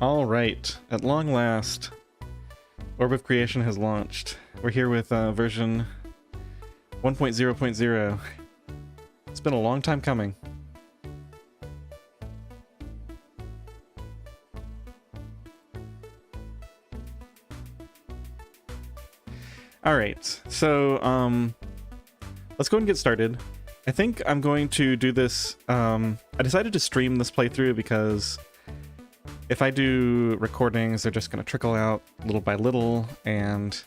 All right, at long last, Orb of Creation has launched. We're here with version 1.0.0. It's been a long time coming. All right, so let's go ahead and get started. I think I'm going to do this. I decided to stream this playthrough because if I do recordings, they're just going to trickle out little by little, and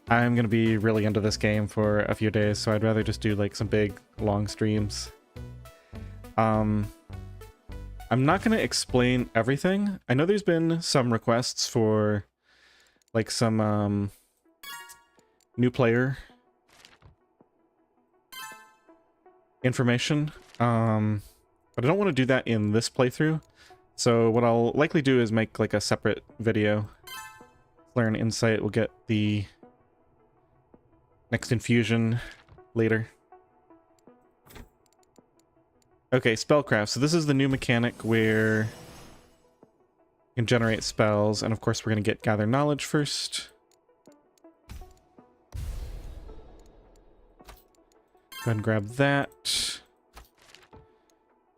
I'm going to be really into this game for a few days, so I'd rather just do like some big, long streams. I'm not going to explain everything. I know there's been some requests for like some new player information, but I don't want to do that in this playthrough. So what I'll likely do is make like a separate video. Learn Insight will get the next infusion later. Okay, spellcraft. So this is the new mechanic where you can generate spells, and of course we're going to get gather knowledge first. Go ahead and grab that.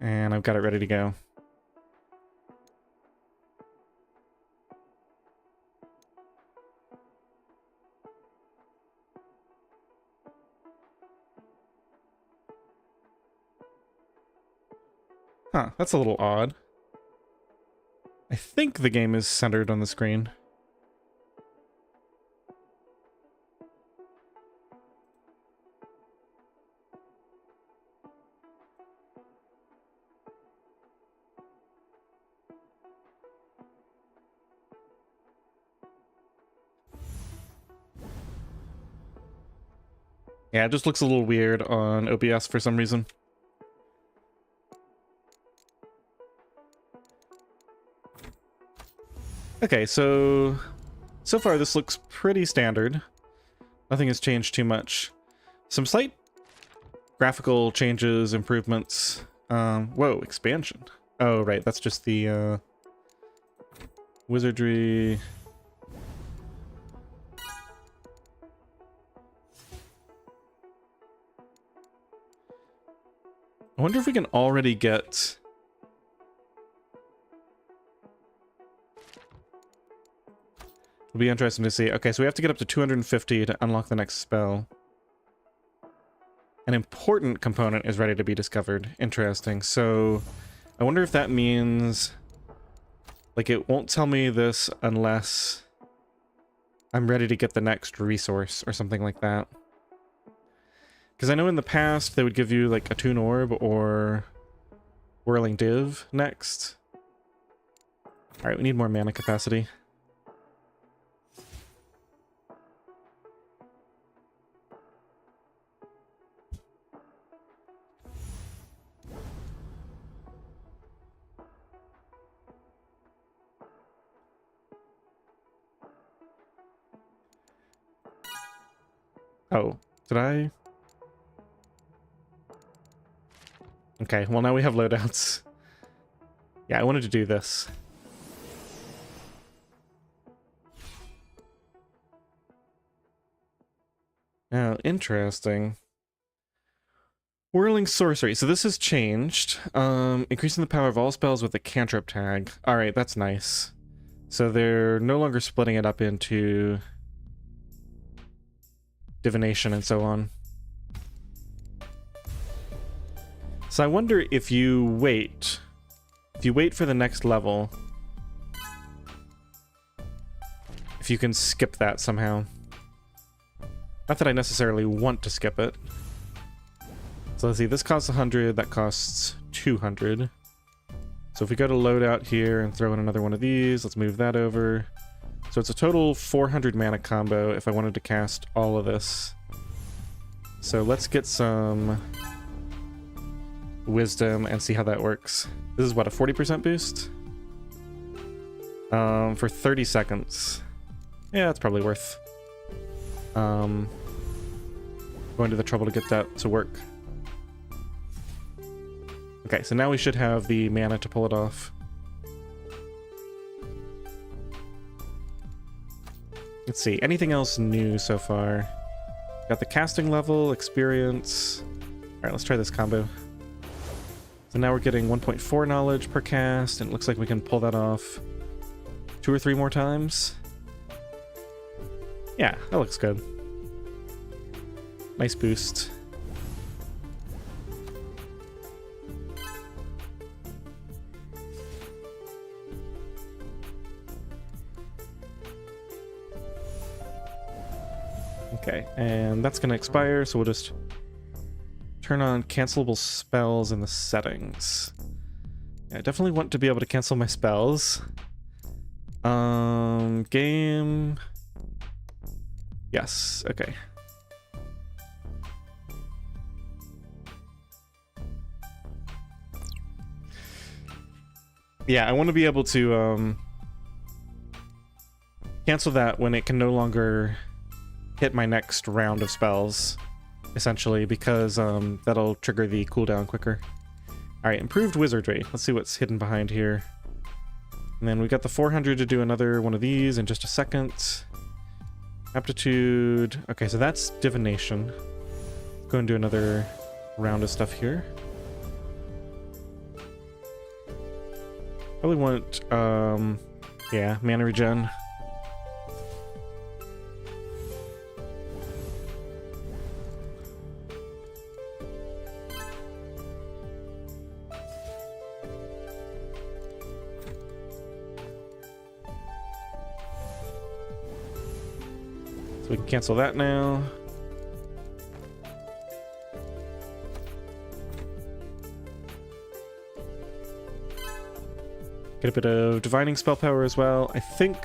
And I've got it ready to go. Huh, that's a little odd. I think the game is centered on the screen. Yeah, it just looks a little weird on OBS for some reason. Okay, so far this looks pretty standard. Nothing has changed too much. Some slight graphical changes, improvements. Whoa, expansion. Oh, right, that's just the wizardry. I wonder if we can already get... It'll be interesting to see. Okay, so we have to get up to 250 to unlock the next spell. An important component is ready to be discovered. Interesting. So I wonder if that means... like, it won't tell me this unless I'm ready to get the next resource or something like that. Because I know in the past they would give you like a Toon Orb or Whirling Div next. Alright, we need more mana capacity. Oh, did I? Okay, well now we have loadouts. Yeah, I wanted to do this. Oh, interesting. Whirling Sorcery. So this has changed. Increasing the power of all spells with a cantrip tag. Alright, that's nice. So they're no longer splitting it up into divination and so on. So I wonder if you wait for the next level, if you can skip that somehow. Not that I necessarily want to skip it. So let's see, this costs 100, that costs 200. So if we go to loadout here and throw in another one of these, let's move that over. So it's a total 400 mana combo if I wanted to cast all of this. So let's get some wisdom and see how that works. This is what, a 40% boost? For 30 seconds. Yeah, that's probably worth going to the trouble to get that to work. Okay, so now we should have the mana to pull it off. Let's see, anything else new so far? Got the casting level, experience. Alright, let's try this combo. So now we're getting 1.4 knowledge per cast, and it looks like we can pull that off 2 or 3 more times. Yeah, that looks good. Nice boost. Okay, and that's going to expire, so we'll just turn on cancelable spells in the settings. Yeah, I definitely want to be able to cancel my spells. Game... Yes, okay. Yeah, I want to be able to cancel that when it can no longer hit my next round of spells, essentially, because that'll trigger the cooldown quicker. Alright, improved wizardry. Let's see what's hidden behind here. And then we got the 400 to do another one of these in just a second. Aptitude. Okay, so that's divination. Let's go and do another round of stuff here. Probably want, yeah, mana regen. We can cancel that now. Get a bit of divining spell power as well. I think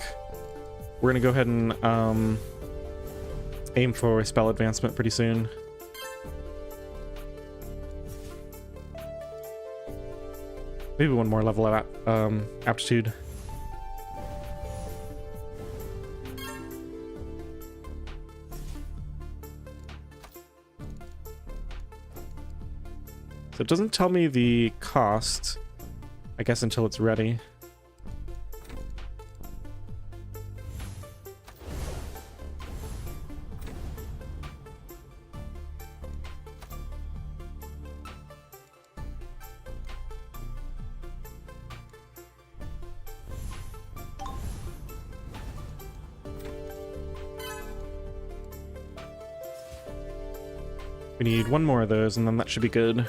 we're gonna go ahead and aim for spell advancement pretty soon. Maybe one more level of aptitude. So it doesn't tell me the cost, I guess, until it's ready. We need one more of those, and then that should be good.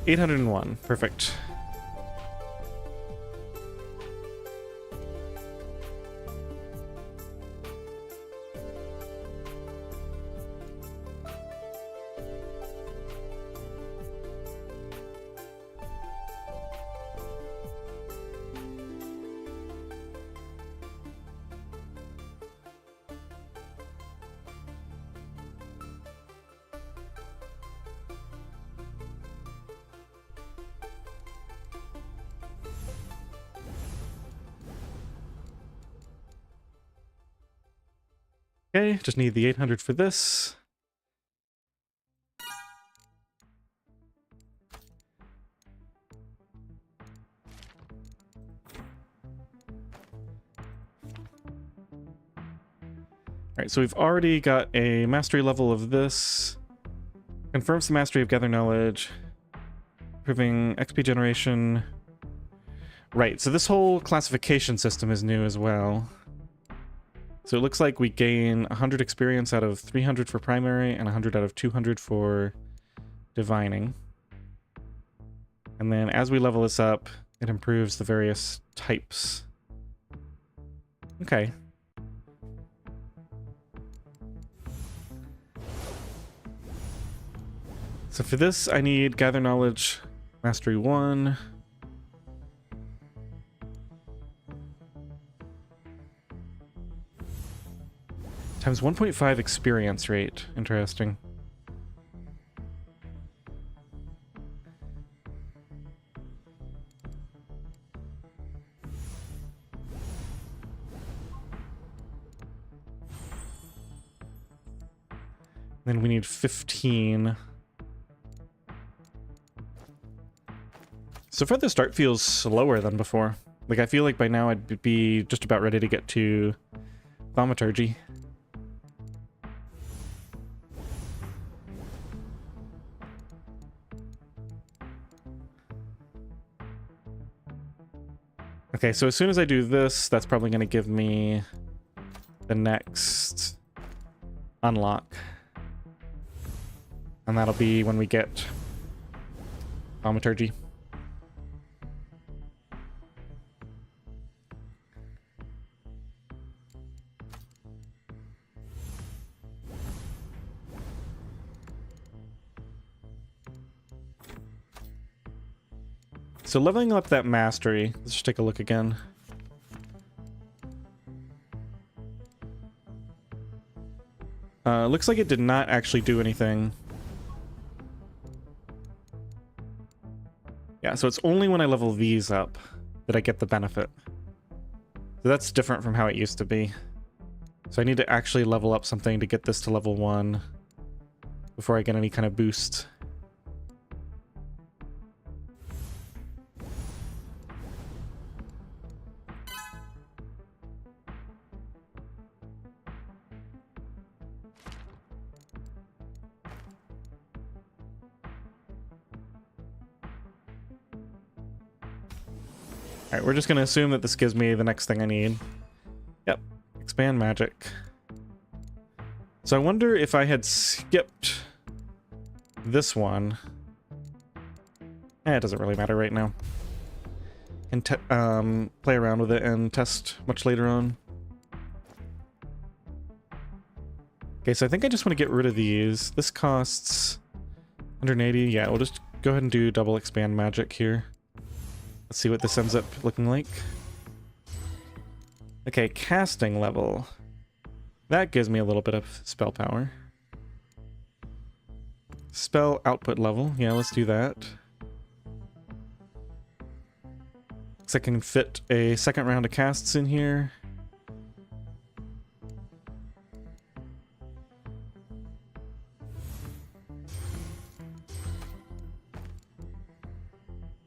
801. Perfect. Okay, just need the 800 for this. Alright, so we've already got a mastery level of this. Confirms the mastery of Gather Knowledge. Improving XP generation. Right, so this whole classification system is new as well. So it looks like we gain 100 experience out of 300 for primary and 100 out of 200 for divining. And then as we level this up, it improves the various types. Okay. So for this, I need Gather Knowledge Mastery 1. Times 1.5 experience rate. Interesting. Then we need 15. So far the start feels slower than before. Like I feel like by now I'd be just about ready to get to thaumaturgy. Okay, so as soon as I do this, that's probably going to give me the next unlock. And that'll be when we get thaumaturgy. So leveling up that mastery, let's just take a look again. Looks like it did not actually do anything. Yeah, so it's only when I level these up that I get the benefit. So that's different from how it used to be. So I need to actually level up something to get this to level 1 before I get any kind of boost. Alright, we're just going to assume that this gives me the next thing I need. Yep, expand magic. So I wonder if I had skipped this one. It doesn't really matter right now. And play around with it and test much later on. Okay, so I think I just want to get rid of these. This costs 180. Yeah, we'll just go ahead and do double expand magic here. Let's see what this ends up looking like. Okay, casting level. That gives me a little bit of spell power. Spell output level. Yeah, let's do that. Looks like I can fit a second round of casts in here.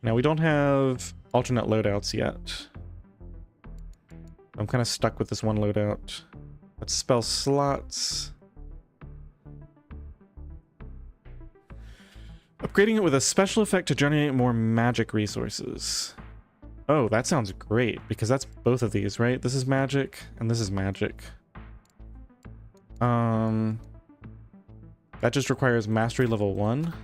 Now, we don't have alternate loadouts yet. I'm kind of stuck with this one loadout. Let's spell slots. Upgrading it with a special effect to generate more magic resources. Oh, that sounds great, because that's both of these, right? This is magic, and this is magic. That just requires mastery level 1.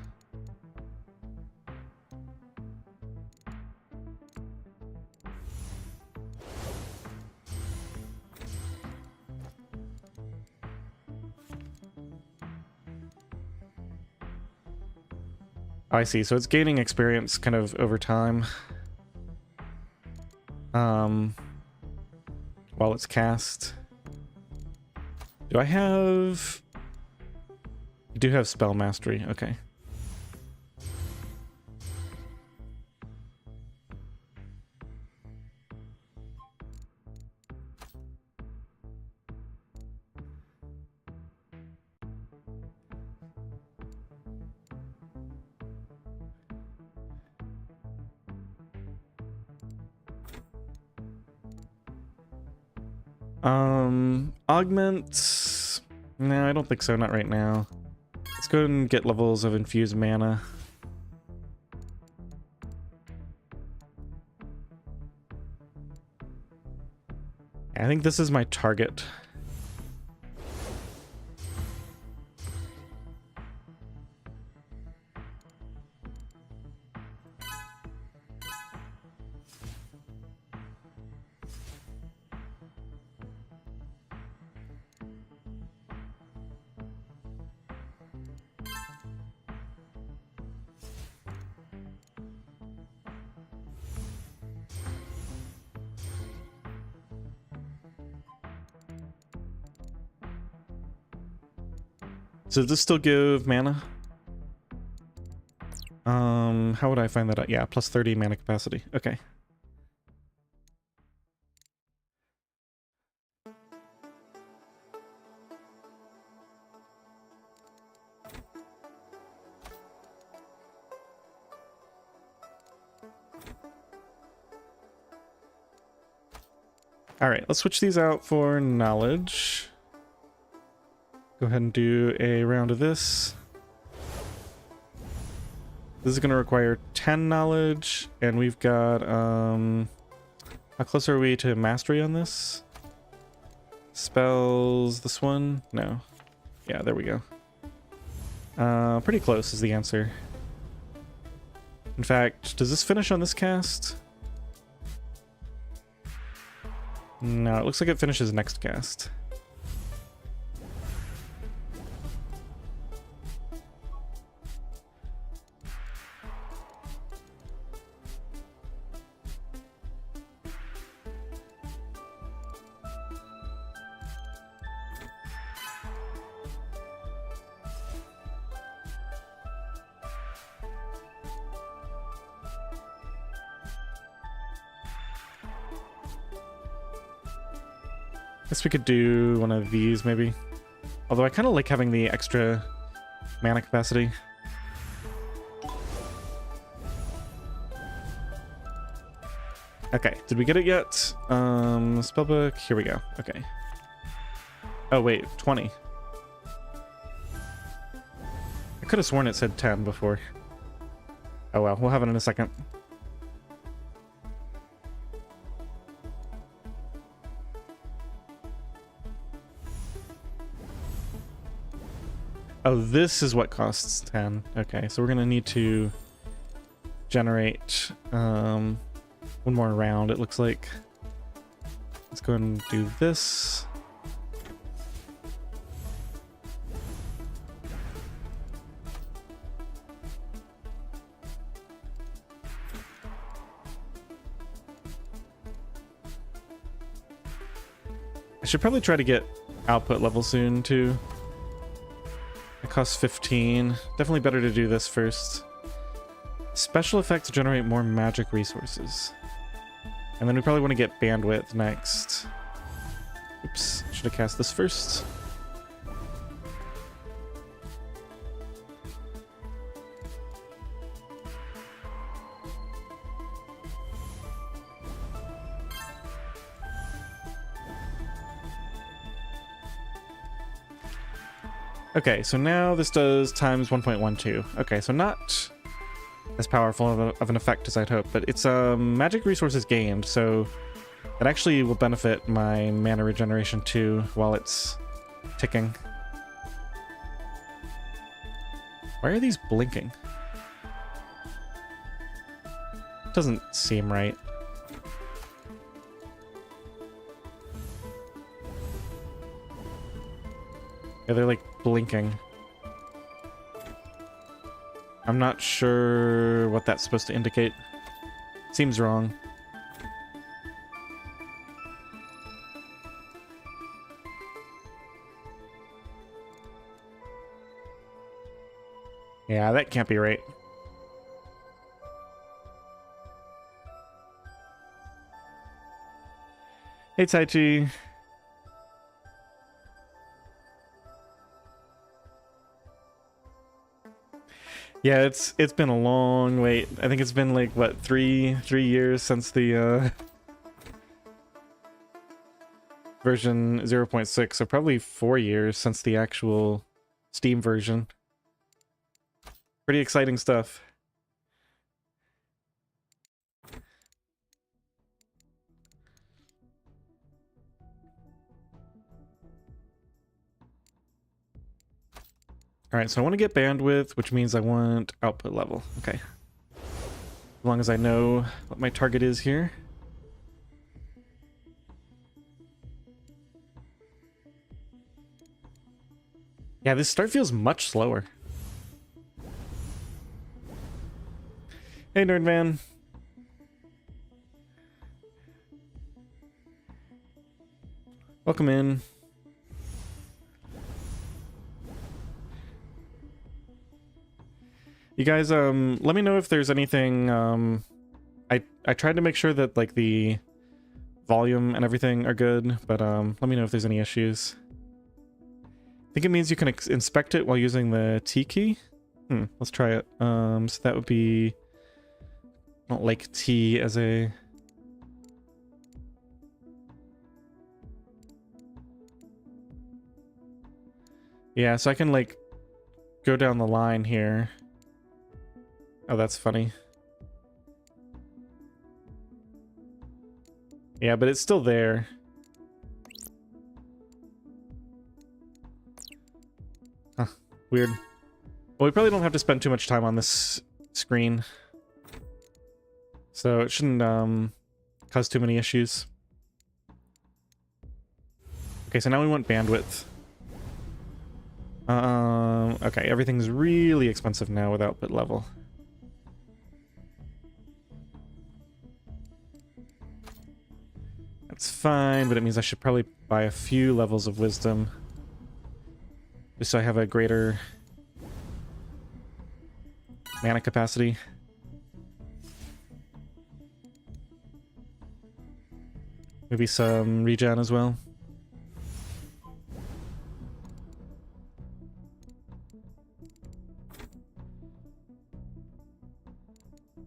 I see, so it's gaining experience kind of over time. While it's cast. Do I have... I do have spell mastery, okay. Augments... No, I don't think so, not right now. Let's go ahead and get levels of infused mana. I think this is my target. So does this still give mana? How would I find that out? Yeah, plus 30 mana capacity. Okay. All right, let's switch these out for knowledge. Go ahead and do a round of this. This is going to require 10 knowledge, and we've got, how close are we to mastery on this? Spells, this one? No. Yeah, there we go. Pretty close is the answer. In fact, does this finish on this cast? No, it looks like it finishes next cast. Guess we could do one of these, maybe. Although I kind of like having the extra mana capacity. Okay, did we get it yet? Spellbook, here we go. Okay. Oh wait, 20. I could have sworn it said 10 before. Oh well, we'll have it in a second. Oh, this is what costs 10. Okay, so we're gonna need to generate one more round, it looks like. Let's go ahead and do this. I should probably try to get output level soon too. It costs 15. Definitely better to do this first. Special effect to generate more magic resources. And then we probably want to get bandwidth next. Oops, should have cast this first. Okay, so now this does times 1.12. Okay, so not as powerful of an effect as I'd hope, but it's magic resources gained, so it actually will benefit my mana regeneration too while it's ticking. Why are these blinking? Doesn't seem right. Yeah, they're like blinking. I'm not sure what that's supposed to indicate. Seems wrong. Yeah, that can't be right. Hey, Tai Chi. Yeah, it's been a long wait. I think it's been like what, three years since the version 0.6, so probably 4 years since the actual Steam version. Pretty exciting stuff. Alright, so I want to get bandwidth, which means I want output level. Okay. As long as I know what my target is here. Yeah, this start feels much slower. Hey, Nerdman. Welcome in. You guys, let me know if there's anything, I tried to make sure that, like, the volume and everything are good, but, let me know if there's any issues. I think it means you can inspect it while using the T key. Let's try it. So that would be... I don't like T as a... Yeah, so I can, like, go down the line here. Oh, that's funny. Yeah, but it's still there. Huh, weird. Well, we probably don't have to spend too much time on this screen. So it shouldn't cause too many issues. Okay, so now we want bandwidth. Okay, everything's really expensive now with output level. That's fine, but it means I should probably buy a few levels of wisdom. Just so I have a greater mana capacity. Maybe some regen as well.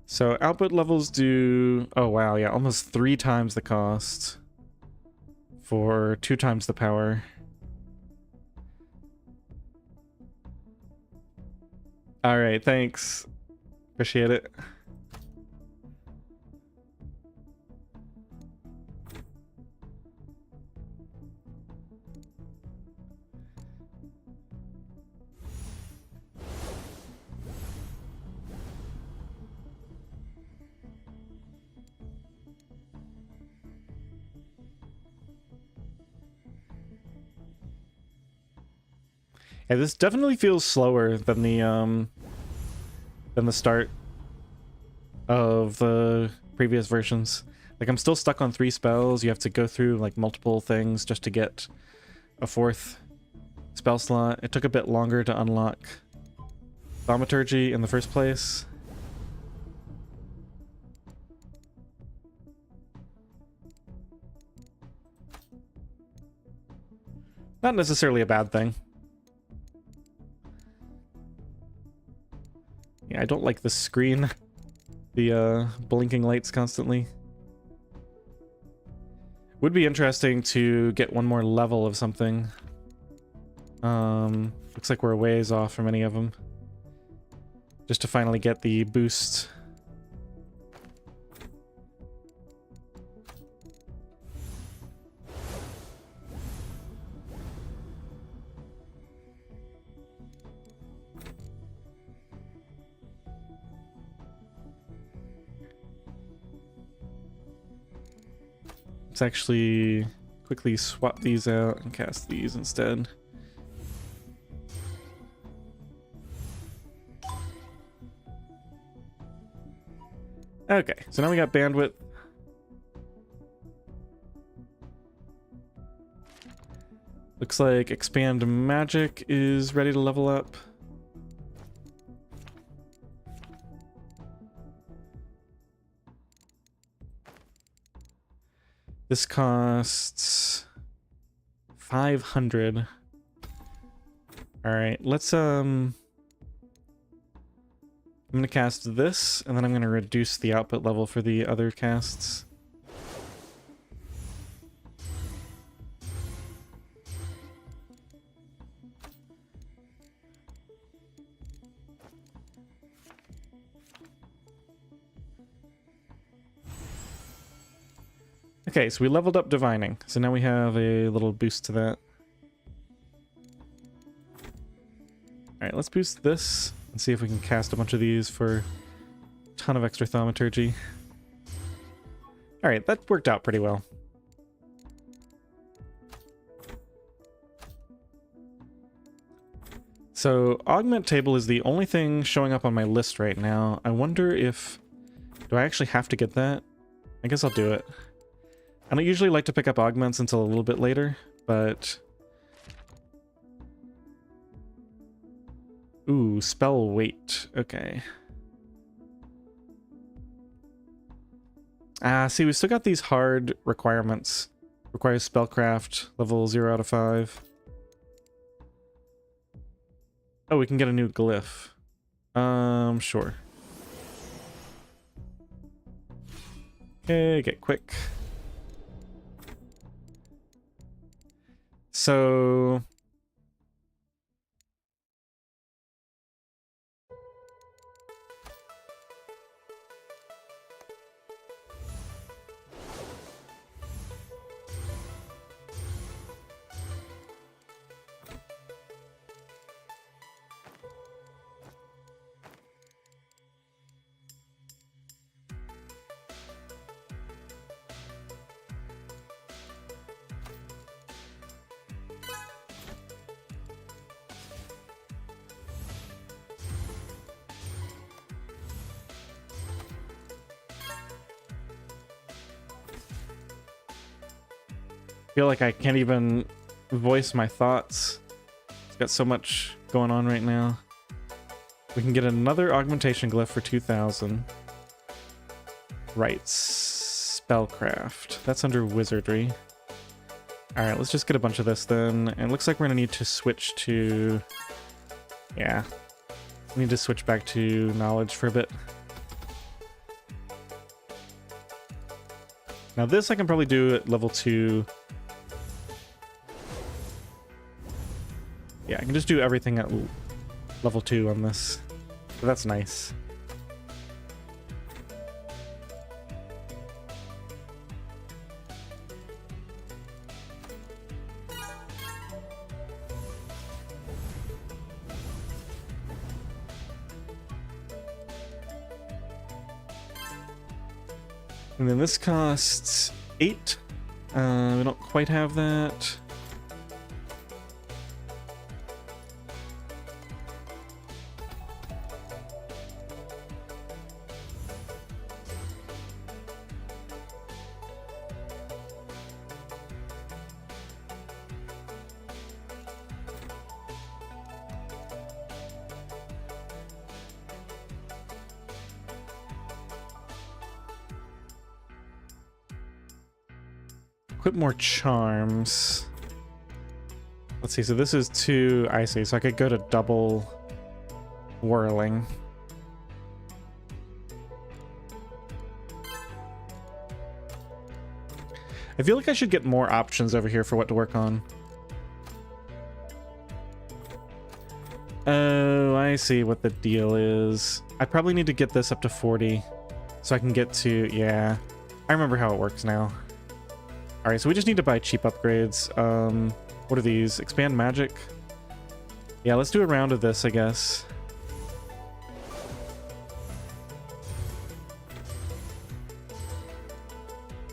So output levels do... Oh wow, yeah, almost 3 times the cost for 2 times the power. Alright, thanks. Appreciate it. Yeah, this definitely feels slower than the start of the previous versions. Like, I'm still stuck on 3 spells. You have to go through, like, multiple things just to get a 4th spell slot. It took a bit longer to unlock Thaumaturgy in the first place. Not necessarily a bad thing. Yeah, I don't like the screen. The blinking lights constantly. Would be interesting to get one more level of something. Looks like we're a ways off from any of them. Just to finally get the boost. Let's actually quickly swap these out and cast these instead. Okay, so now we got bandwidth. Looks like expand magic is ready to level up. This costs 500. All right, let's I'm gonna cast this, and then I'm gonna reduce the output level for the other casts. Okay, so we leveled up divining, so now we have a little boost to that. Alright, let's boost this and see if we can cast a bunch of these for a ton of extra thaumaturgy. Alright, that worked out pretty well. So, augment table is the only thing showing up on my list right now. I wonder if... Do I actually have to get that? I guess I'll do it. I don't usually like to pick up augments until a little bit later, but... Ooh, spell weight. Okay. See, we still got these hard requirements. Requires spellcraft, level 0 out of 5. Oh, we can get a new glyph. Sure. Okay, get quick. So... feel like I can't even voice my thoughts. It's got so much going on right now. We can get another augmentation glyph for 2,000. Right, spellcraft. That's under wizardry. Alright, let's just get a bunch of this then. And it looks like we're gonna need to switch to... Yeah. We need to switch back to knowledge for a bit. Now this I can probably do at level 2. Yeah, I can just do everything at level 2 on this. So that's nice. And then this costs 8. We don't quite have that. Equip more charms. Let's see, so this is 2, I see, so I could go to double whirling. I feel like I should get more options over here for what to work on. Oh, I see what the deal is. I probably need to get this up to 40 so I can get to, yeah. I remember how it works now. Alright, so we just need to buy cheap upgrades. What are these? Expand magic? Yeah, let's do a round of this, I guess.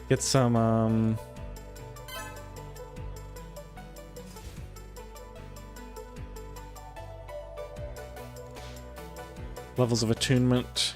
Get some, levels of attunement.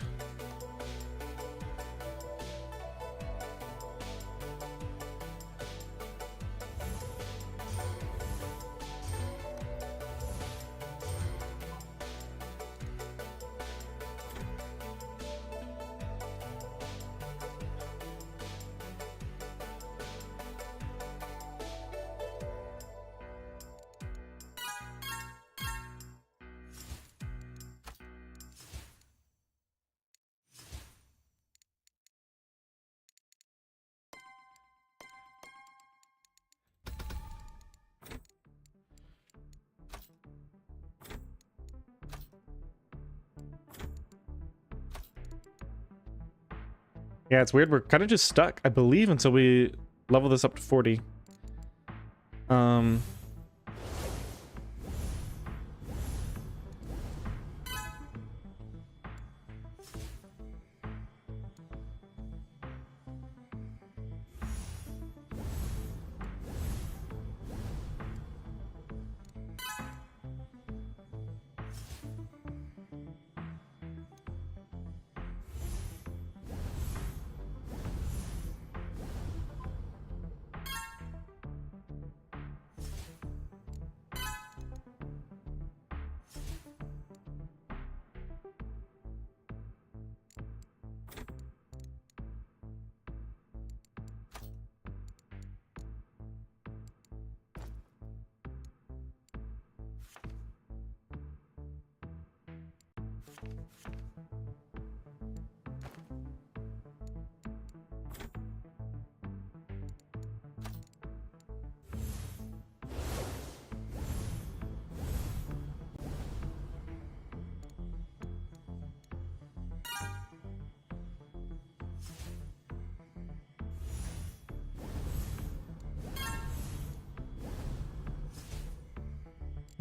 Yeah, it's weird. We're kind of just stuck, I believe, until we level this up to 40.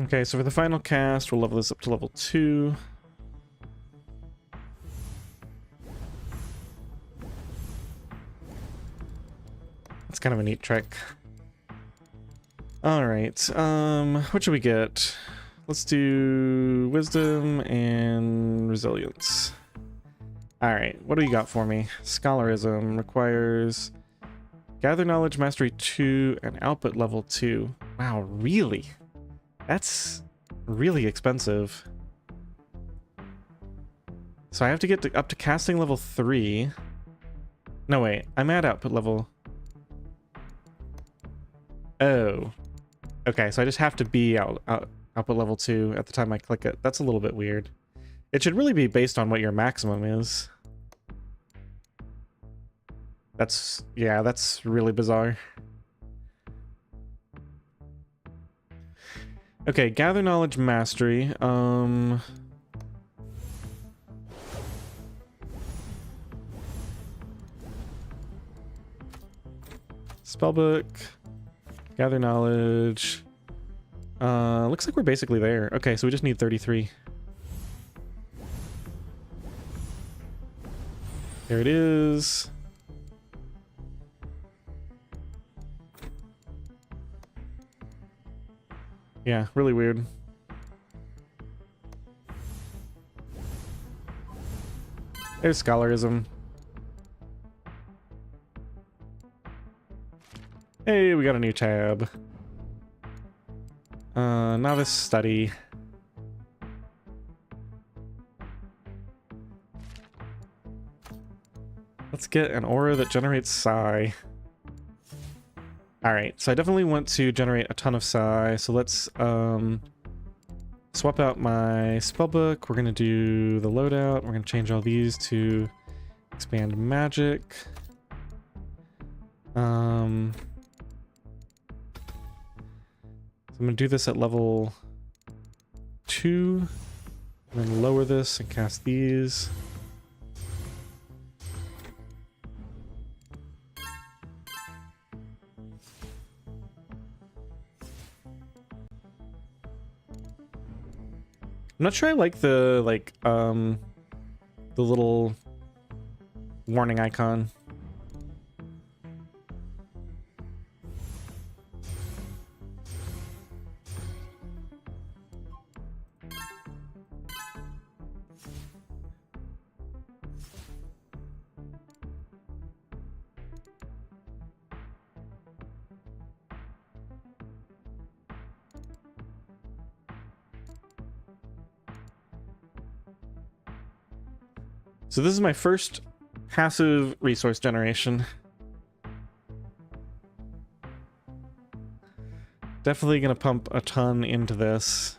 Okay, so for the final cast, we'll level this up to level 2. That's kind of a neat trick. Alright, what should we get? Let's do Wisdom and Resilience. Alright, what do you got for me? Scholarism requires Gather Knowledge Mastery 2 and Output Level 2. Wow, really? That's really expensive. So I have to get up to casting level 3. No, wait, I'm at output level. Oh. Okay, so I just have to be output level 2 at the time I click it. That's a little bit weird. It should really be based on what your maximum is. Yeah, that's really bizarre. Okay, Gather Knowledge Mastery. Spellbook. Gather Knowledge. Looks like we're basically there. Okay, so we just need 33. There it is. Yeah, really weird. There's Scholarism. Hey, we got a new tab. Novice Study. Let's get an aura that generates psi. Alright, so I definitely want to generate a ton of psi, so let's swap out my spellbook. We're gonna do the loadout. We're gonna change all these to expand magic. So I'm gonna do this at level 2, and then lower this and cast these. I'm not sure I like the little warning icon. So this is my first passive resource generation. Definitely gonna pump a ton into this.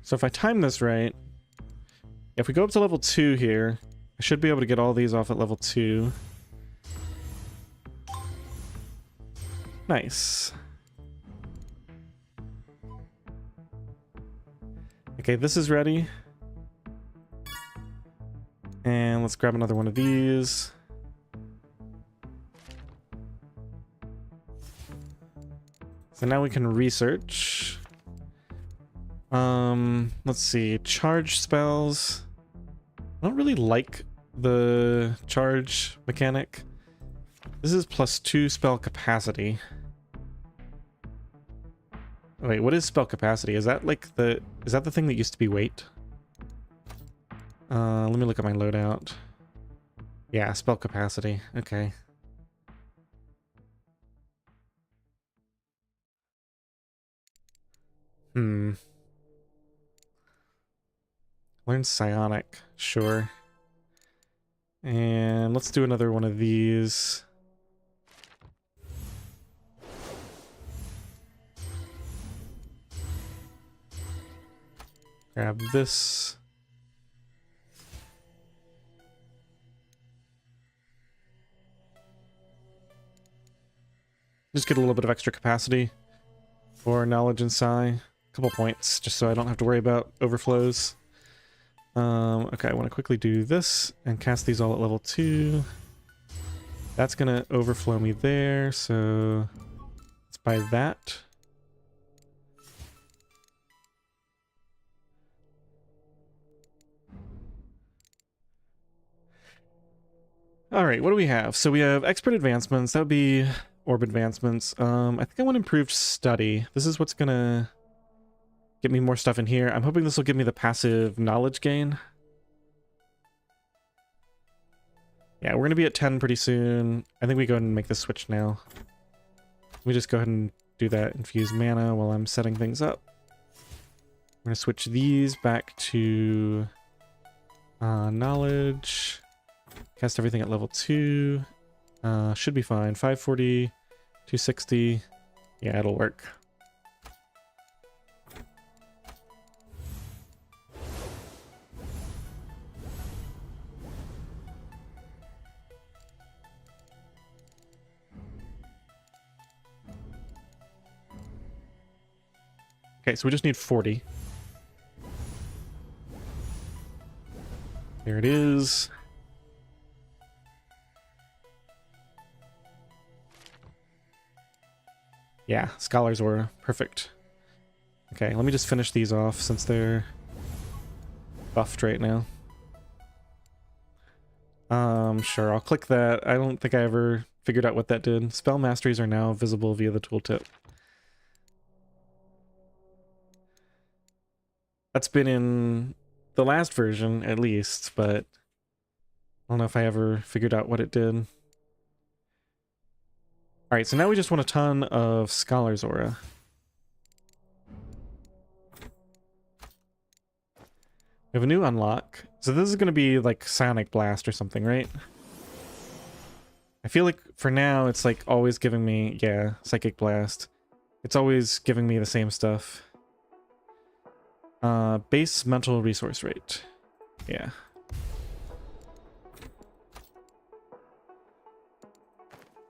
So if I time this right, if we go up to level 2 here, I should be able to get all these off at level 2. Nice. Okay, this is ready. And let's grab another one of these. So now we can research. Let's see, charge spells. I don't really like the charge mechanic. This is +2 spell capacity. Wait, what is spell capacity? Is that like is that the thing that used to be weight? Let me look at my loadout. Yeah, spell capacity. Okay. Learn psionic, sure. And let's do another one of these. Grab this. Just get a little bit of extra capacity for knowledge and psi. A couple points, just so I don't have to worry about overflows. Okay, I want to quickly do this and cast these all at level 2. That's going to overflow me there, so let's buy that. Alright, what do we have? So we have expert advancements. That would be orb advancements. I think I want improved study. This is what's going to get me more stuff in here. I'm hoping this will give me the passive knowledge gain. Yeah, we're going to be at 10 pretty soon. I think we go ahead and make the switch now. We just go ahead and do that. Infuse mana while I'm setting things up. We're going to switch these back to knowledge. Cast everything at level 2. Should be fine. 540, 260. Yeah, it'll work. Okay, so we just need 40. There it is. Yeah, Scholar's Aura. Perfect. Okay, let me just finish these off since they're buffed right now. Sure, I'll click that. I don't think I ever figured out what that did. Spell masteries are now visible via the tooltip. That's been in the last version, at least, but I don't know if I ever figured out what it did. Alright, so now we just want a ton of Scholar's Aura. We have a new unlock. So this is going to be like Sonic Blast or something, right? I feel like for now it's like always giving me, yeah, Psychic Blast. It's always giving me the same stuff. Base mental resource rate. Yeah.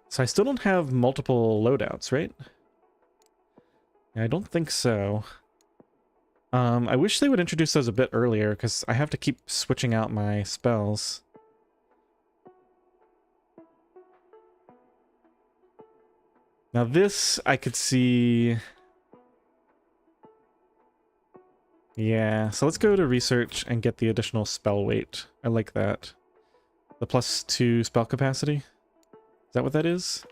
So I still don't have multiple loadouts, right? I don't think so. I wish they would introduce those a bit earlier, because I have to keep switching out my spells. Now this, I could see... Yeah, so let's go to research and get the additional spell weight. I like that. The +2 spell capacity. Is that what that is?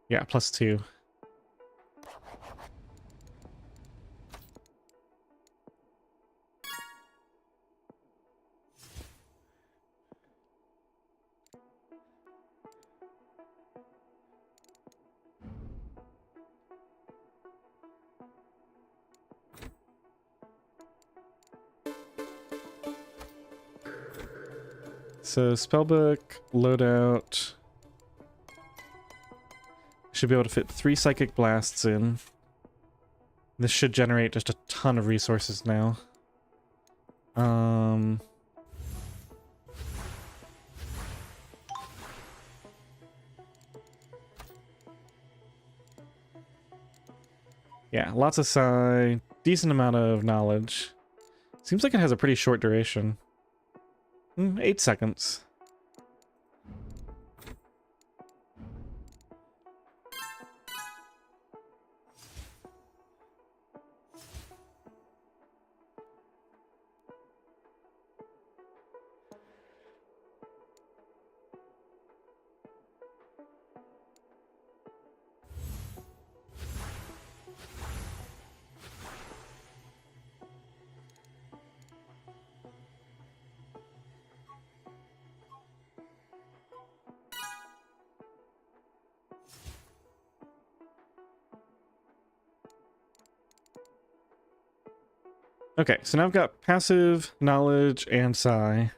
Yeah, +2. So spellbook, loadout. Should be able to fit 3 psychic blasts in. This should generate just a ton of resources now. Yeah, lots of psi, decent amount of knowledge. Seems like it has a pretty short duration. 8 seconds. Okay, so now I've got passive, knowledge, and psi. I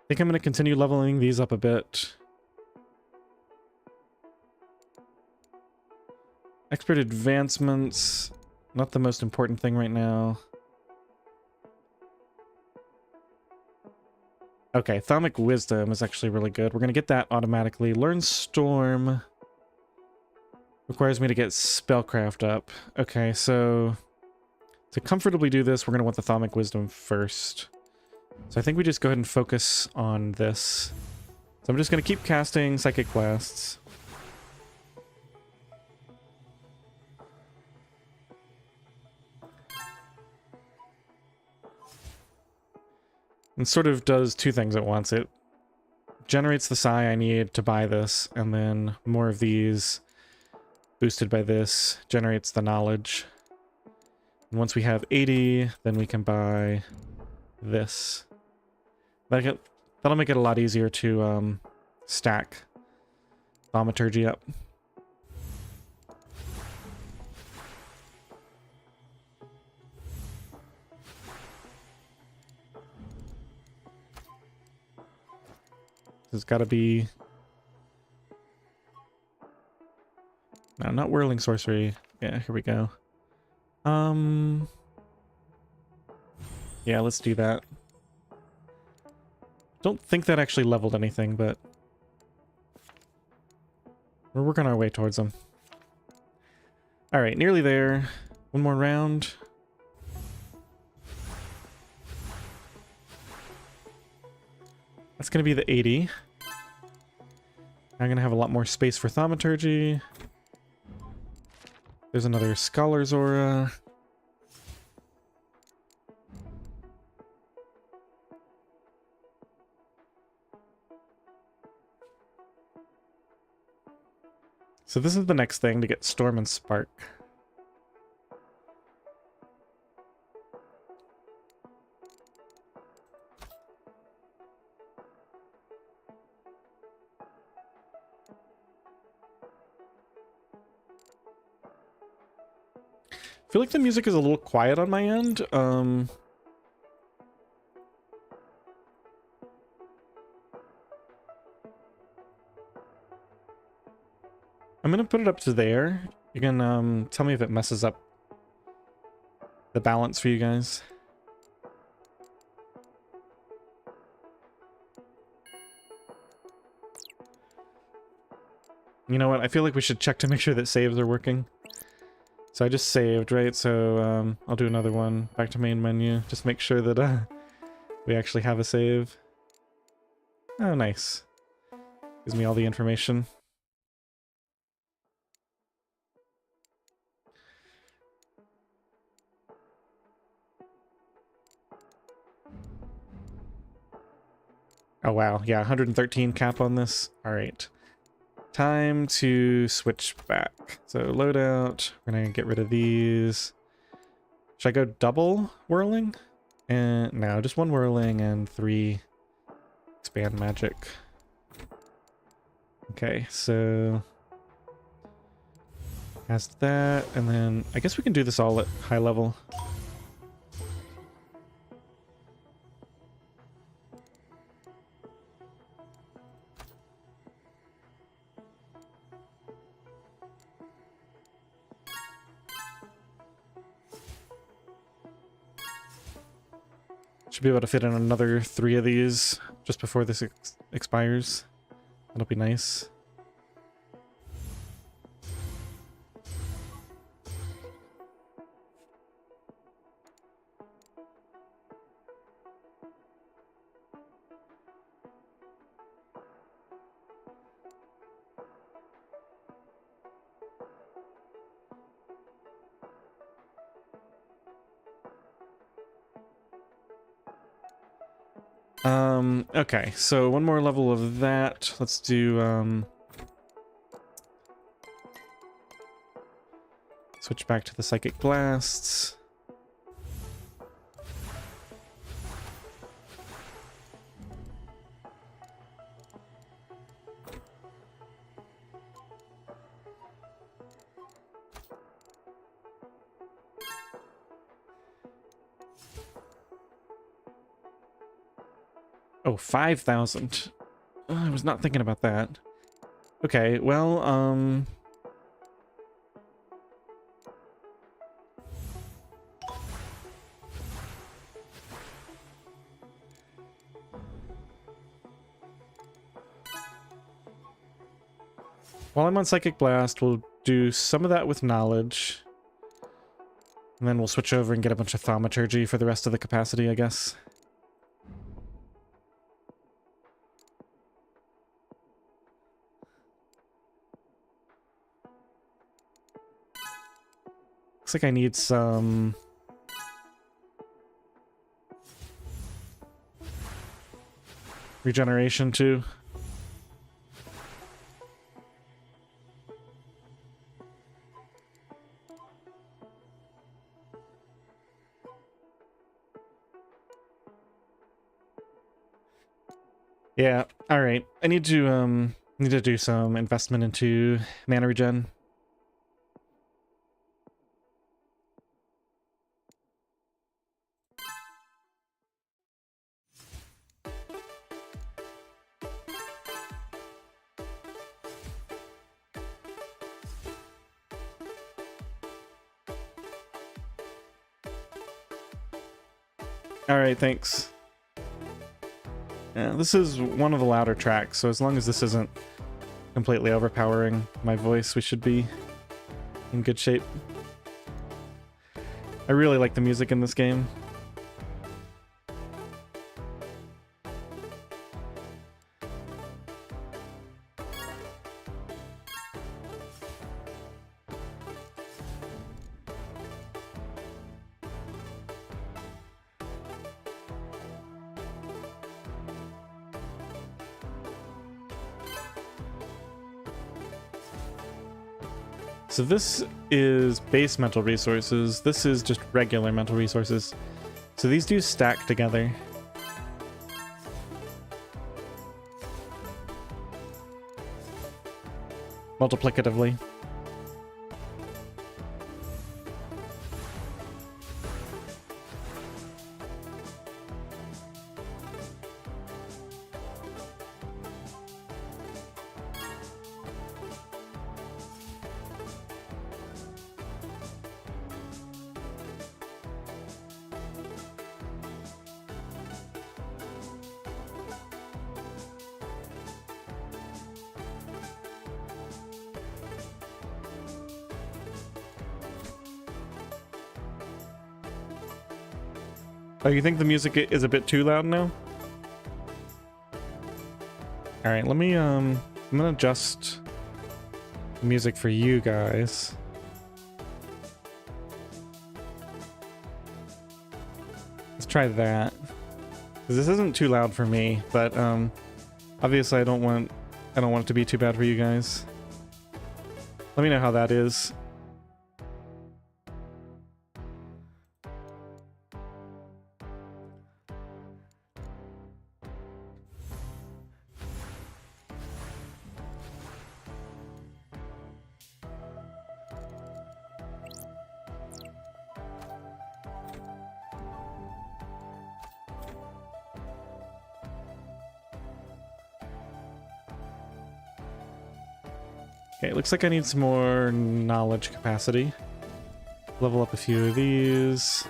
think I'm going to continue leveling these up a bit. Expert advancements, not the most important thing right now. Okay, Thaumic Wisdom is actually really good. We're going to get that automatically. Learn Storm requires me to get Spellcraft up. Okay, so to comfortably do this, we're going to want the Thaumic Wisdom first. So I think we just go ahead and focus on this. So I'm just going to keep casting Psychic Blasts. And sort of does two things at once. It generates the psi I need to buy this, and then more of these boosted by this generates the knowledge. And once we have 80, then we can buy this. That'll make it a lot easier to stack Thaumaturgy up. It's got to be... No, not Whirling Sorcery. Yeah, here we go. Yeah, let's do that. Don't think that actually leveled anything, but we're working our way towards them. Alright, nearly there. One more round. That's going to be the 80. I'm going to have a lot more space for Thaumaturgy. There's another Scholar's Aura. So this is the next thing to get Storm and Spark. I feel like the music is a little quiet on my end. I'm gonna put it up to there. You can tell me if it messes up the balance for you guys. You know what? I feel like we should check to make sure that saves are working. So I just saved, right? So I'll do another one. Back to main menu. Just make sure that we actually have a save. Oh, nice. Gives me all the information. Oh wow, yeah, 113 cap on this. All right. Time to switch back. So loadout, we're gonna get rid of these. Should I go double whirling? And no, just one whirling and 3 expand magic. Okay, so cast that, and then I guess we can do this all at high level. Should be able to fit in another 3 of these just before this expires. That'll be nice. Okay, so one more level of that. Let's do, switch back to the Psychic Blasts. Oh, 5,000. I was not thinking about that. Okay, well, while I'm on Psychic Blast, we'll do some of that with Knowledge. And then we'll switch over and get a bunch of Thaumaturgy for the rest of the capacity, I guess. Looks like I need some... regeneration too. Yeah, alright. I need to do some investment into mana regen. Alright, thanks. Yeah, this is one of the louder tracks, so as long as this isn't completely overpowering my voice, we should be in good shape. I really like the music in this game. So this is base mental resources. This is just regular mental resources. So these do stack together. Multiplicatively. Oh, you think the music is a bit too loud now? Alright, let me, I'm gonna adjust the music for you guys. Let's try that. Because this isn't too loud for me, but, obviously I don't want it to be too bad for you guys. Let me know how that is. Okay, looks like I need some more knowledge capacity. Level up a few of these.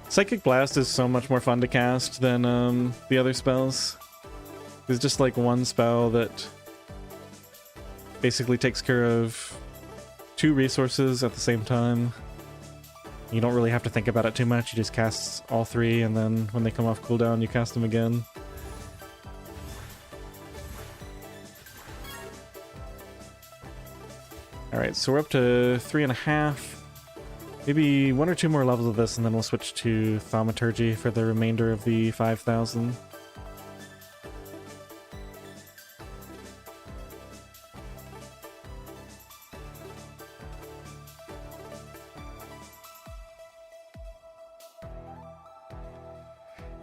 Psychic Blast is so much more fun to cast than the other spells. It's just like one spell that basically takes care of 2 resources at the same time. You don't really have to think about it too much, you just cast all 3 and then when they come off cooldown you cast them again. Alright, so we're up to 3.5. Maybe 1 or 2 more levels of this and then we'll switch to Thaumaturgy for the remainder of the 5,000.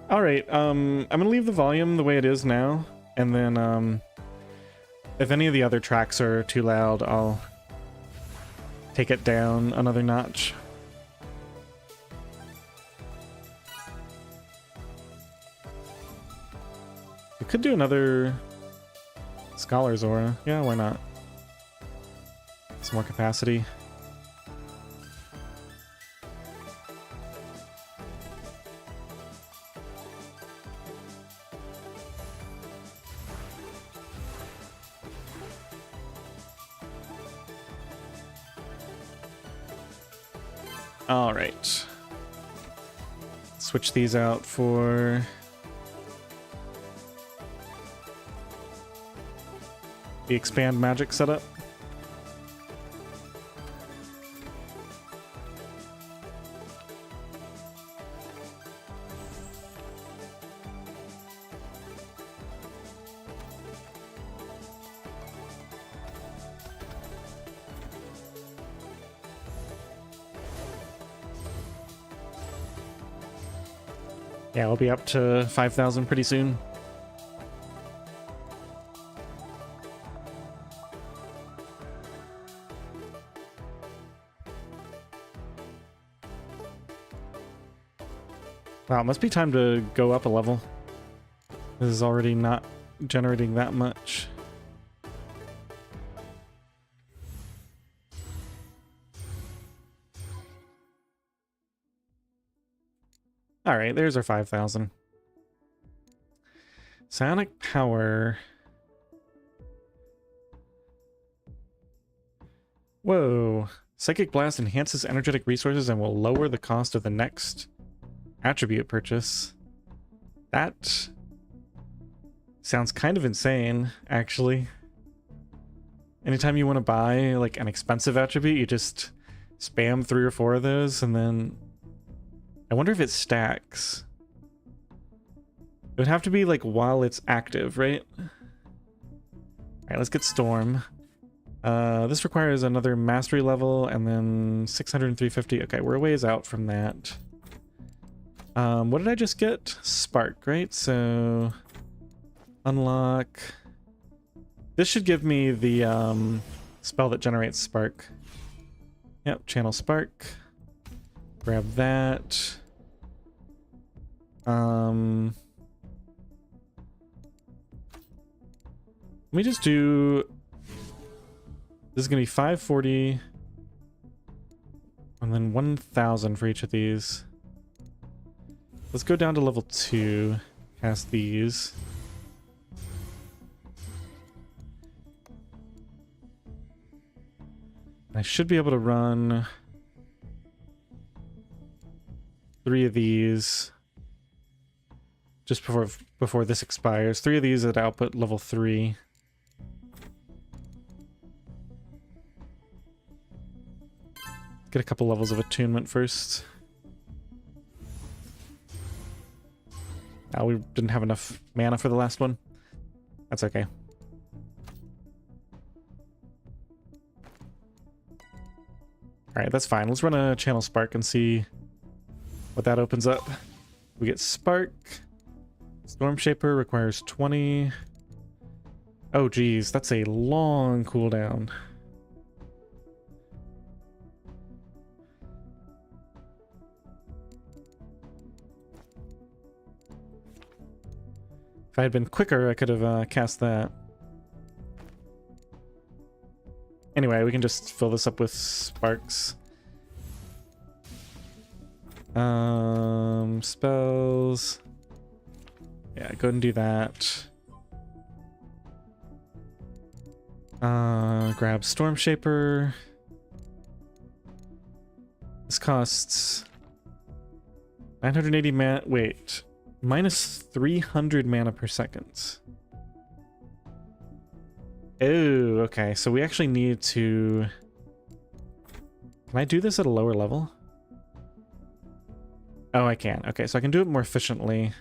All right, I'm gonna leave the volume the way it is now, and then if any of the other tracks are too loud, I'll take it down another notch. We could do another Scholar's Aura. Yeah, why not? Some more capacity. All right. Switch these out for the expand magic setup. Yeah, we'll be up to 5,000 pretty soon. Wow, it must be time to go up a level. This is already not generating that much. All right, there's our 5,000. Psionic power. Whoa. Psychic Blast enhances energetic resources and will lower the cost of the next attribute purchase. That sounds kind of insane, actually. Anytime you want to buy like an expensive attribute, you just spam 3 or 4 of those, and then I wonder if it stacks. It would have to be like while it's active, right? Alright, let's get Storm. This requires another mastery level and then 600 and 350. Okay, we're a ways out from that. What did I just get? Spark, right? So unlock. This should give me the spell that generates spark. Yep, channel spark. Grab that. Let me just do. This is gonna be 540, and then 1,000 for each of these. Let's go down to level 2. Cast these. I should be able to run 3 of these just before this expires. 3 of these at output level 3. Get a couple levels of attunement first. Oh, we didn't have enough mana for the last one. That's okay. Alright, that's fine. Let's run a channel spark and see what that opens up. We get spark. Storm Shaper requires 20. Oh geez, that's a long cooldown. If I had been quicker, I could have cast that. Anyway, we can just fill this up with sparks. Spells. Yeah, go ahead and do that. Grab Storm Shaper. This costs 980 mana. Wait. Minus 300 mana per second. Oh, okay. So we actually need to... Can I do this at a lower level? Oh, I can. Okay, so I can do it more efficiently.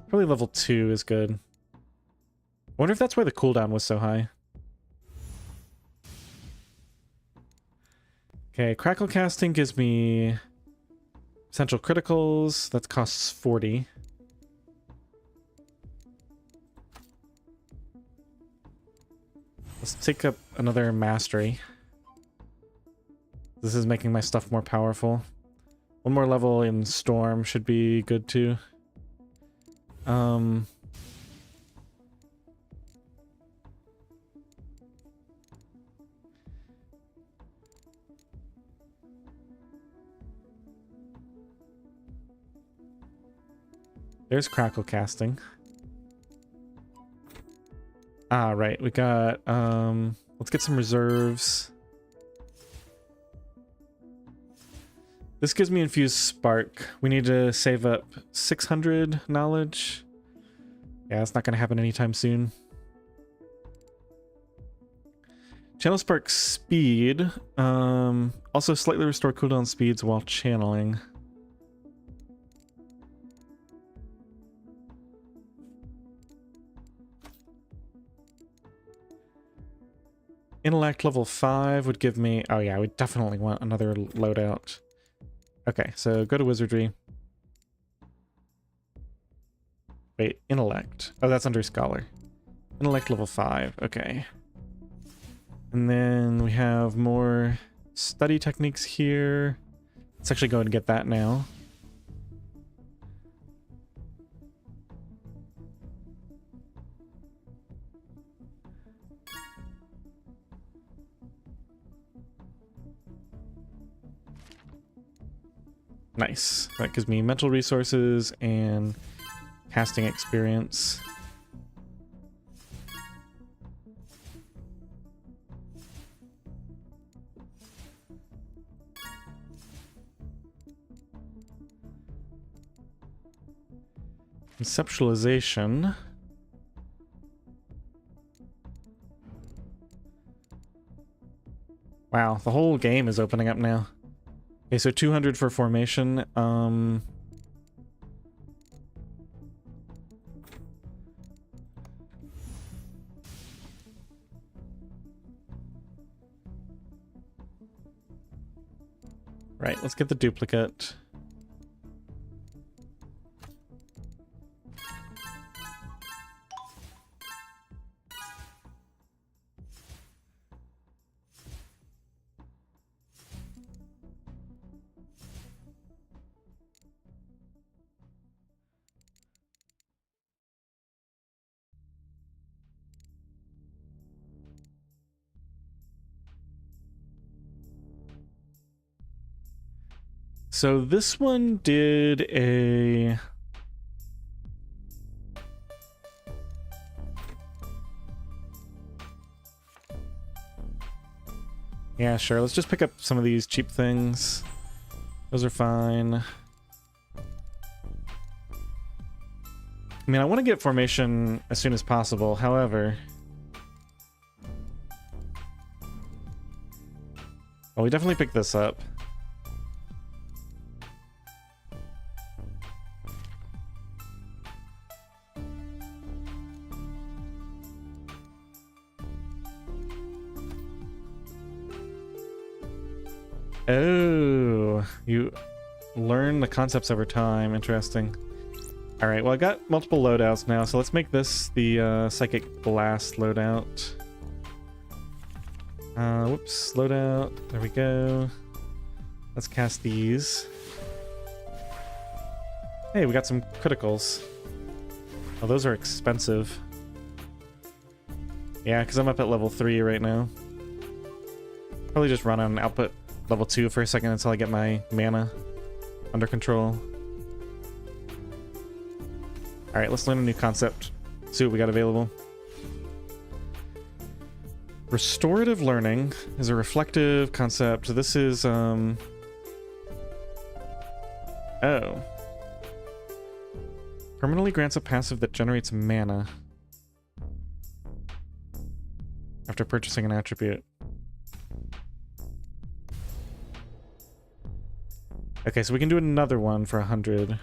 Probably level 2 is good. I wonder if that's why the cooldown was so high. Okay, Crackle Casting gives me Essential criticals, that costs 40. Let's take up another mastery. This is making my stuff more powerful. One more level in Storm should be good too. There's crackle casting. Ah, right. We got, let's get some reserves. This gives me infused spark. We need to save up 600 knowledge. Yeah, it's not going to happen anytime soon. Channel spark speed. Also slightly restore cooldown speeds while channeling. Intellect level 5 would give me... Oh yeah, we definitely want another loadout. Okay, so go to wizardry. Wait, intellect. Oh, that's under scholar. Intellect level 5, okay. And then we have more study techniques here. Let's actually go and get that now. Nice. That gives me mental resources and casting experience. Conceptualization. Wow, the whole game is opening up now. Okay, so 200 for formation. Right, let's get the duplicate. So this one did a... Yeah, sure. Let's just pick up some of these cheap things. Those are fine. I mean, I want to get formation as soon as possible. However... Well, we definitely picked this up. Oh, you learn the concepts over time. Interesting. All right, well, I got multiple loadouts now, so let's make this the Psychic Blast loadout. Whoops, loadout. There we go. Let's cast these. Hey, we got some criticals. Oh, those are expensive. Yeah, because I'm up at level 3 right now. Probably just run on output level 2 for a second until I get my mana under control. Alright, let's learn a new concept. See what we got available. Restorative learning is a reflective concept. This is, Oh. Permanently grants a passive that generates mana after purchasing an attribute. Okay, so we can do another one for 100.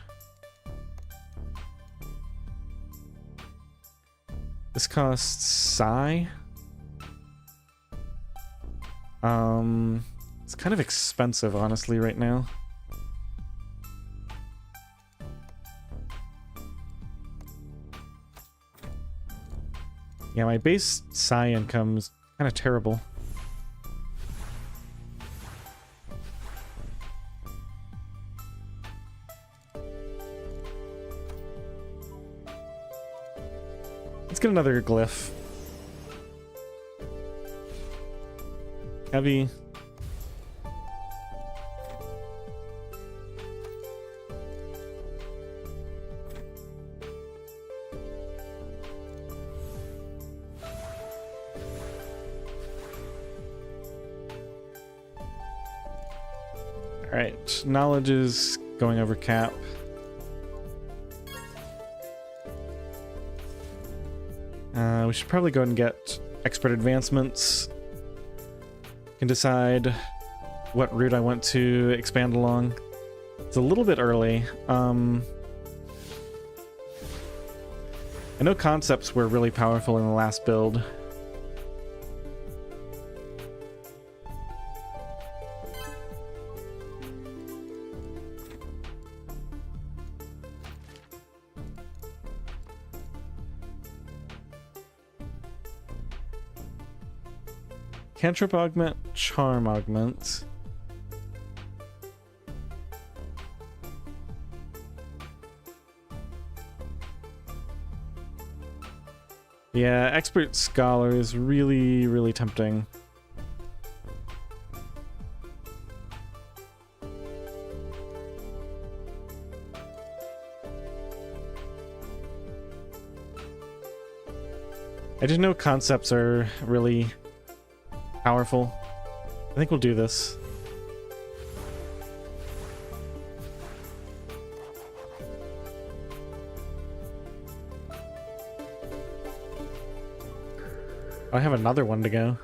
This costs Psi. It's kind of expensive, honestly, right now. Yeah, my base Psi income's kind of terrible. Let's get another glyph. Heavy. Alright, knowledge is going over cap. We should probably go ahead and get expert advancements. Can decide what route I want to expand along. It's a little bit early. I know concepts were really powerful in the last build. Cantrip augment, charm augment. Yeah, expert scholar is really, really tempting. I just know concepts are really powerful. I think we'll do this. I have another one to go.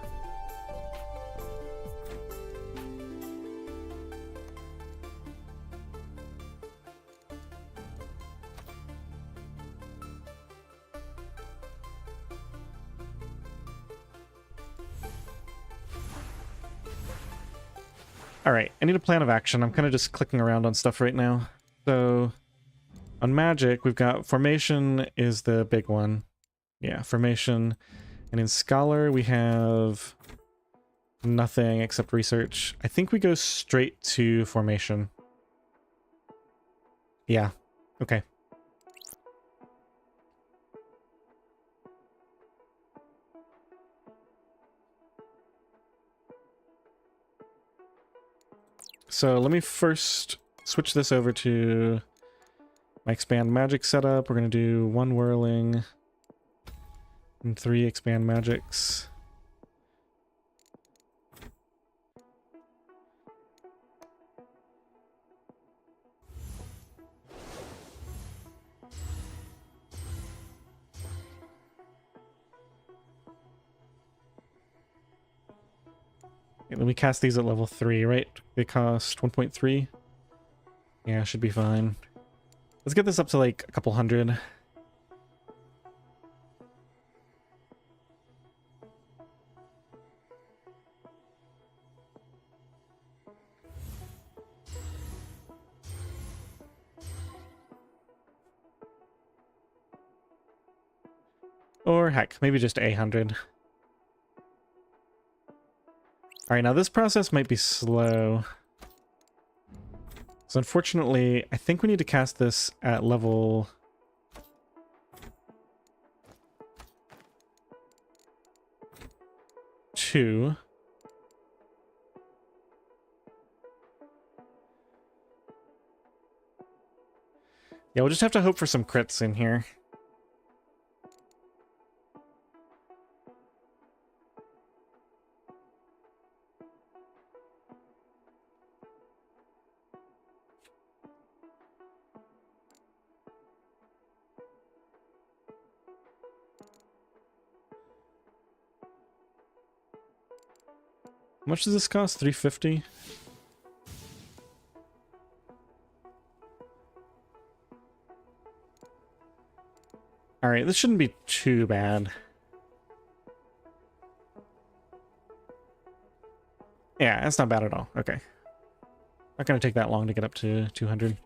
Alright, I need a plan of action. I'm kind of just clicking around on stuff right now. So, on magic, we've got formation is the big one. Yeah, formation. And in scholar, we have nothing except research. I think we go straight to formation. Yeah, okay. So let me first switch this over to my expand magic setup. We're going to do 1 whirling and 3 expand magics. Okay, let me cast these at level 3, right? They cost 1.3. Yeah, should be fine. Let's get this up to like a couple hundred. Or heck, maybe just 800. Alright, now this process might be slow. So unfortunately, I think we need to cast this at level 2. Yeah, we'll just have to hope for some crits in here. How much does this cost? 350? Alright, this shouldn't be too bad. Yeah, that's not bad at all. Okay. Not gonna take that long to get up to 200.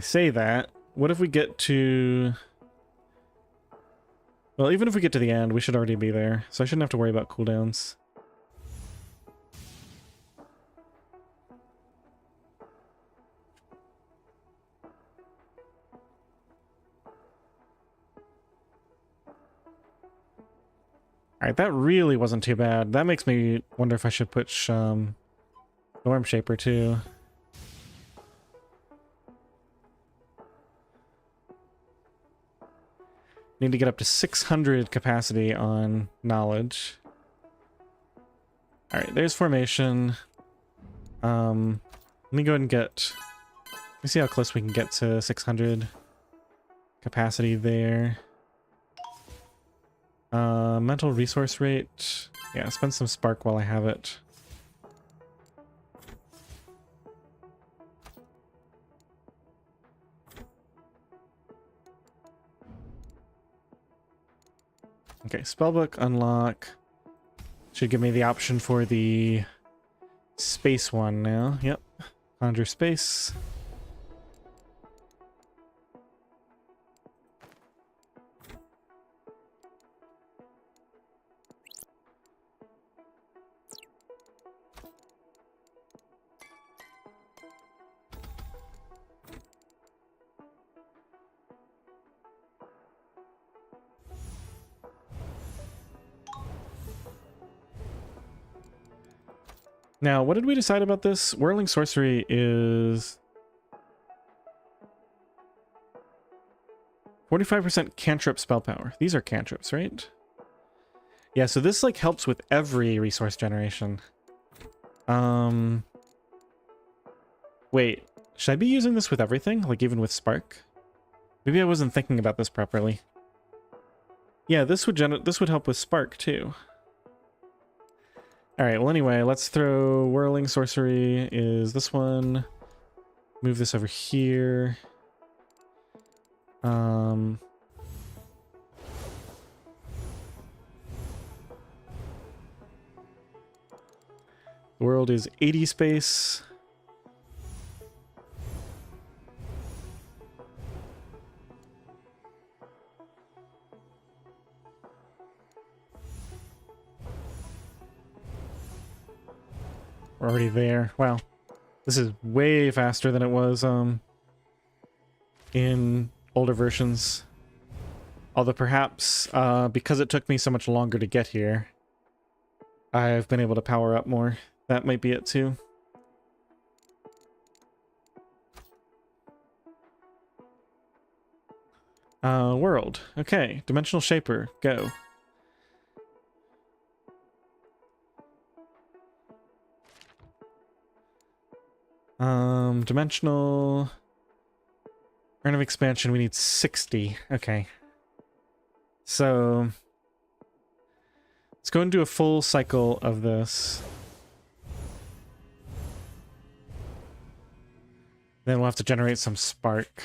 say that, what if we get to... Well, even if we get to the end, we should already be there, so I shouldn't have to worry about cooldowns. Alright, that really wasn't too bad. That makes me wonder if I should put Storm Shaper too. Need to get up to 600 capacity on knowledge. Alright, there's formation. Let me go ahead and get... Let me see how close we can get to 600 capacity there. Mental resource rate. Yeah, spend some spark while I have it. Okay, spellbook unlock. Should give me the option for the space one now. Yep. Conjure space. Now, what did we decide about this? Whirling Sorcery is 45% cantrip spell power. These are cantrips, right? Yeah, so this like helps with every resource generation. Wait, should I be using this with everything? Like even with Spark? Maybe I wasn't thinking about this properly. Yeah, this would help with Spark too. Alright, well anyway, let's throw Whirling Sorcery is this one. Move this over here. The world is 80 space. We're already there. Wow. This is way faster than it was in older versions. Although perhaps because it took me so much longer to get here, I've been able to power up more. That might be it too. World. Okay. Dimensional Shaper. Go. Dimensional... Urn of Expansion, we need 60. Okay. So... let's go and do a full cycle of this. Then we'll have to generate some spark.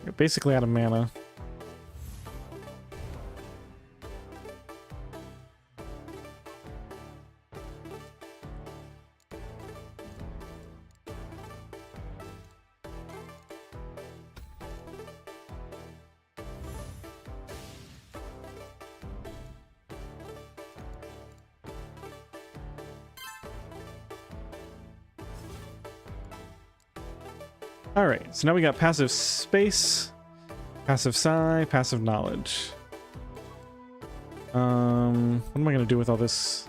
You're basically out of mana. Alright, so now we got passive space, passive psi, passive knowledge. What am I gonna do with all this?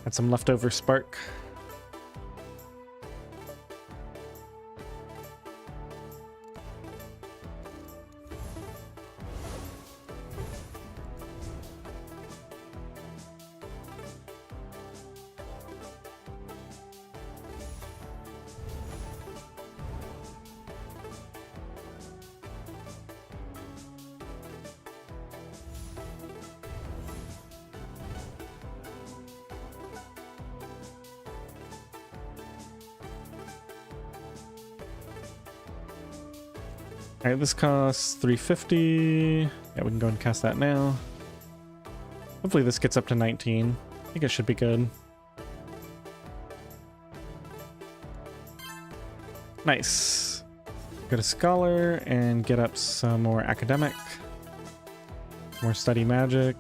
Had some leftover spark. All right, this costs 350. Yeah, we can go and cast that now. Hopefully this gets up to 19. I think it should be good. Nice. Go to Scholar and get up some more Academic. More Study Magic.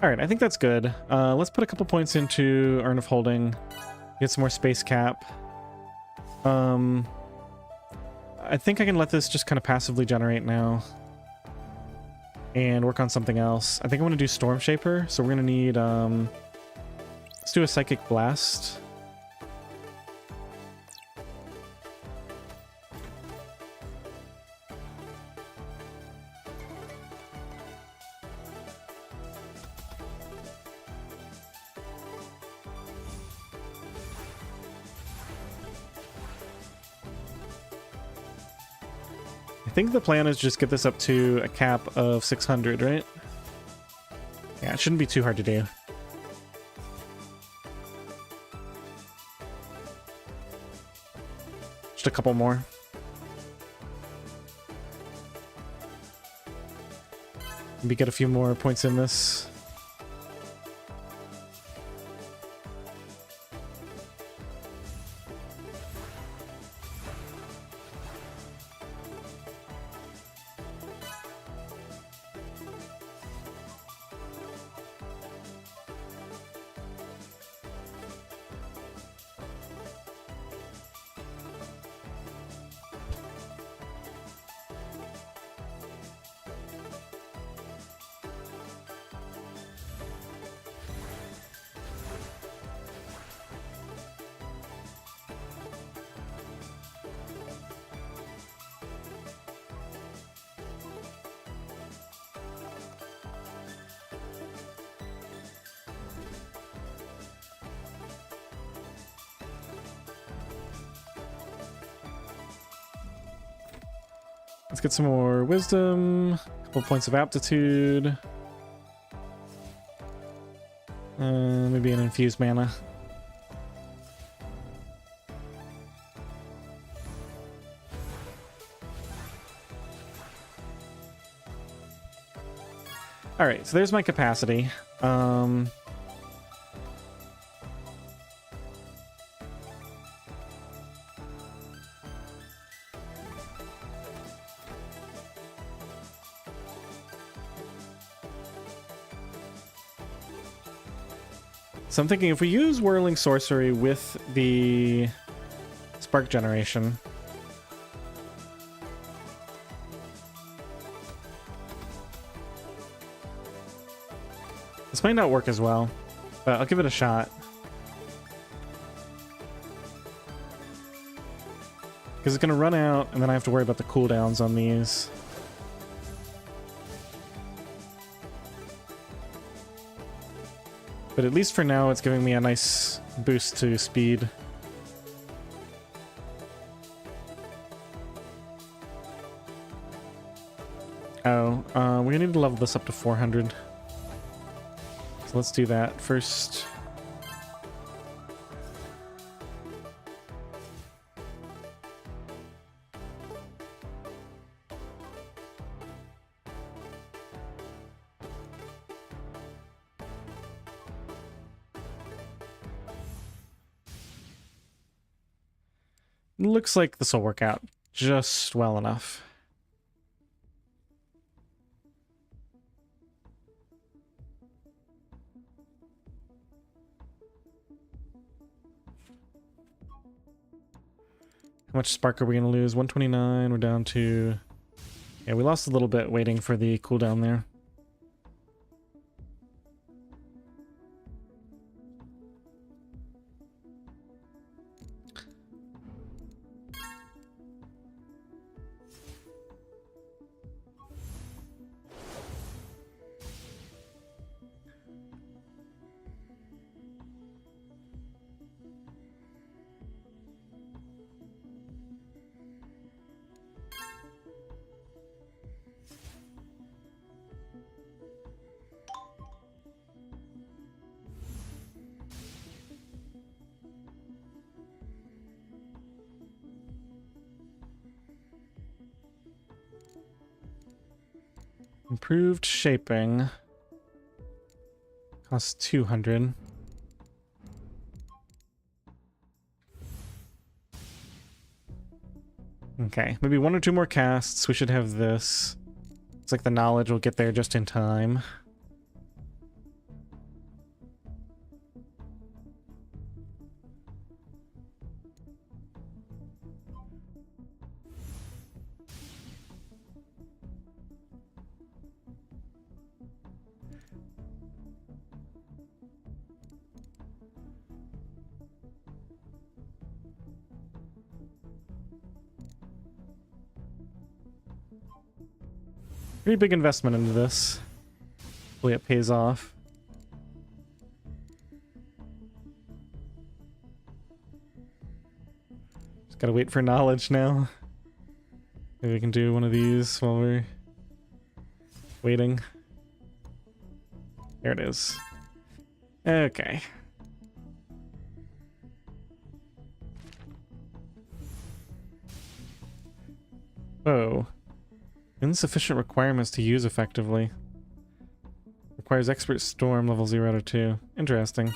All right, I think that's good. Let's put a couple points into Urn of Holding, get some more space cap. I think I can let this just kind of passively generate now and work on something else. I think I want to do Storm Shaper, so we're going to need... let's do a Psychic Blast. I think the plan is just get this up to a cap of 600, right? Yeah, it shouldn't be too hard to do. Just a couple more. Maybe get a few more points in this. Let's get some more wisdom, a couple points of aptitude, maybe an infused mana. All right, so there's my capacity. So I'm thinking if we use Whirling Sorcery with the Spark Generation, this might not work as well, but I'll give it a shot. Because it's going to run out, and then I have to worry about the cooldowns on these. But at least for now, it's giving me a nice boost to speed. Oh, we need to level this up to 400. So let's do that first. Looks like this will work out just well enough. How much spark are we going to lose? 129. We're down to... Yeah, we lost a little bit waiting for the cooldown there. Improved shaping. Costs 200. Okay, maybe 1 or 2 more casts. We should have this. It's like the knowledge will get there just in time. Pretty big investment into this. Hopefully it pays off. Just gotta wait for knowledge now. Maybe we can do one of these while we're waiting. There it is. Okay. Whoa. Insufficient requirements to use effectively. Requires expert storm level 0 to 2. Interesting.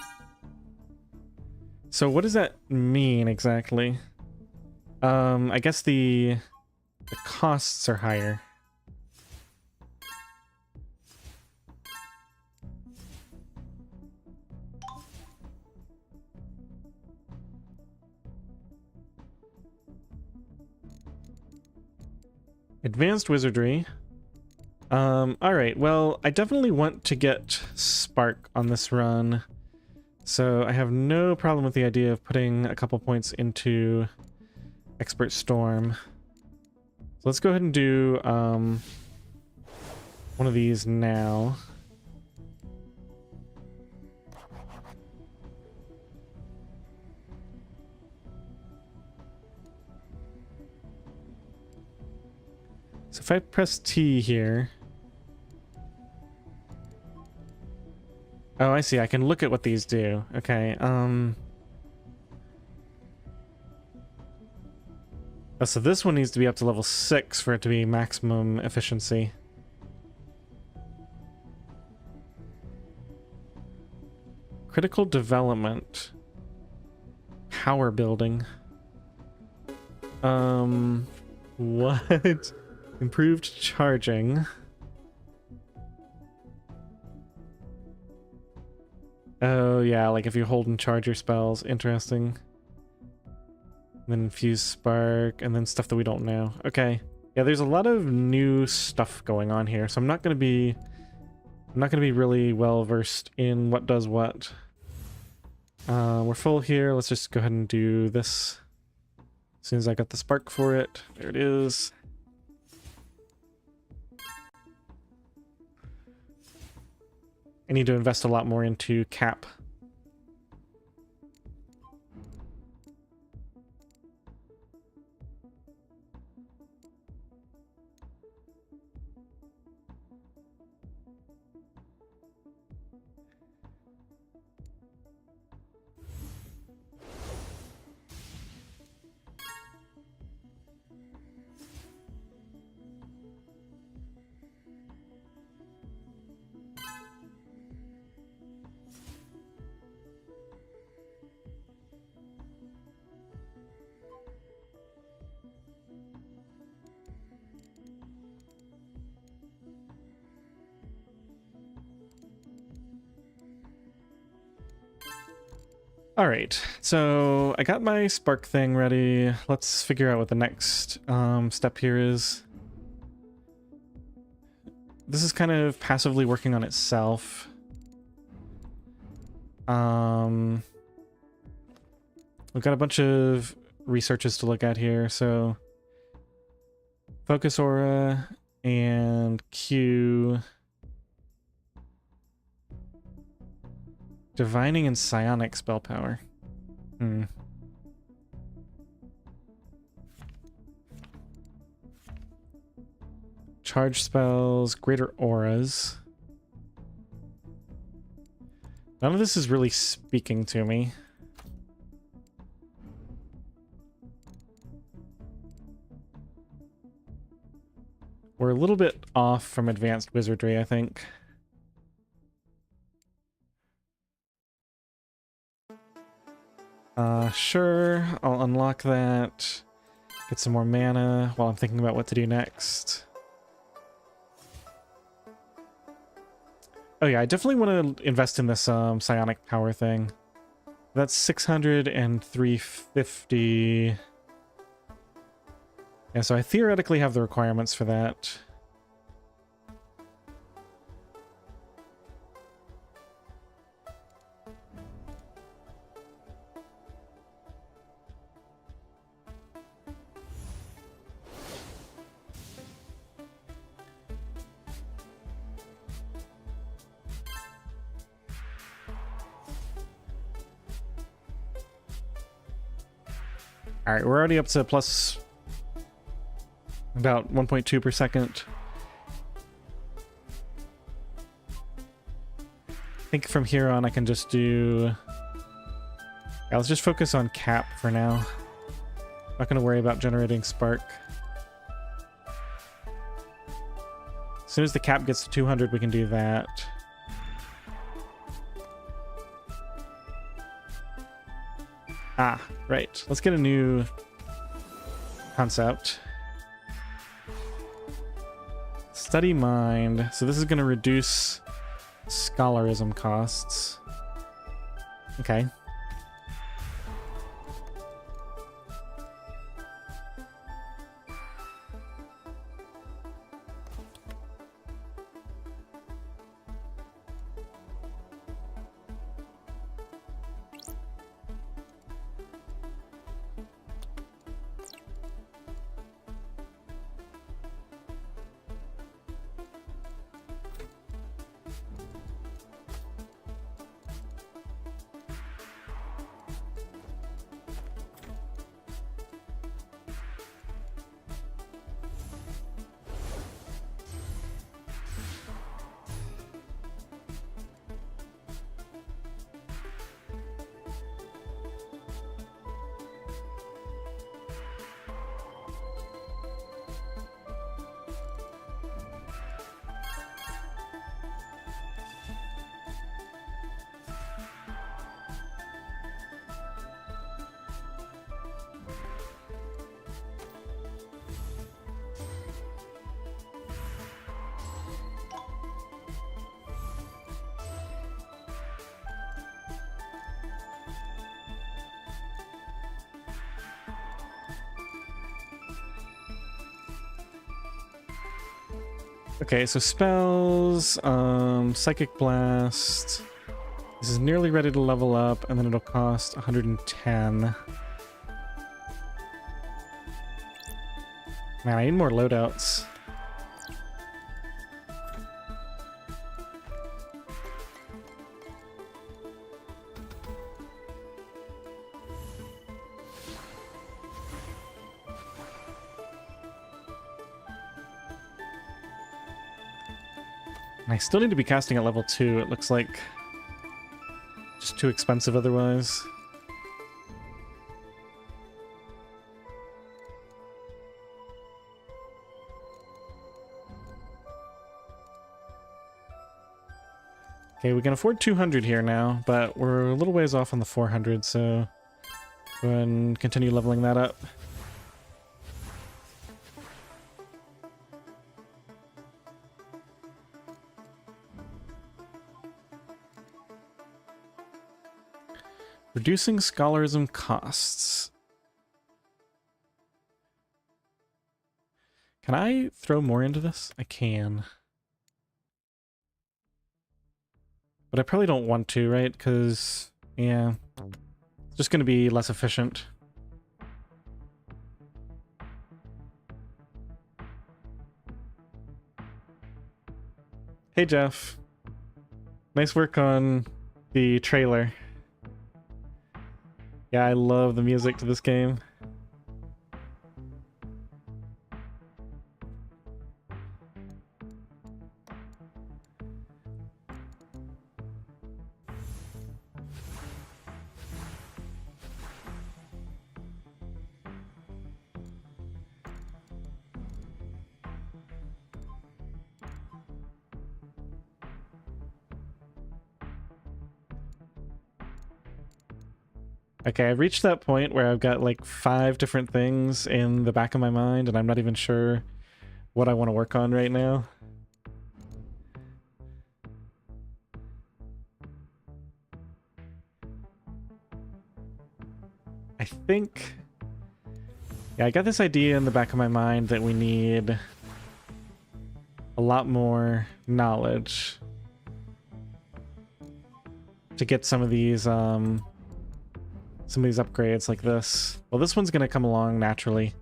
So what does that mean exactly? I guess the costs are higher. Advanced wizardry. Alright, well, I definitely want to get Spark on this run. So I have no problem with the idea of putting a couple points into Expert Storm. So let's go ahead and do one of these now. So if I press T here... Oh, I see. I can look at what these do. Okay, Oh, so this one needs to be up to level 6 for it to be maximum efficiency. Critical development. Power building. What? Improved charging. Oh, yeah, like if you hold and charge your spells. Interesting. And then infuse spark, and then stuff that we don't know. Okay. Yeah, there's a lot of new stuff going on here, so I'm not gonna be really well versed in what does what. We're full here. Let's just go ahead and do this. As soon as I got the spark for it. There it is. I need to invest a lot more into cap. All right, so I got my spark thing ready. Let's figure out what the next step here is. This is kind of passively working on itself. We've got a bunch of researches to look at here, so focus aura and Q. Divining and psionic spell power. Charge spells, greater auras. None of this is really speaking to me. We're a little bit off from advanced wizardry, I think. Sure, I'll unlock that. Get some more mana while I'm thinking about what to do next. Oh yeah, I definitely want to invest in this psionic power thing. That's 600 and 350. Yeah, so I theoretically have the requirements for that. All right, we're already up to plus about 1.2 per second. I think from here on I can just do... Yeah, let's just focus on cap for now. Not going to worry about generating spark. As soon as the cap gets to 200, we can do that. Ah, right. Let's get a new concept. Study mind. So this is going to reduce scholarism costs. Okay. Okay, so spells, Psychic Blast. This is nearly ready to level up, and then it'll cost 110. Man, I need more loadouts. I still need to be casting at level 2, it looks like. Just too expensive otherwise. Okay, we can afford 200 here now, but we're a little ways off on the 400, so go ahead and continue leveling that up. Reducing scholarism costs. Can I throw more into this? I can. But I probably don't want to, right? Because, yeah, it's just going to be less efficient. Hey, Jeff. Nice work on the trailer. Yeah, I love the music to this game. Okay, I've reached that point where I've got like 5 different things in the back of my mind, and I'm not even sure what I want to work on right now. I think... Yeah, I got this idea in the back of my mind that we need a lot more knowledge to get some of these upgrades like this. Well, this one's gonna come along naturally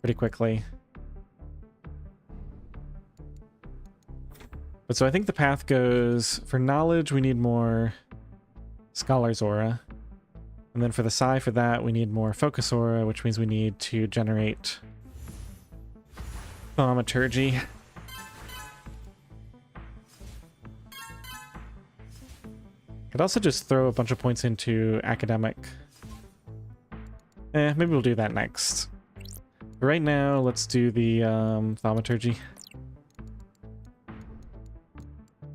pretty quickly. But so I think the path goes, for knowledge we need more Scholar's Aura. And then for the Psi for that we need more Focus Aura, which means we need to generate Thaumaturgy. Could also just throw a bunch of points into Academic. Maybe we'll do that next. But right now, let's do the Thaumaturgy.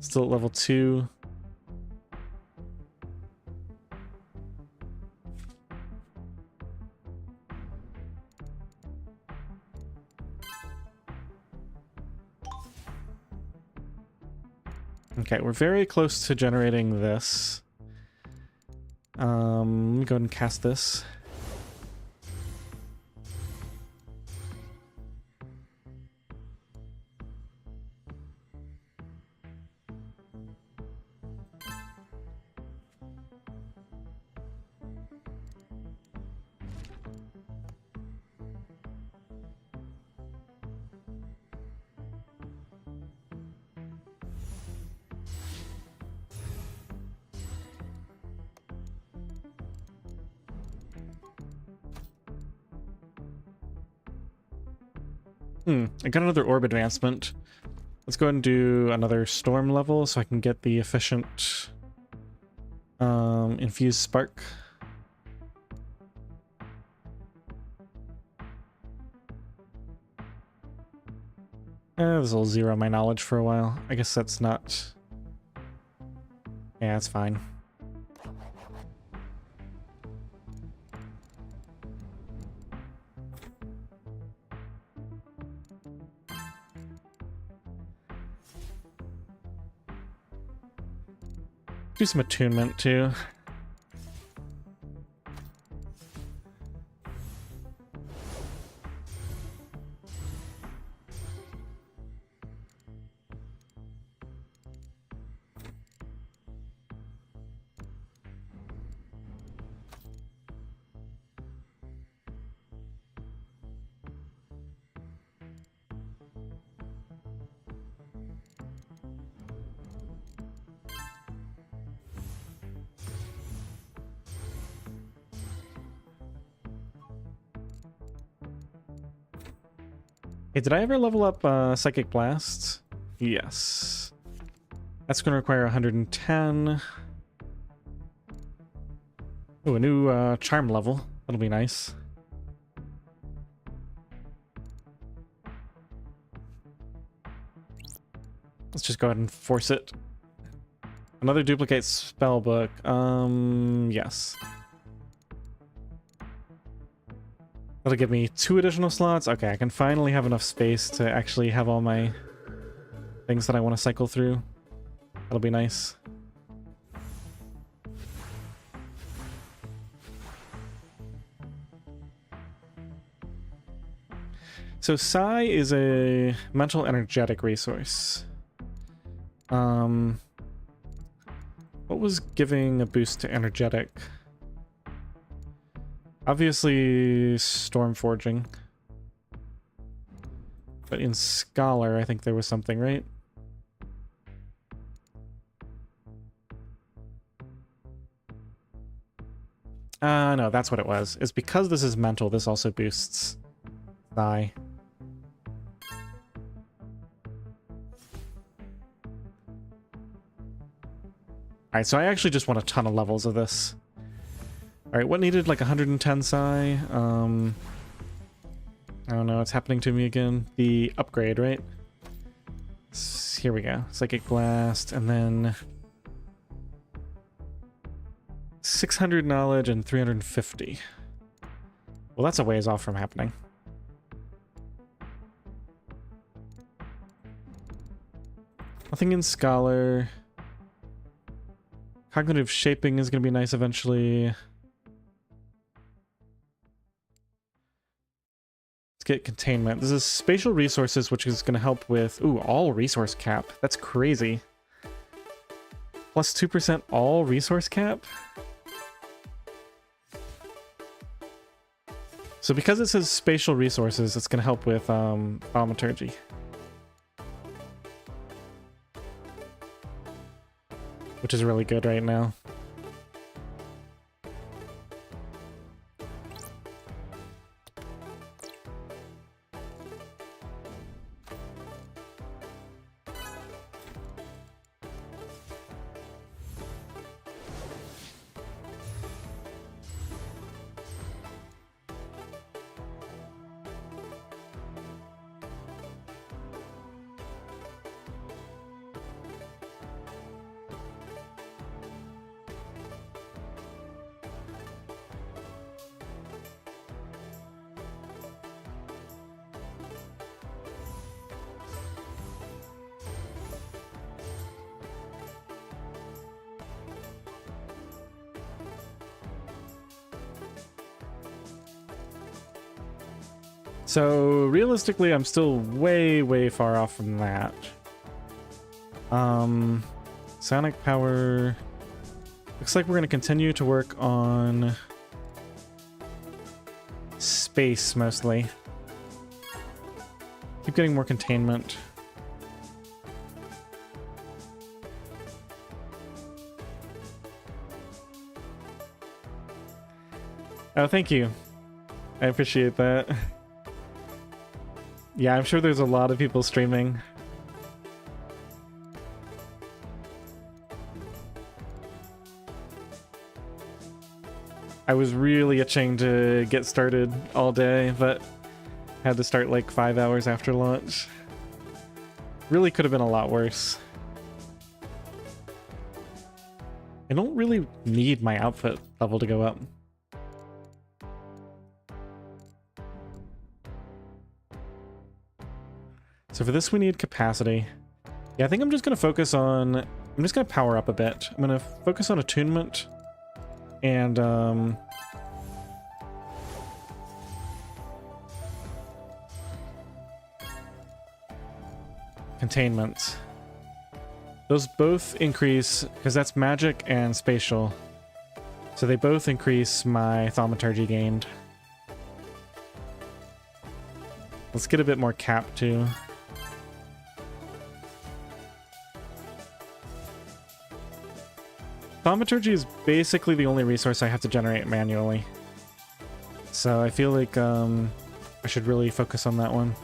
Still at level 2. Okay, we're very close to generating this. Let me go ahead and cast this. I got another orb advancement. Let's go ahead and do another storm level so I can get the efficient infused spark. This will zero my knowledge for a while. I guess that's not... Yeah, that's fine. Do some attunement too. Hey, did I ever level up Psychic Blast? Yes. That's going to require 110. Oh, a new charm level. That'll be nice. Let's just go ahead and force it. Another duplicate spellbook. Yes. That'll give me 2 additional slots. Okay, I can finally have enough space to actually have all my things that I want to cycle through. That'll be nice. So Psi is a mental energetic resource. What was giving a boost to energetic? Obviously, storm forging. But in Scholar, I think there was something, right? No, that's what it was. It's because this is mental, this also boosts Psi. Alright, so I actually just want a ton of levels of this. Alright, what needed like 110 Psi? I don't know, it's happening to me again. The upgrade, right? Here we go. Psychic Blast, and then... 600 knowledge and 350. Well, that's a ways off from happening. Nothing in Scholar. Cognitive shaping is going to be nice eventually. Let's get containment. This is spatial resources, which is going to help with... Ooh, all resource cap. That's crazy. Plus 2% all resource cap? So because it says spatial resources, it's going to help with thaumaturgy. Which is really good right now. So realistically, I'm still way, way far off from that. Sonic power. Looks like we're going to continue to work on space mostly. Keep getting more containment. Oh, thank you. I appreciate that. Yeah, I'm sure there's a lot of people streaming. I was really itching to get started all day, but had to start like 5 hours after lunch. Really could have been a lot worse. I don't really need my output level to go up. So for this we need capacity. Yeah, I think I'm just going to focus on... I'm just going to power up a bit. I'm going to focus on attunement and... containment. Those both increase, because that's magic and spatial. So they both increase my thaumaturgy gained. Let's get a bit more cap too. Thaumaturgy is basically the only resource I have to generate manually. So I feel like I should really focus on that one.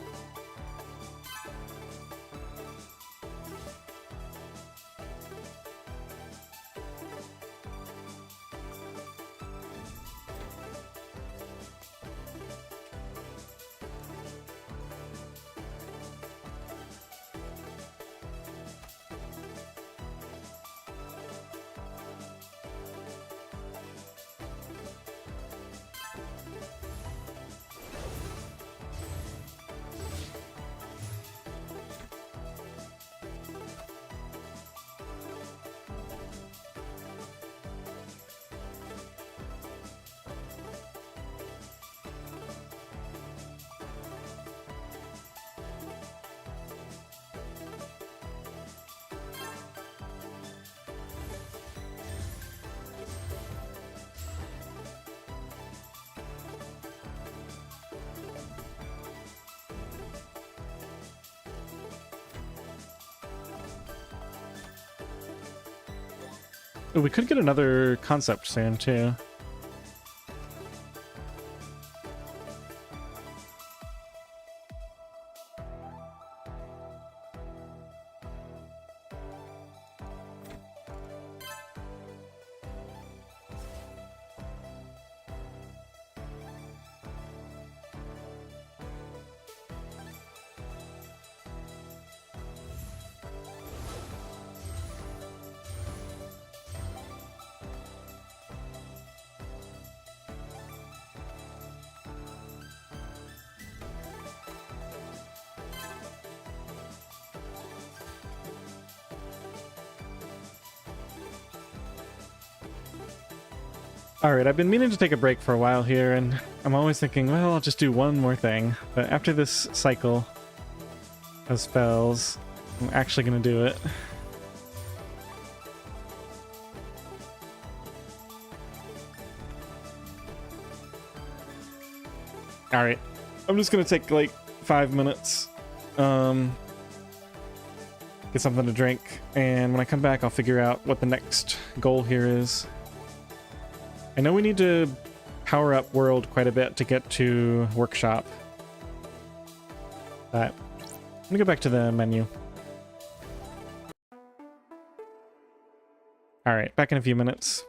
Ooh, we could get another concept soon too. All right, I've been meaning to take a break for a while here, and I'm always thinking, well, I'll just do one more thing. But after this cycle of spells, I'm actually going to do it. All right, I'm just going to take like 5 minutes, get something to drink, and when I come back, I'll figure out what the next goal here is. I know we need to power up world quite a bit to get to workshop. But I'm gonna go back to the menu. All right, back in a few minutes.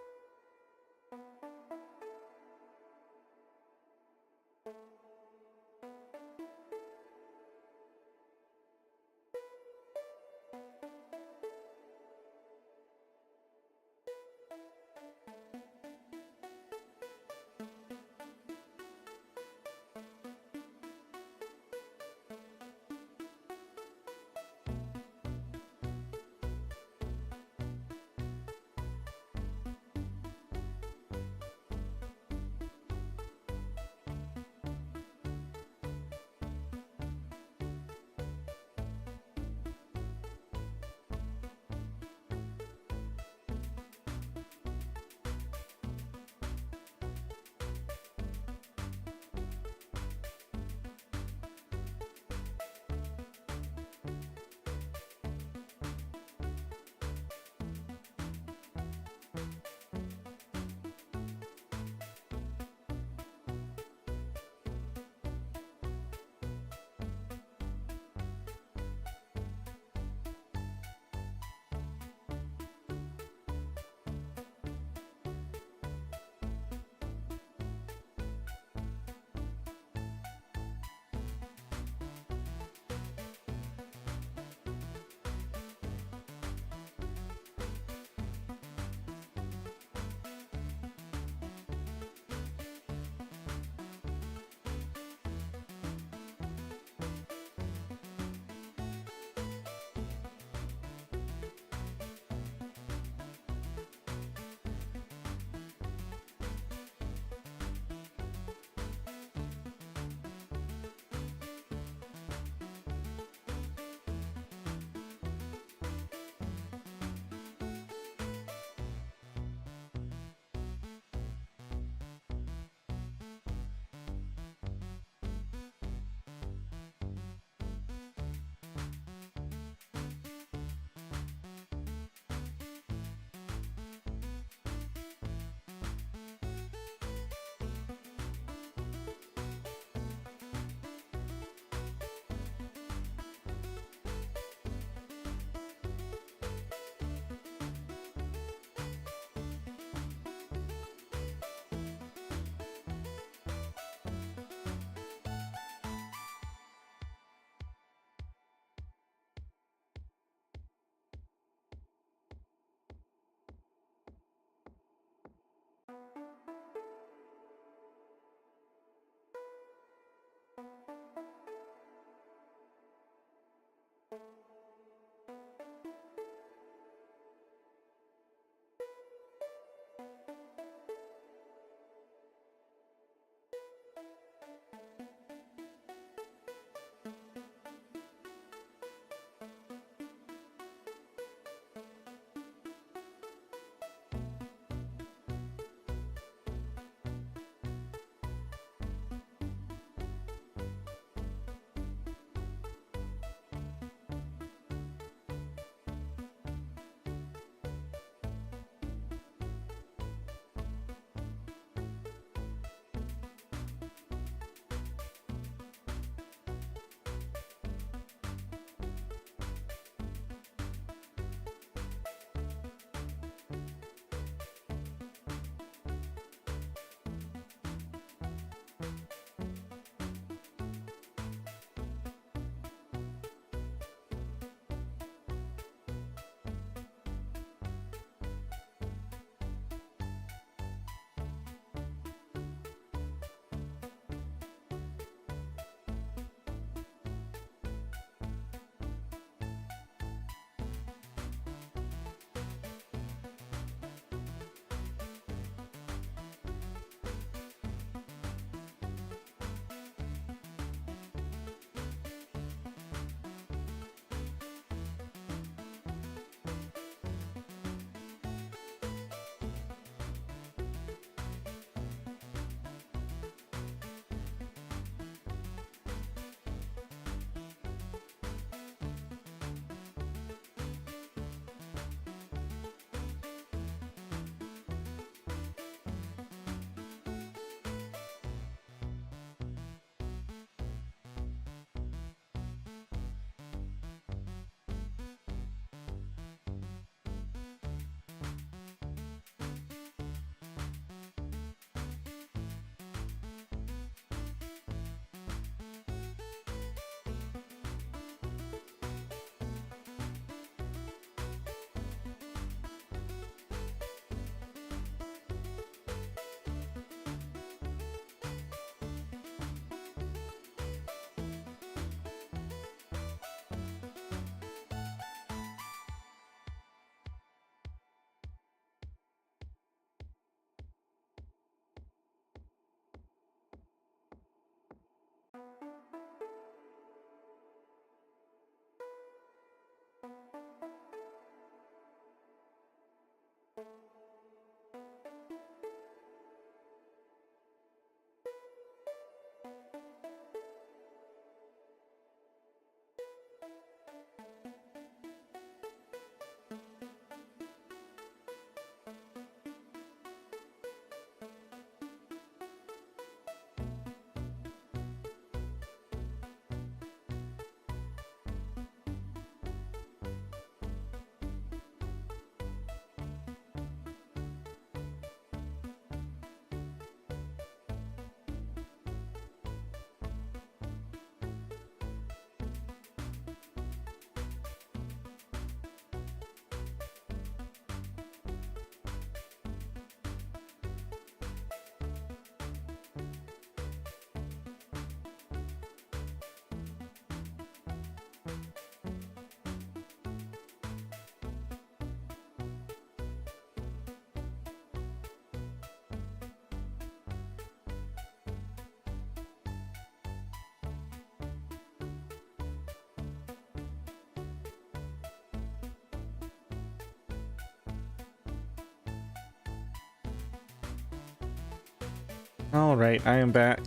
All right, I am back.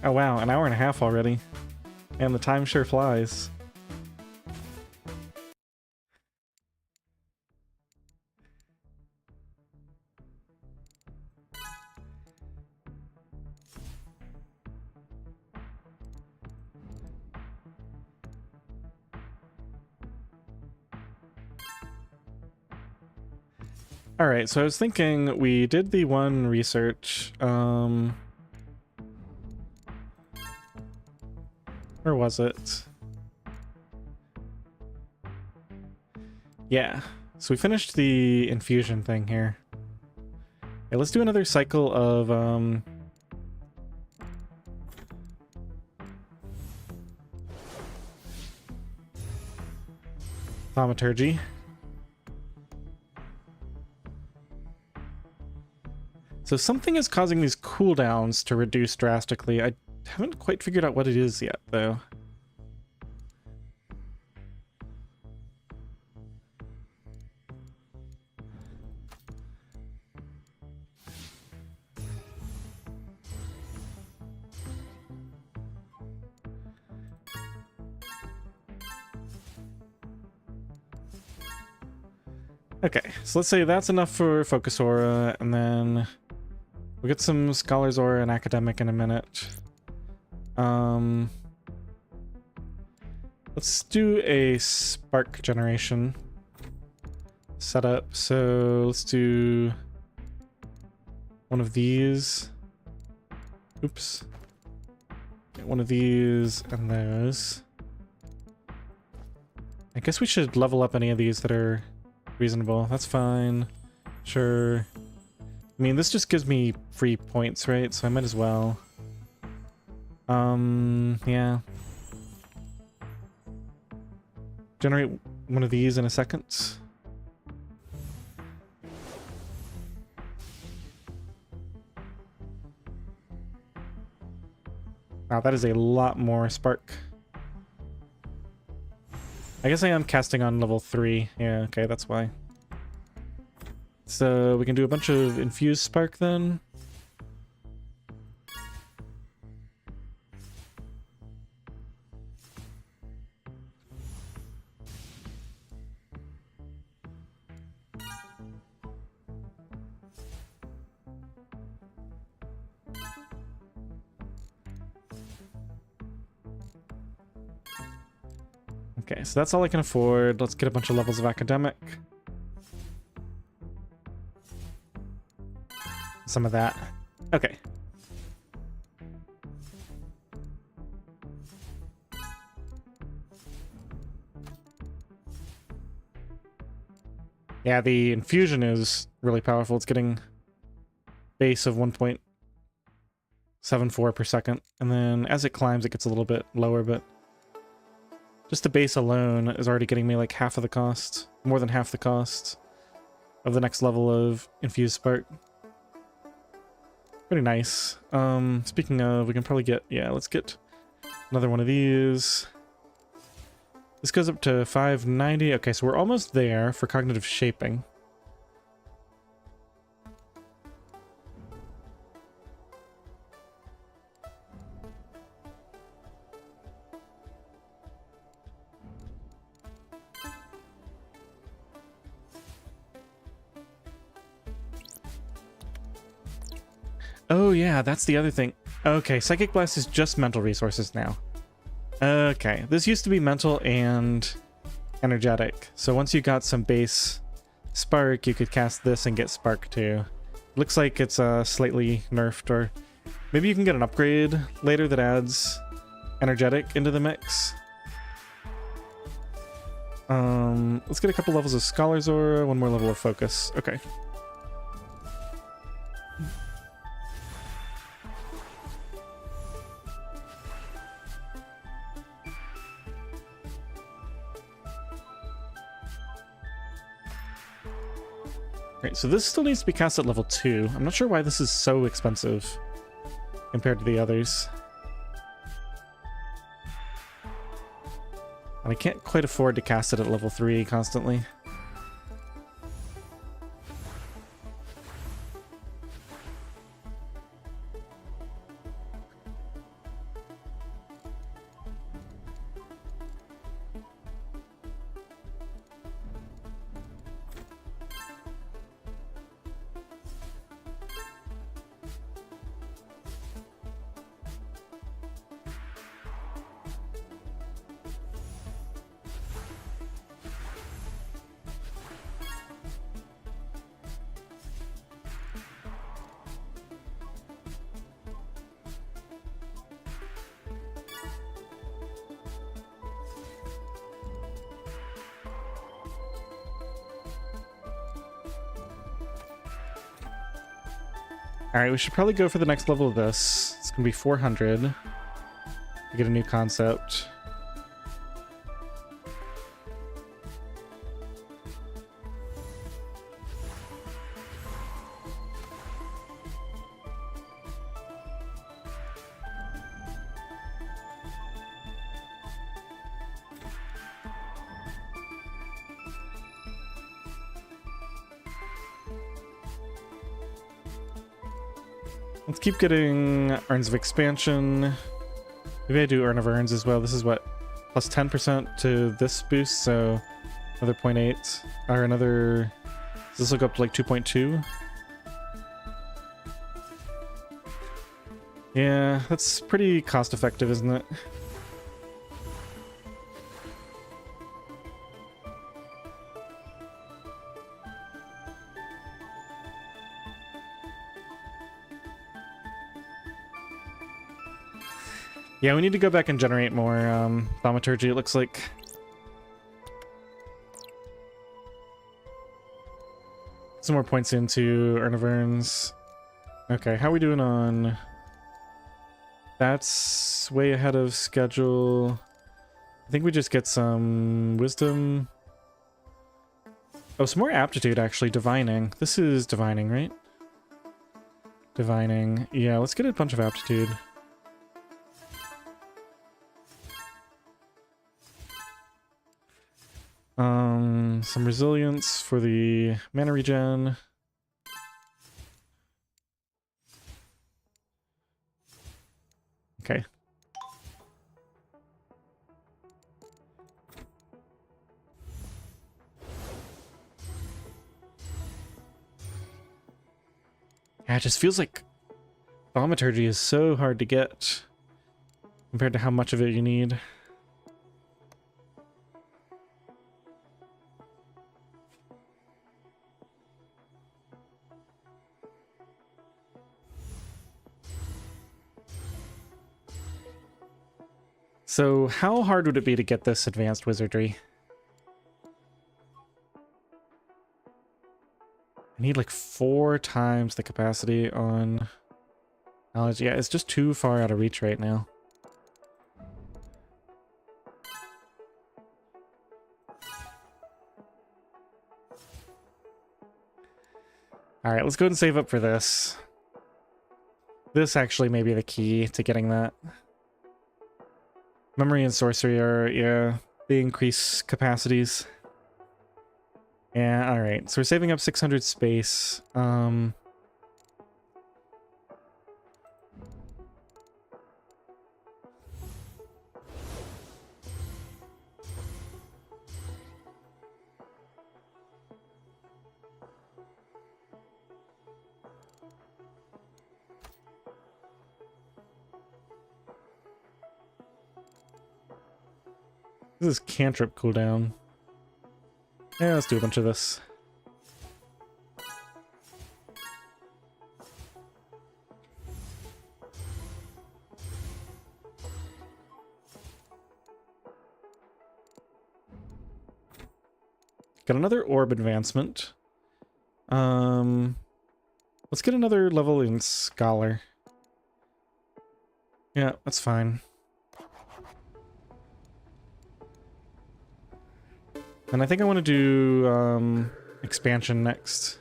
Oh wow, an hour and a half already. And the time sure flies. All right, so I was thinking we did the one research. Where was it? Yeah, so we finished the infusion thing here. Okay, let's do another cycle of thaumaturgy. So something is causing these cooldowns to reduce drastically. I haven't quite figured out what it is yet, though. Okay, so let's say that's enough for Focus Aura, and then we'll get some Scholar's Aura and Academic in a minute. Let's do a Spark generation setup. So let's do one of these. Oops. Get one of these and those. I guess we should level up any of these that are reasonable. That's fine. Sure. I mean, this just gives me free points, right? So I might as well. Yeah. Generate one of these in a second. Wow, that is a lot more spark. I guess I am casting on level 3. Yeah, okay, that's why. So we can do a bunch of infused spark then. Okay, so that's all I can afford. Let's get a bunch of levels of academic. Some of that. Okay. Yeah, the infusion is really powerful. It's getting base of 1.74 per second. And then as it climbs, it gets a little bit lower, but just the base alone is already getting me like half of the cost, more than half the cost of the next level of infused spark. Pretty nice. Speaking of, we can probably get, yeah, let's get another one of these. This goes up to 590. Okay, so we're almost there for cognitive shaping. Oh yeah, that's the other thing. Okay, Psychic Blast is just mental resources now. Okay, this used to be mental and energetic. So once you got some base spark, you could cast this and get spark too. Looks like it's slightly nerfed, or maybe you can get an upgrade later that adds energetic into the mix. Let's get a couple levels of Scholar's Aura, one more level of Focus. Okay. Right, so this still needs to be cast at level 2. I'm not sure why this is so expensive compared to the others. And I can't quite afford to cast it at level 3 constantly. Alright, we should probably go for the next level of this. It's gonna be 400 to get a new concept. Let's keep getting Urns of Expansion. Maybe I do Urn of Urns as well. This is what? Plus 10% to this boost, so another 0.8. Or another... Does this look up to like 2.2? Yeah, that's pretty cost effective, isn't it? Yeah, we need to go back and generate more thaumaturgy, it looks like. Some more points into Urn of Urns. Okay, how are we doing on... That's way ahead of schedule. I think we just get some wisdom. Oh, some more aptitude, actually. Divining. This is divining, right? Divining. Yeah, let's get a bunch of aptitude. Some resilience for the mana regen. Okay. Yeah, it just feels like thaumaturgy is so hard to get compared to how much of it you need. So how hard would it be to get this advanced wizardry? I need like 4 times the capacity on knowledge. Yeah, it's just too far out of reach right now. Alright, let's go ahead and save up for this. This actually may be the key to getting that. Memory and sorcery are, yeah, they increase capacities. Yeah, alright. So we're saving up 600 space. This is cantrip cooldown. Yeah, let's do a bunch of this. Got another orb advancement. Let's get another level in Scholar. Yeah, that's fine. And I think I want to do expansion next.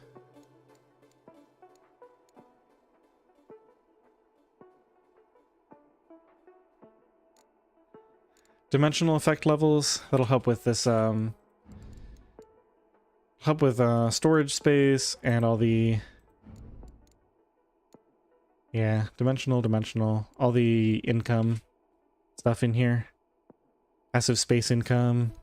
Dimensional effect levels, that'll help with this help with storage space and all the, yeah, dimensional, all the income stuff in here. Passive space income.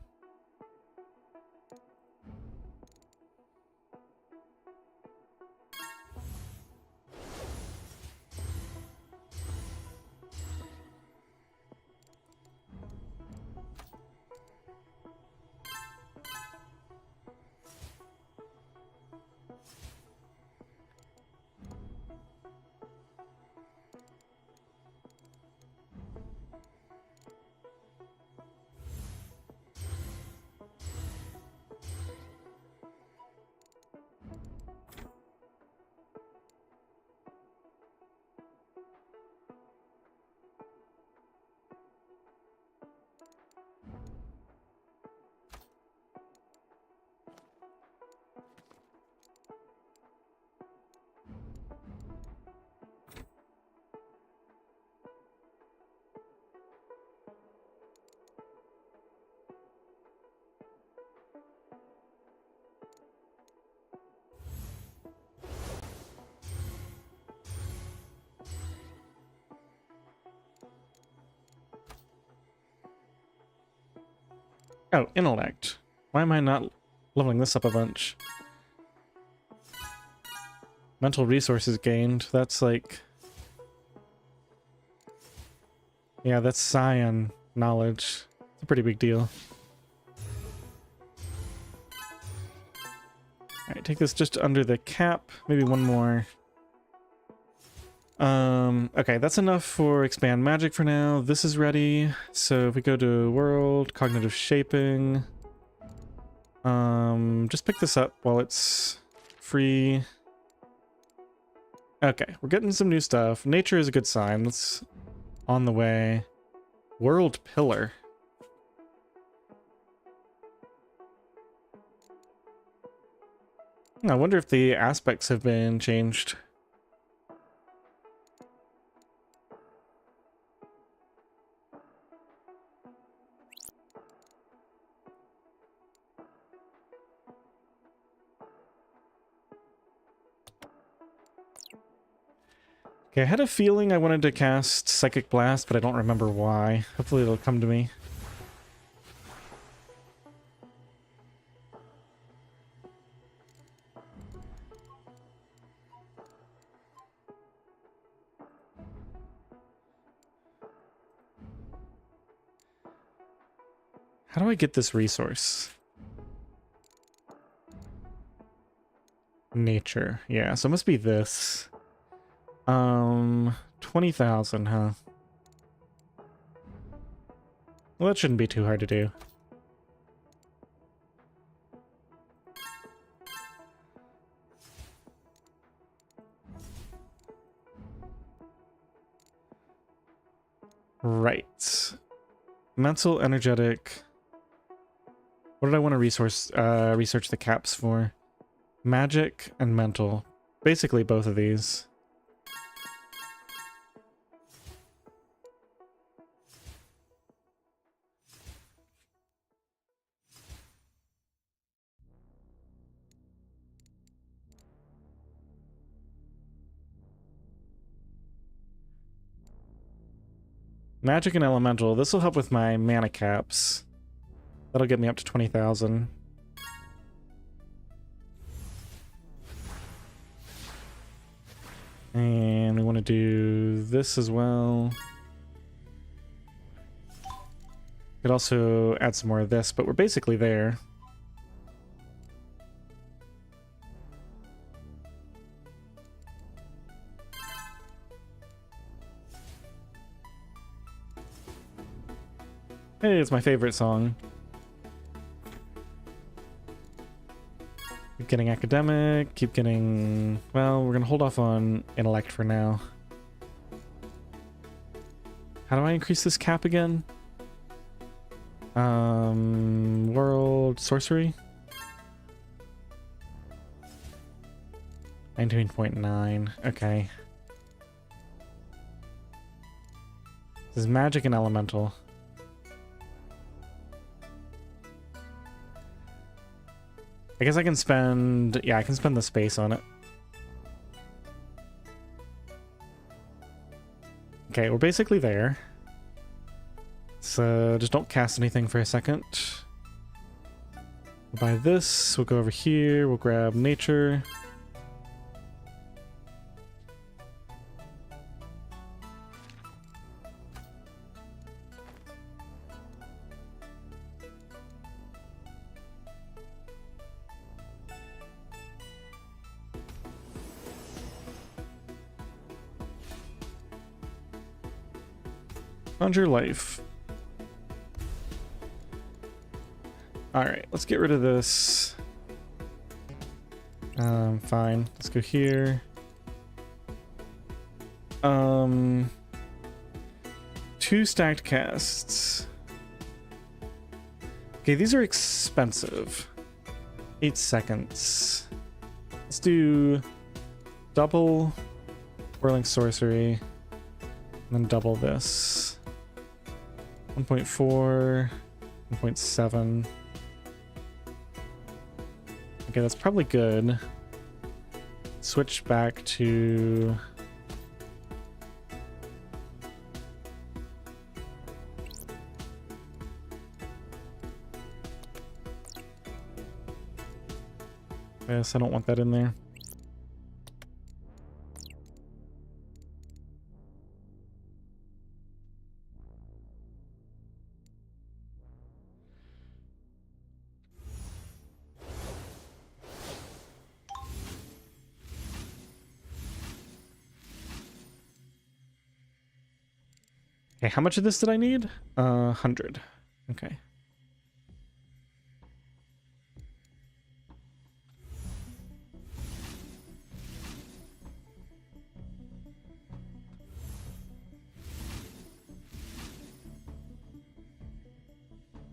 Oh, intellect. Why am I not leveling this up a bunch? Mental resources gained. That's like... Yeah, that's scion knowledge. It's a pretty big deal. Alright, take this just under the cap. Maybe one more. Okay, that's enough for expand magic for now. This is ready. So if we go to world, cognitive shaping. Just pick this up while it's free. Okay, we're getting some new stuff. Nature is a good sign. That's on the way. World pillar. I wonder if the aspects have been changed. Okay, I had a feeling I wanted to cast Psychic Blast, but I don't remember why. Hopefully it'll come to me. How do I get this resource? Nature. Yeah, so it must be this. 20,000, huh? Well, that shouldn't be too hard to do. Right. Mental, energetic. What did I want to research the caps for? Magic and mental. Basically both of these. Magic and elemental. This will help with my mana caps. That'll get me up to 20,000. And we want to do this as well. Could also add some more of this, but we're basically there. Hey, it's my favorite song. Keep getting academic, keep getting... Well, we're gonna hold off on intellect for now. How do I increase this cap again? World sorcery? 19.9, okay. This is magic and elemental. I guess I can spend... Yeah, I can spend the space on it. Okay, we're basically there. So just don't cast anything for a second. We'll buy this, we'll go over here, we'll grab nature. Conjure life. Alright, let's get rid of this. Fine. Let's go here. 2 stacked casts. Okay, these are expensive. 8 seconds. Let's do double whirling sorcery, and then double this. 1.4, 1.7. Okay, that's probably good. Switch back to... Yes, I don't want that in there. Okay, how much of this did I need? 100. Okay.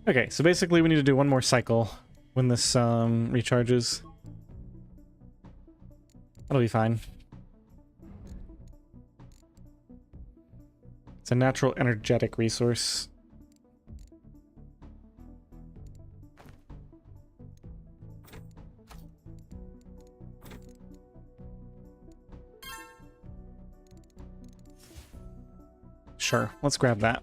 Okay, so basically we need to do one more cycle when this recharges. That'll be fine. It's a natural energetic resource. Sure, let's grab that.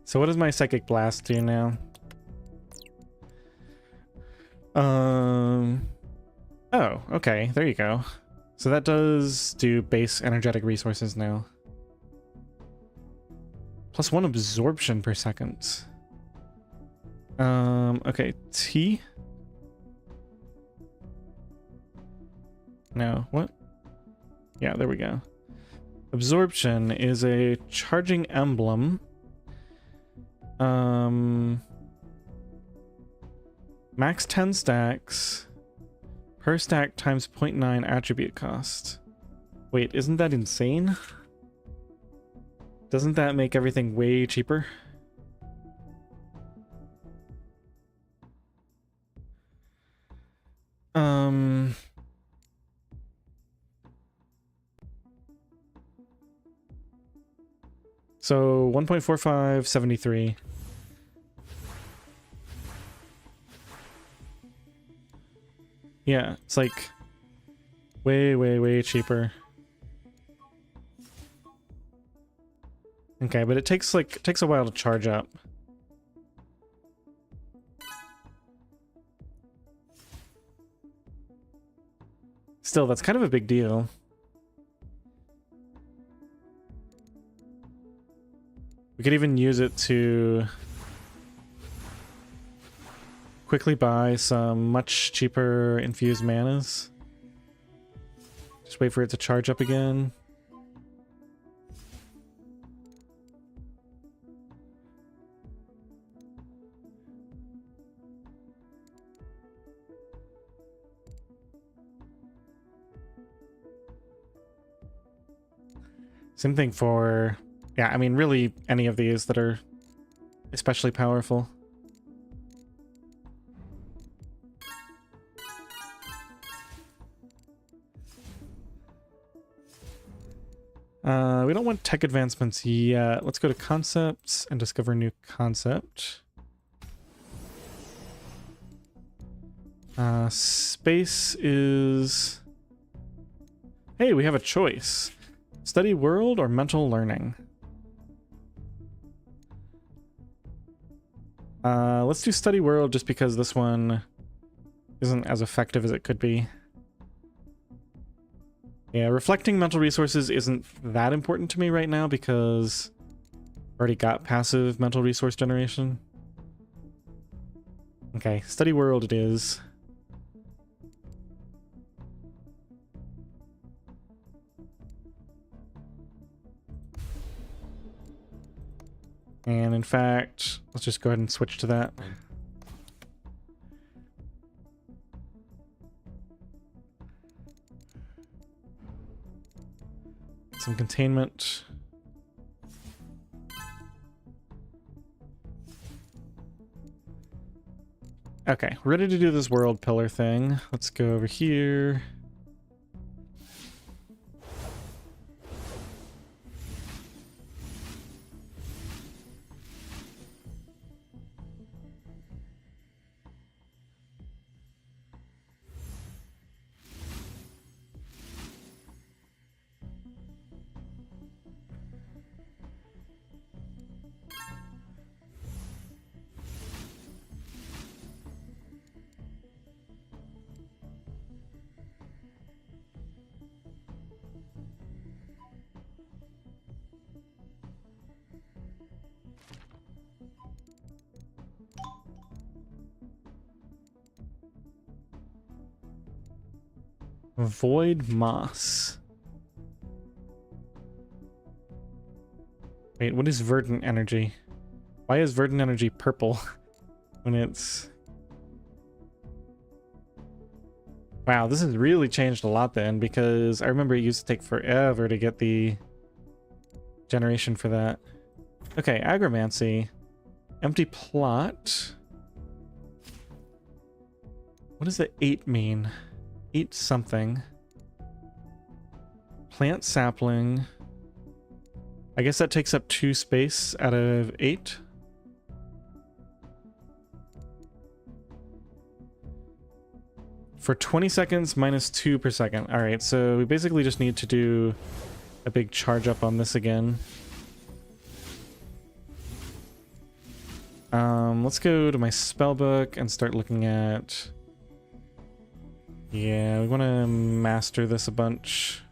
So what does my Psychic Blast do now? Oh, okay, there you go. So that does do base energetic resources now. Plus 1 absorption per second. Okay, T? No, what? Yeah, there we go. Absorption is a charging emblem. Max 10 stacks per stack times 0.9 attribute cost. Wait, isn't that insane? Doesn't that make everything way cheaper? So 1.4573. Yeah, it's like way cheaper. Okay, but it takes a while to charge up. Still, that's kind of a big deal. We could even use it to quickly buy some much cheaper infused manas. Just wait for it to charge up again. Same thing for, yeah, I mean, really any of these that are especially powerful. We don't want tech advancements yet. Let's go to concepts and discover a new concept. Space is... Hey, we have a choice. Study world or mental learning? Let's do study world just because this one isn't as effective as it could be. Yeah, reflecting mental resources isn't that important to me right now because I've already got passive mental resource generation. Okay, study world it is. And in fact, let's just go ahead and switch to that. Some containment. Okay, we're ready to do this world pillar thing. Let's go over here. Void moss. Wait, what is verdant energy? Why is verdant energy purple when it's... Wow, this has really changed a lot then, because I remember it used to take forever to get the generation for that. Okay, agromancy. Empty plot. What does the 8 mean? 8 something. Plant sapling. I guess that takes up 2 space out of 8. For 20 seconds, -2 per second. All right, so we basically just need to do a big charge up on this again. Let's go to my spellbook and start looking at... Yeah, we want to master this a bunch.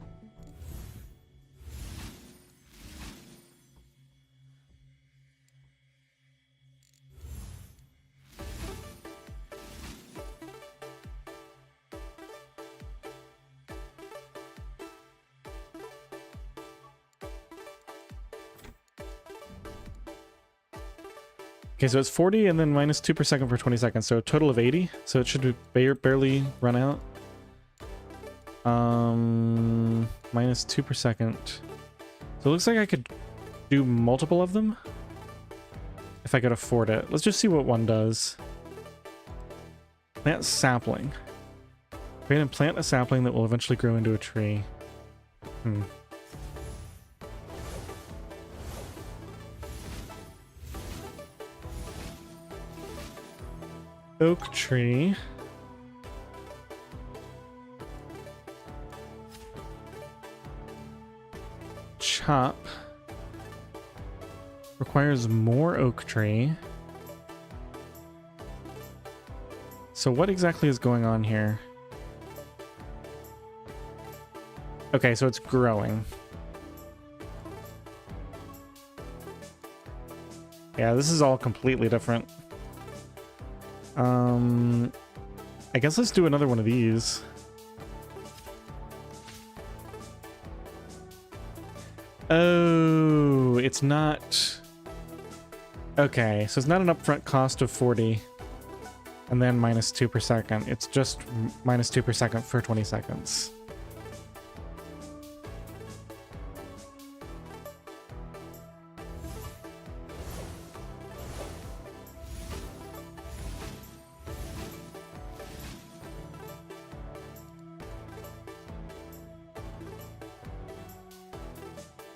Okay, so it's 40 and then -2 per second for 20 seconds, so a total of 80. So it should barely run out. -2 per second. So it looks like I could do multiple of them if I could afford it. Let's just see what one does. Plant sapling. Create and plant a sapling that will eventually grow into a tree. Oak tree. Chop. Requires more oak tree. So what exactly is going on here? Okay, so it's growing. Yeah, this is all completely different. I guess let's do another one of these. Oh, it's not... Okay, so it's not an upfront cost of 40 and then -2 per second. It's just -2 per second for 20 seconds.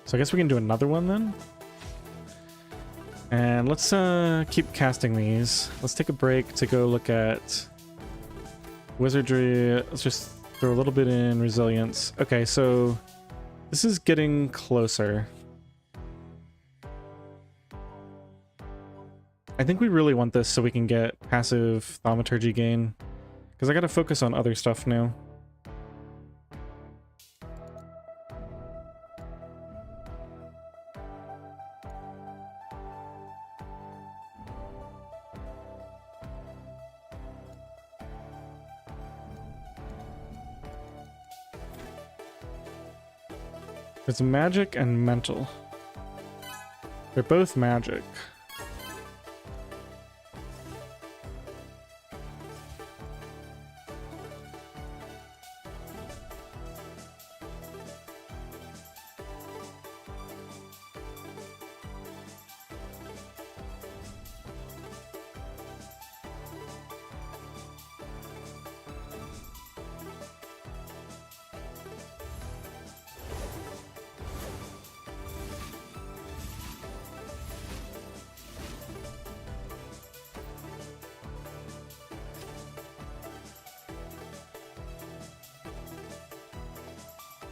So I guess we can do another one then. And let's keep casting these. Let's take a break to go look at wizardry. Let's just throw a little bit in resilience. Okay, so this is getting closer. I think we really want this so we can get passive thaumaturgy gain, because I gotta focus on other stuff now. It's magic and mental. They're both magic.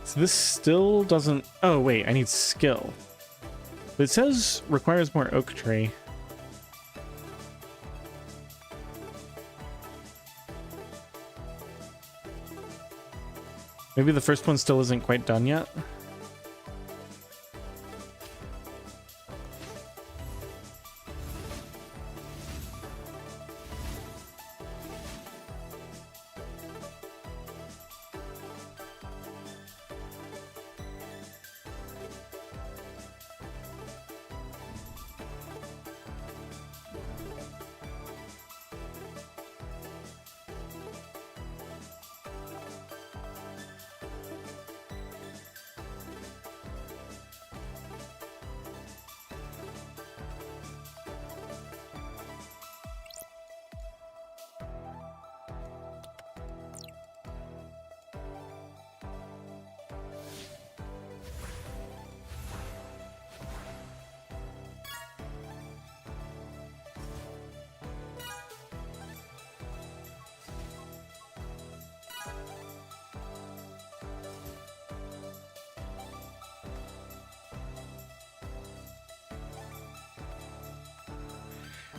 So this still doesn't... Oh, wait, I need skill. But it says requires more oak tree. Maybe the first one still isn't quite done yet.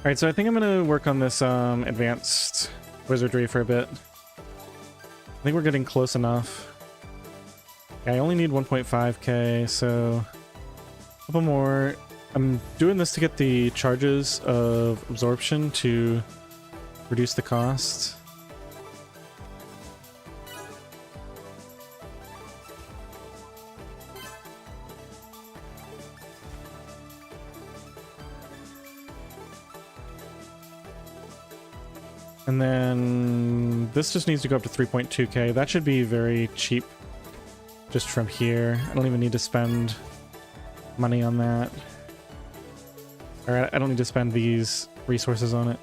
Alright, so I think I'm going to work on this advanced wizardry for a bit. I think we're getting close enough. Yeah, I only need 1.5k, so a couple more. I'm doing this to get the charges of absorption to reduce the cost. And then this just needs to go up to 3.2k. That should be very cheap just from here. I don't even need to spend money on that. Or I don't need to spend these resources on it.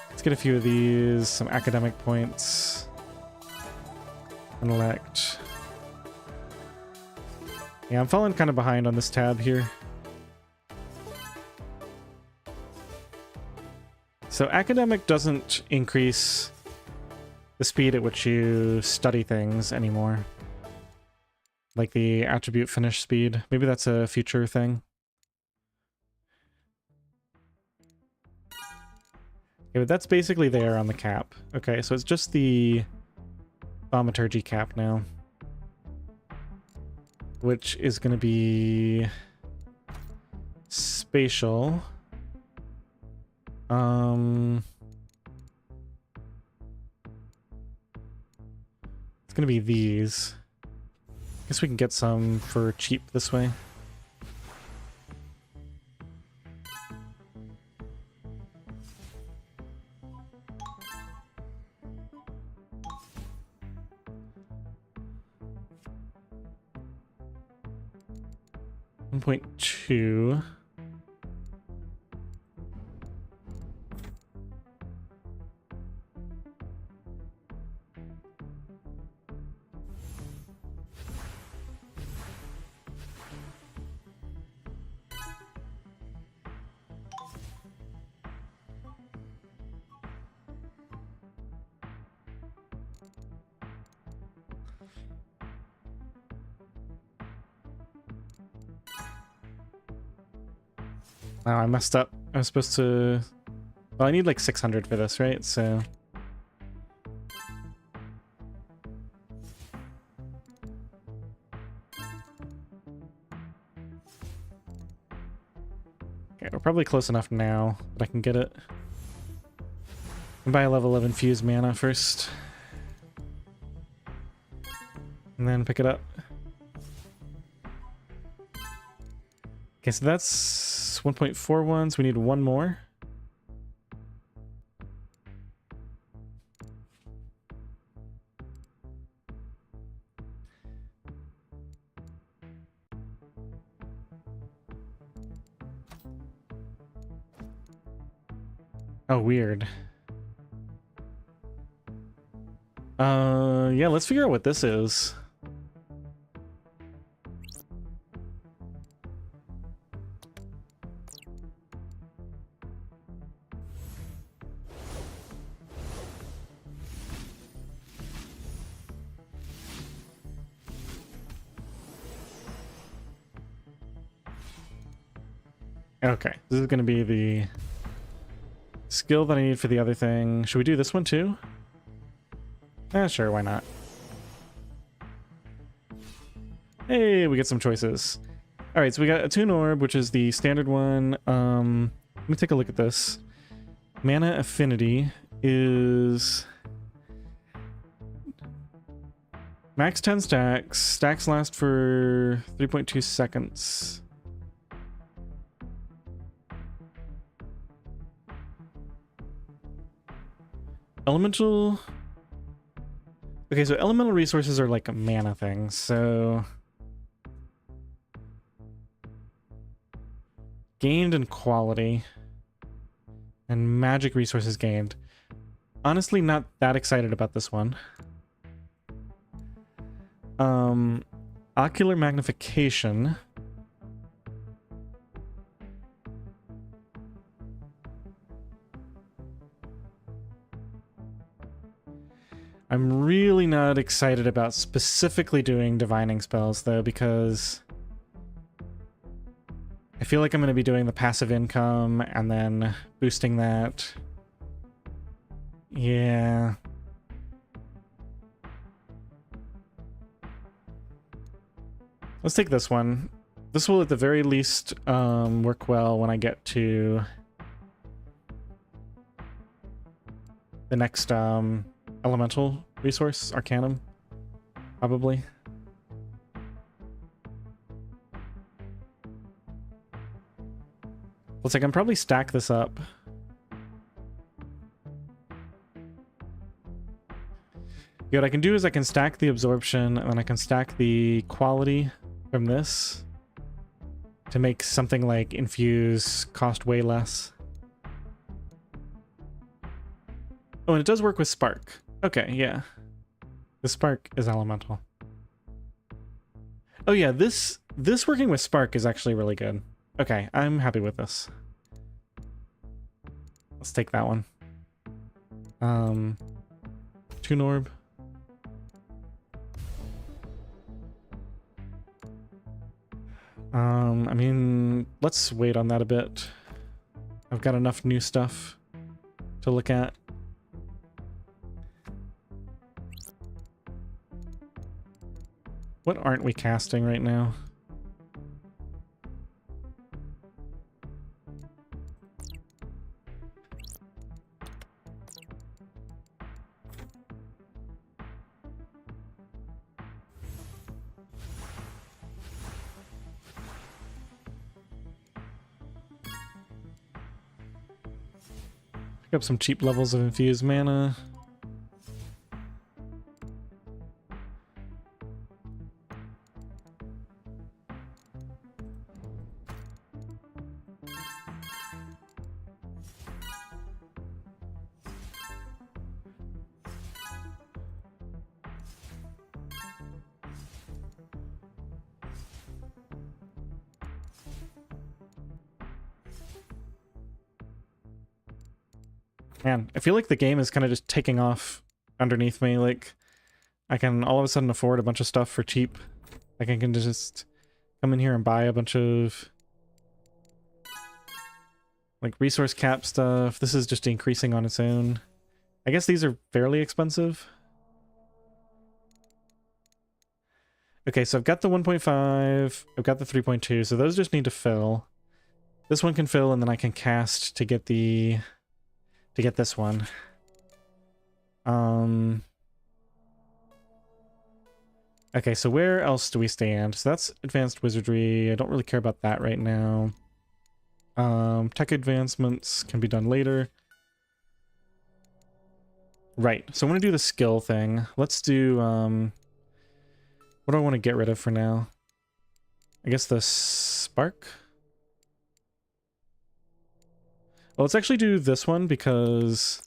Let's get a few of these, some academic points. Intellect. Yeah, I'm falling kind of behind on this tab here. So academic doesn't increase the speed at which you study things anymore. Like the attribute finish speed. Maybe that's a future thing. Okay, but that's basically there on the cap. Okay, so it's just the thaumaturgy cap now. Which is going to be spatial. It's gonna be these. Guess we can get some for cheap this way. $1.2. Wow, I messed up. I was supposed to... Well, I need like 600 for this, right? So... Okay, we're probably close enough now that I can get it. And buy a level of infused mana first. And then pick it up. Okay, so that's 1.41, so we need one more. Oh, weird. Yeah, let's figure out what this is. Okay, this is going to be the skill that I need for the other thing. Should we do this one too? Sure, why not? Hey, we get some choices. Alright, so we got a Toon Orb, which is the standard one. Let me take a look at this. Mana Affinity is... max 10 stacks. Stacks last for 3.2 seconds. Elemental... Okay, so elemental resources are like mana things, so... Gained in quality. And magic resources gained. Honestly, not that excited about this one. Ocular magnification. I'm really not excited about specifically doing divining spells, though, because I feel like I'm going to be doing the passive income and then boosting that. Yeah. Let's take this one. This will at the very least work well when I get to the next elemental resource, Arcanum, probably. Looks like I can probably stack this up. Yeah, what I can do is I can stack the absorption and then I can stack the quality from this to make something like infuse cost way less. Oh, and it does work with spark. Okay, yeah. The spark is elemental. Oh yeah, this working with spark is actually really good. Okay, I'm happy with this. Let's take that one. Tune orb. I mean, let's wait on that a bit. I've got enough new stuff to look at. What aren't we casting right now? Pick up some cheap levels of infused mana. Man, I feel like the game is kind of just taking off underneath me. Like, I can all of a sudden afford a bunch of stuff for cheap. Like, I can just come in here and buy a bunch of like resource cap stuff. This is just increasing on its own. I guess these are fairly expensive. Okay, so I've got the 1.5, I've got the 3.2, so those just need to fill. This one can fill, and then I can cast to get the this one. Okay, so where else do we stand? So that's advanced wizardry. I don't really care about that right now. Tech advancements can be done later. Right, so I want to do the skill thing. Let's do, what do I want to get rid of for now? I guess the spark? Well, let's actually do this one because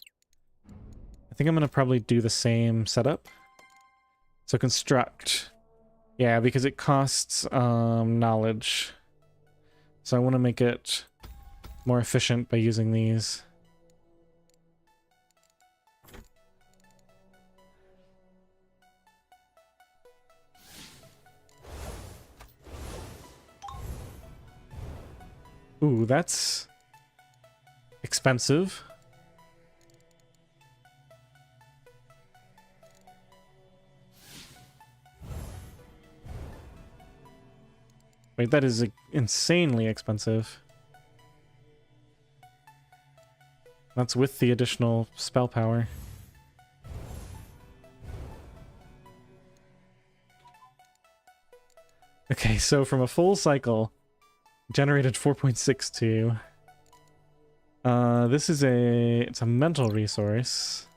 I think I'm going to probably do the same setup. So construct. Yeah, because it costs knowledge. So I want to make it more efficient by using these. Ooh, that's expensive. Wait, that is insanely expensive. That's with the additional spell power. Okay, so from a full cycle, generated 4.62. This is it's a mental resource.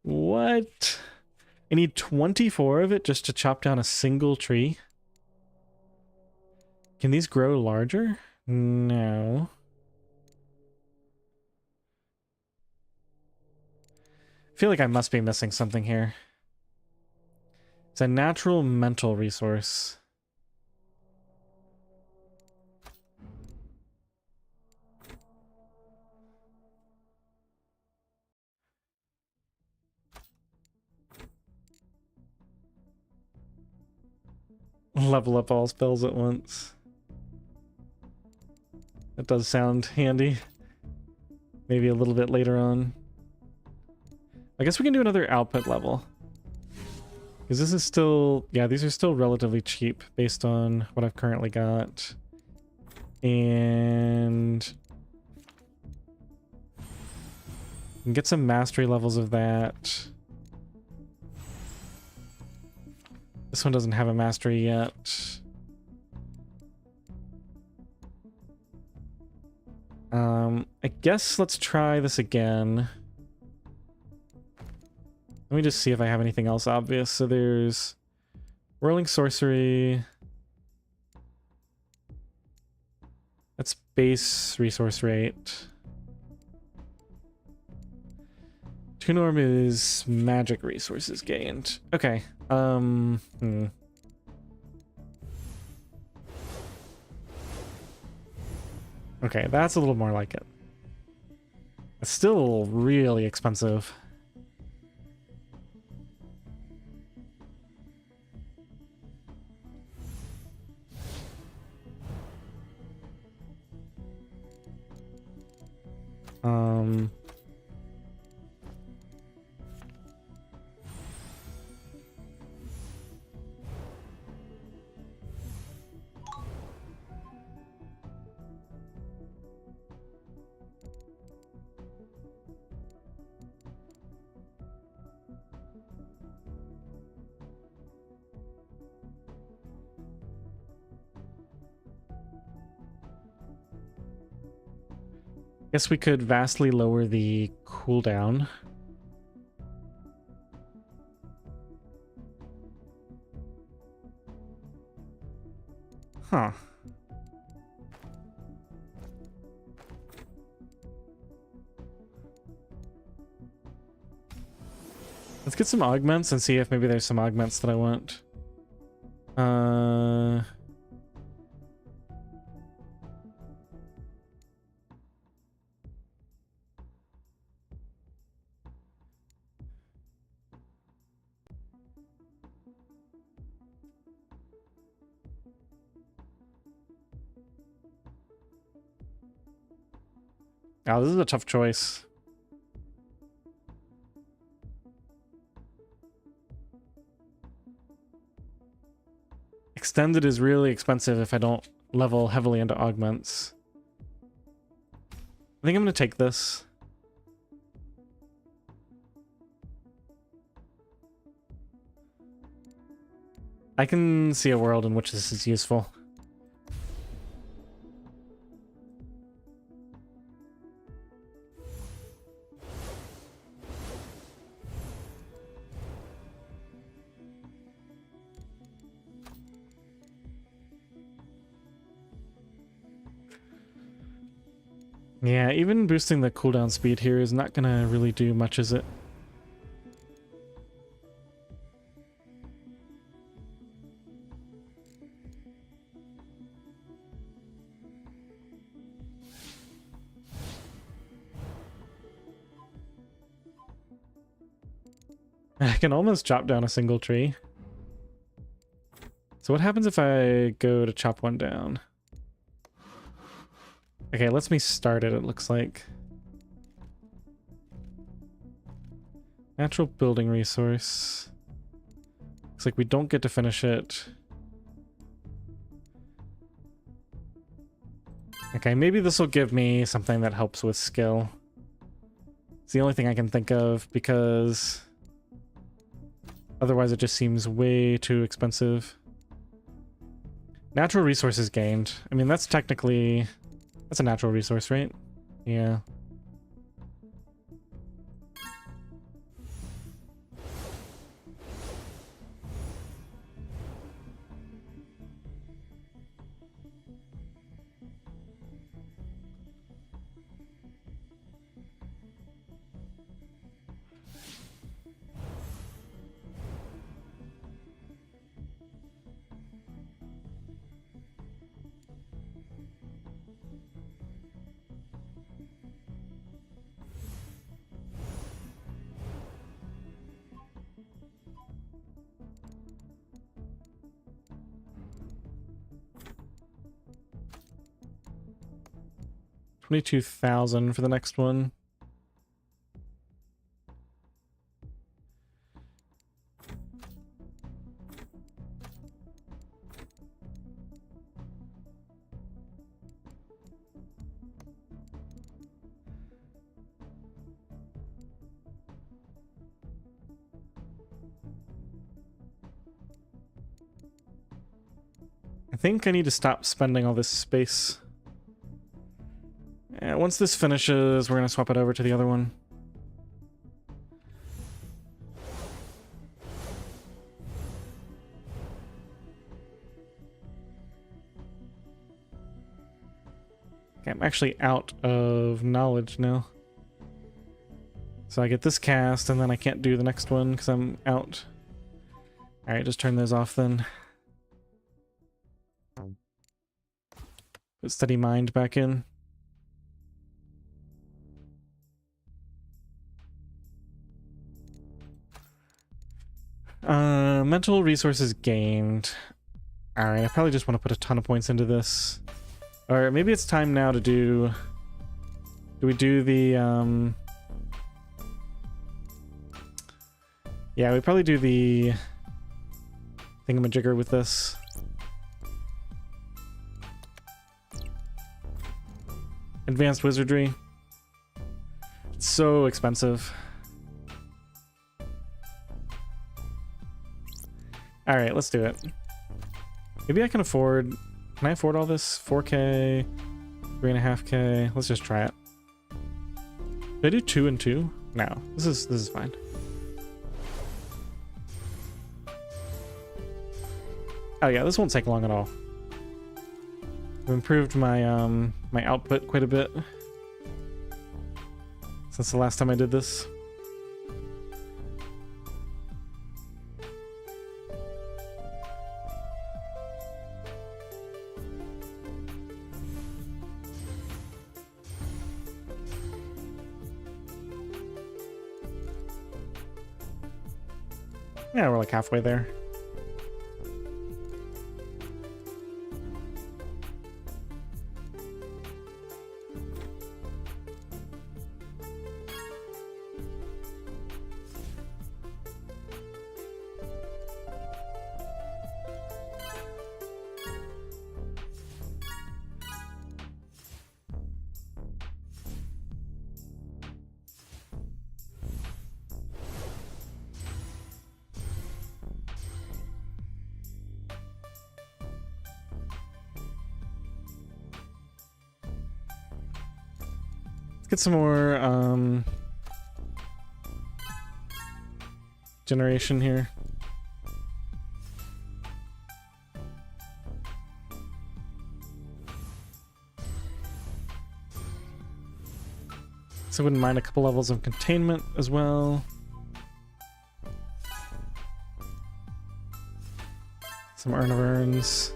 What? I need 24 of it just to chop down a single tree? Can these grow larger? No. I feel like I must be missing something here. It's a natural mental resource. level up all spells at once. That does sound handy. Maybe a little bit later on. I guess we can do another output level. Because this is still... yeah, these are still relatively cheap based on what I've currently got. And... we can get some mastery levels of that. This one doesn't have a mastery yet. I guess let's try this again. Let me just see if I have anything else obvious. So there's Whirling Sorcery. That's base resource rate. Toon Orb is magic resources gained. Okay. Okay, that's a little more like it. It's still really expensive. Guess we could vastly lower the cooldown. Huh. Let's get some augments and see if maybe there's some augments that I want. Oh, this is a tough choice. Extended is really expensive if I don't level heavily into augments. I think I'm going to take this. I can see a world in which this is useful. Yeah, even boosting the cooldown speed here is not gonna really do much, is it? I can almost chop down a single tree. So what happens if I go to chop one down? Okay, it lets me start it looks like. Natural building resource. Looks like we don't get to finish it. Okay, maybe this will give me something that helps with skill. It's the only thing I can think of because otherwise it just seems way too expensive. Natural resources gained. I mean, that's technically... that's a natural resource, right? Yeah. 22,000 for the next one. I think I need to stop spending all this space. Yeah, once this finishes, we're going to swap it over to the other one. Okay, I'm actually out of knowledge now. So I get this cast, and then I can't do the next one because I'm out. Alright, just turn those off then. Put Steady Mind back in. Mental resources gained. Alright, I probably just want to put a ton of points into this. Or maybe it's time now to do... Do we do the, Yeah, we probably do the thingamajigger with this. Advanced Wizardry. It's so expensive. Alright, let's do it. Maybe I can afford... Can I afford all this? 4K, 3.5K. Let's just try it. Did I do 2 and 2? No. This is fine. Oh yeah, this won't take long at all. I've improved my my output quite a bit since the last time I did this. Yeah, we're like halfway there. Get some more generation here. So I wouldn't mind a couple levels of containment as well. Some Urn of Urns.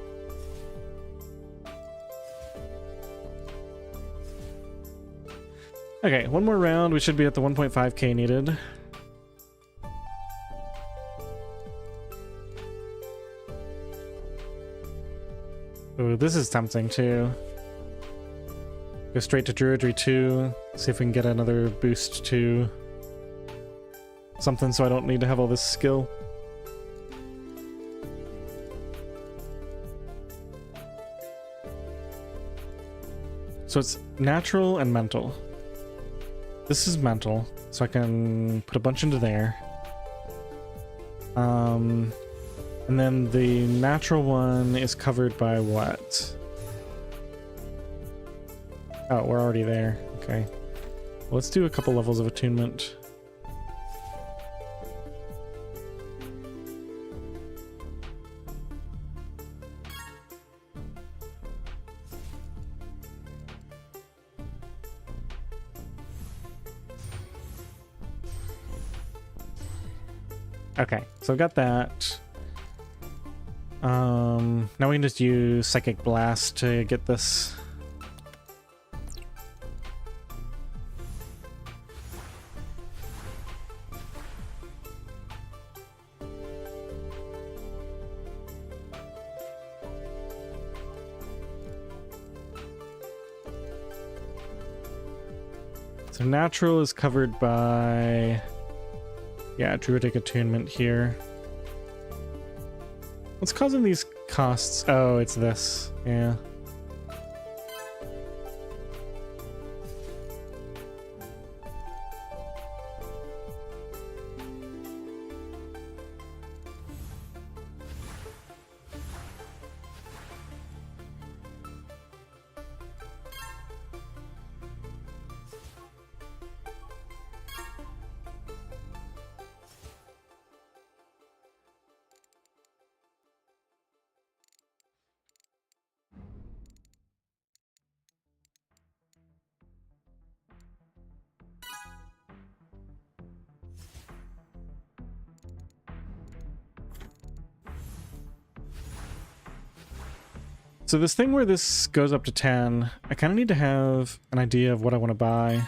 Okay, one more round. We should be at the 1.5k needed. Ooh, this is tempting too. Go straight to Druidry 2. See if we can get another boost to something so I don't need to have all this skill. So it's natural and mental. This is mental, so I can put a bunch into there. And then the natural one is covered by what? Oh, we're already there. Okay. Well, let's do a couple levels of attunement. Okay, so I've got that. Now we can just use Psychic Blast to get this. So natural is covered by, yeah, druidic attunement here. What's causing these costs? Oh, it's this. Yeah. So this thing where this goes up to 10, I kind of need to have an idea of what I want to buy.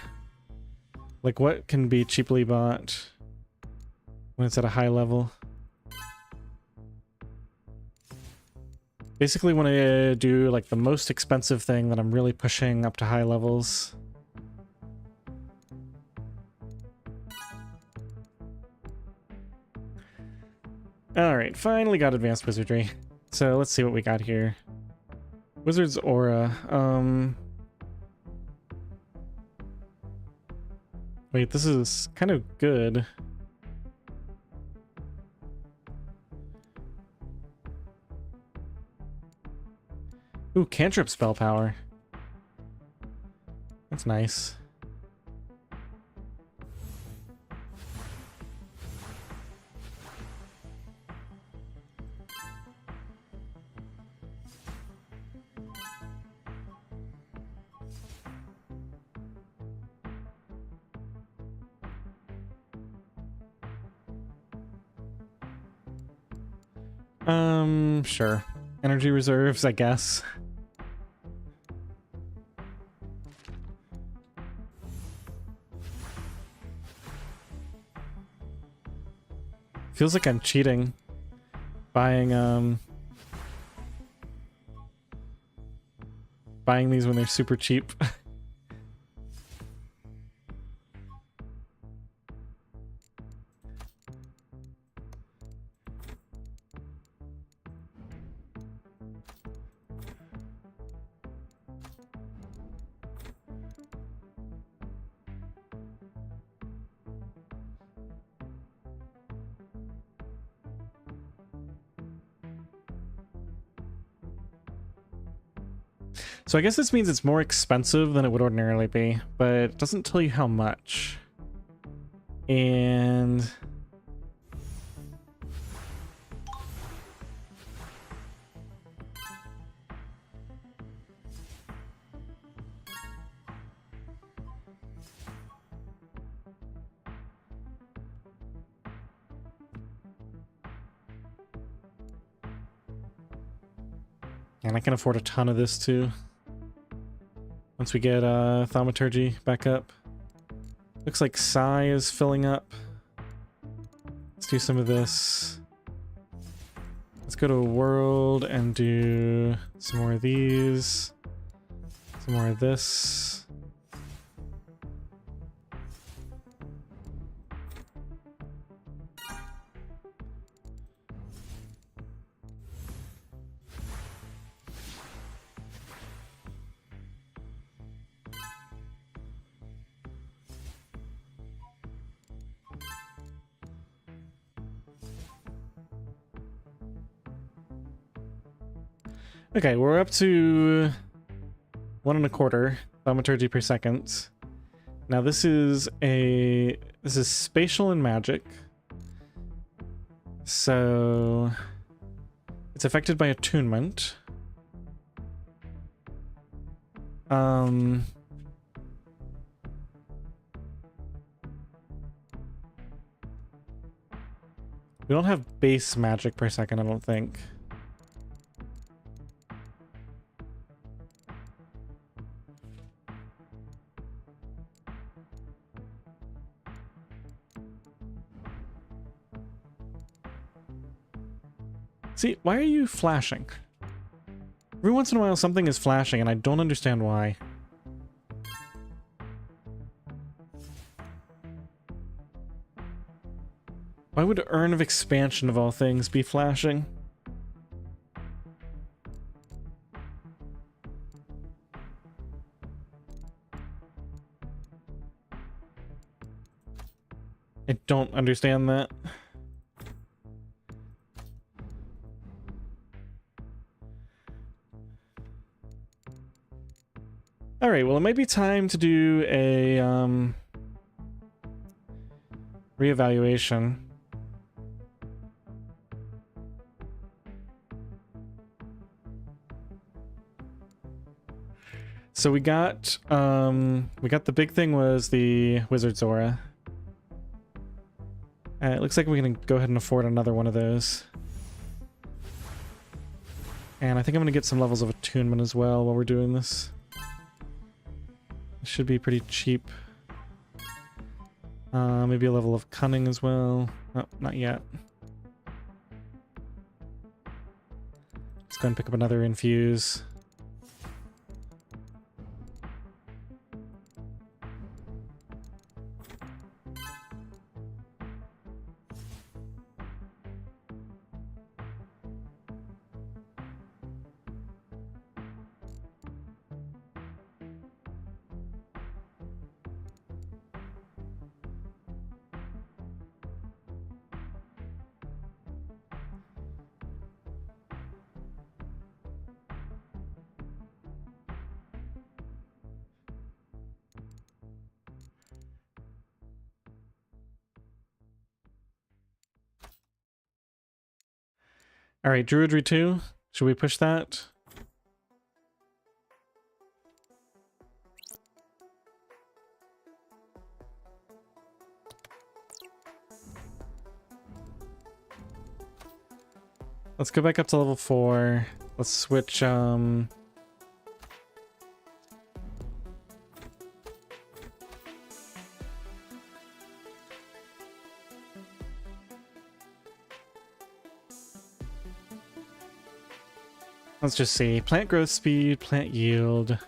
Like what can be cheaply bought when it's at a high level. Basically want to do like the most expensive thing that I'm really pushing up to high levels. Alright, finally got advanced wizardry. So let's see what we got here. Wizard's Aura. Wait, this is kind of good. Ooh, cantrip spell power. That's nice. Sure. Energy reserves, I guess. Feels like I'm cheating. Buying these when they're super cheap. So I guess this means it's more expensive than it would ordinarily be, but it doesn't tell you how much. And I can afford a ton of this too. Once we get thaumaturgy back up. Looks like Psi is filling up. Let's do some of this. Let's go to world and do some more of these. Some more of this. Okay, we're up to 1.25 thaumaturgy per second. Now this is spatial and magic. So it's affected by attunement. We don't have base magic per second, I don't think. See, why are you flashing? Every once in a while something is flashing and I don't understand why. Why would Urn of Expansion of all things be flashing? I don't understand that. All right, well, it might be time to do a reevaluation. So we got the big thing was the Wizard's Aura. It looks like we can go ahead and afford another one of those. And I think I'm going to get some levels of attunement as well while we're doing this. It should be pretty cheap. Maybe a level of cunning as well. Oh, not yet. Let's go and pick up another infuse. All right, Druidry 2. Should we push that? Let's go back up to level 4. Let's switch, let's just see. Plant growth speed, plant yield.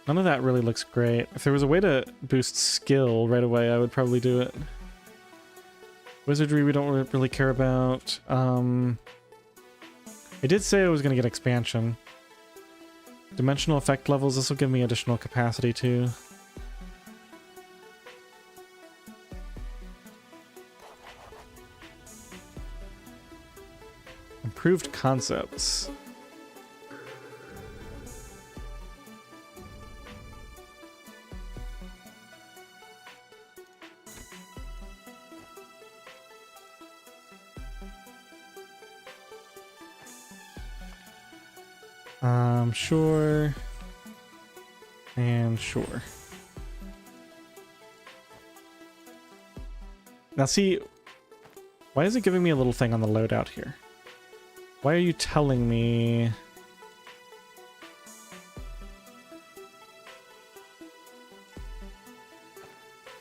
None of that really looks great. If there was a way to boost skill right away, I would probably do it. Wizardry we don't really care about. I did say I was going to get expansion. Dimensional effect levels, this will give me additional capacity too. Improved concepts. Sure. And sure. Now see, why is it giving me a little thing on the loadout here? Why are you telling me?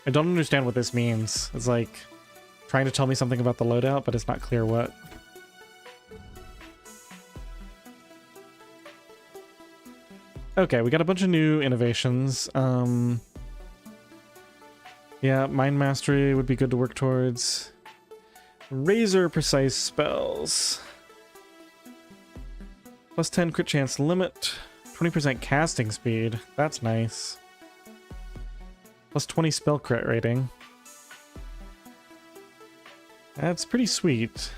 I don't understand what this means. It's like trying to tell me something about the loadout, but it's not clear what. Okay, we got a bunch of new innovations. Yeah, Mind Mastery would be good to work towards. Razor precise spells. Plus 10 crit chance limit. 20% casting speed. That's nice. Plus 20 spell crit rating. That's pretty sweet.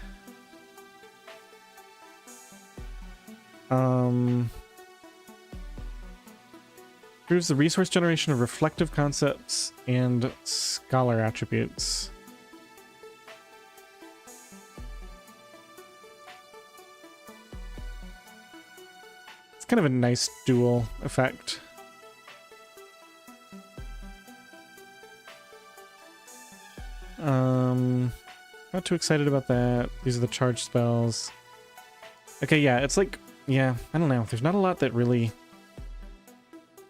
Improves the resource generation of reflective concepts and scholar attributes. It's kind of a nice dual effect. Not too excited about that. These are the charge spells. Okay, yeah, it's like, yeah, I don't know. There's not a lot that really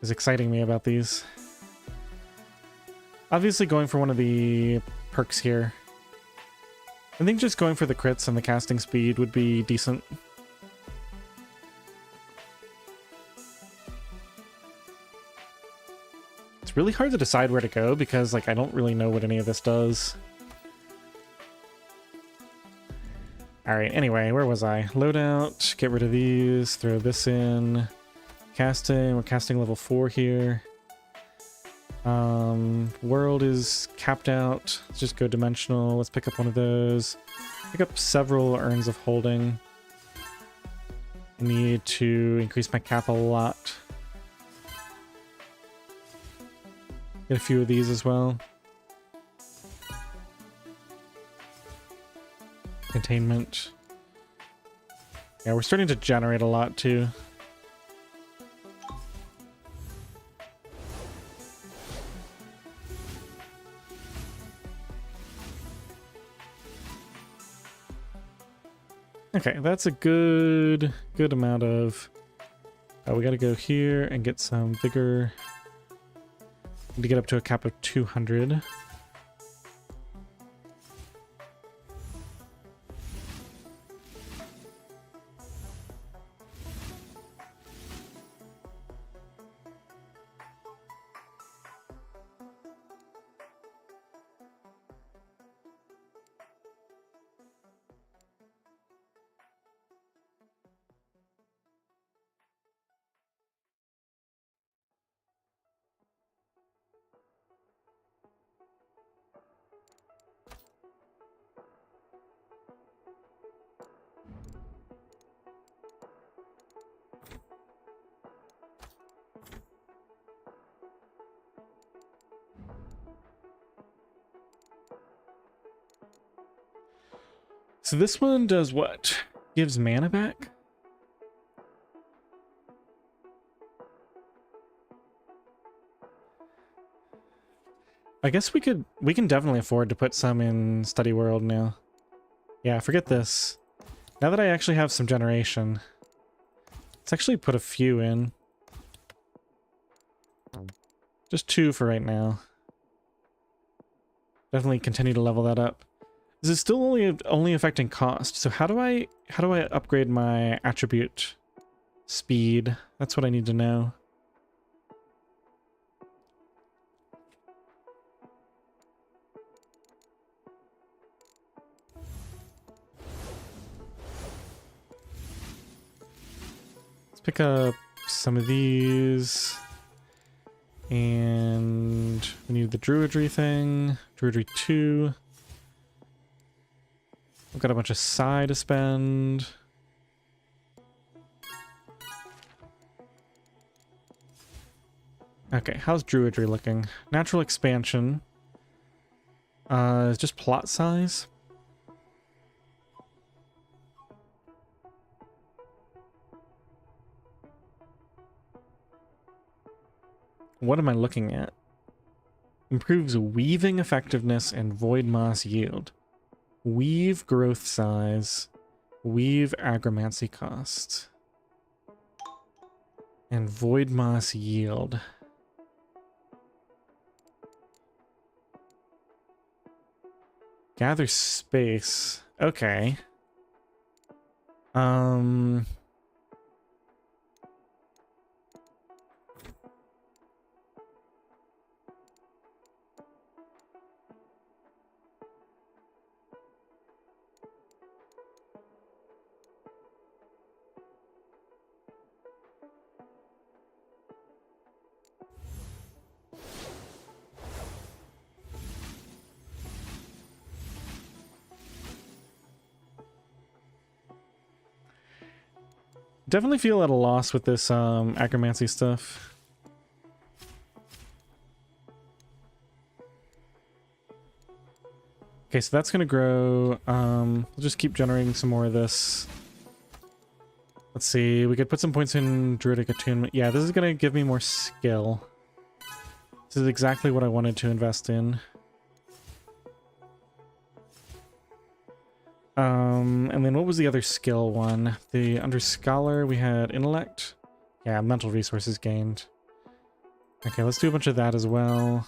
is exciting me about these. Obviously going for one of the perks here. I think just going for the crits and the casting speed would be decent. It's really hard to decide where to go because, like, I don't really know what any of this does. Alright, anyway, where was I? Loadout, get rid of these, throw this in. Casting, we're casting level 4 here. World is capped out. Let's just go dimensional. Let's pick up one of those. Pick up several urns of holding. Need to increase my cap a lot. Get a few of these as well. Containment. Yeah, we're starting to generate a lot too. Okay, that's a good amount of... we gotta go here and get some vigor. Need to get up to a cap of 200. So this one does what? Gives mana back? I guess we can definitely afford to put some in Study World now. Yeah, forget this. Now that I actually have some generation, let's actually put a few in. Just 2 for right now. Definitely continue to level that up. This is still only affecting cost. So how do I upgrade my attribute speed? That's what I need to know. Let's pick up some of these. And we need the Druidry thing. Druidry 2. I've got a bunch of Psi to spend. Okay, how's Druidry looking? Natural expansion. Is just plot size. What am I looking at? Improves weaving effectiveness and void moss yield. Weave growth size. Weave agromancy cost. And void moss yield. Gather space. Okay. Definitely feel at a loss with this agromancy stuff. Okay, so that's gonna grow. We'll just keep generating some more of this. Let's see, we could put some points in Druidic Attunement. Yeah, this is gonna give me more skill. This is exactly what I wanted to invest in. And then what was the other skill one? Under Scholar, we had Intellect. Yeah, mental resources gained. Okay, let's do a bunch of that as well.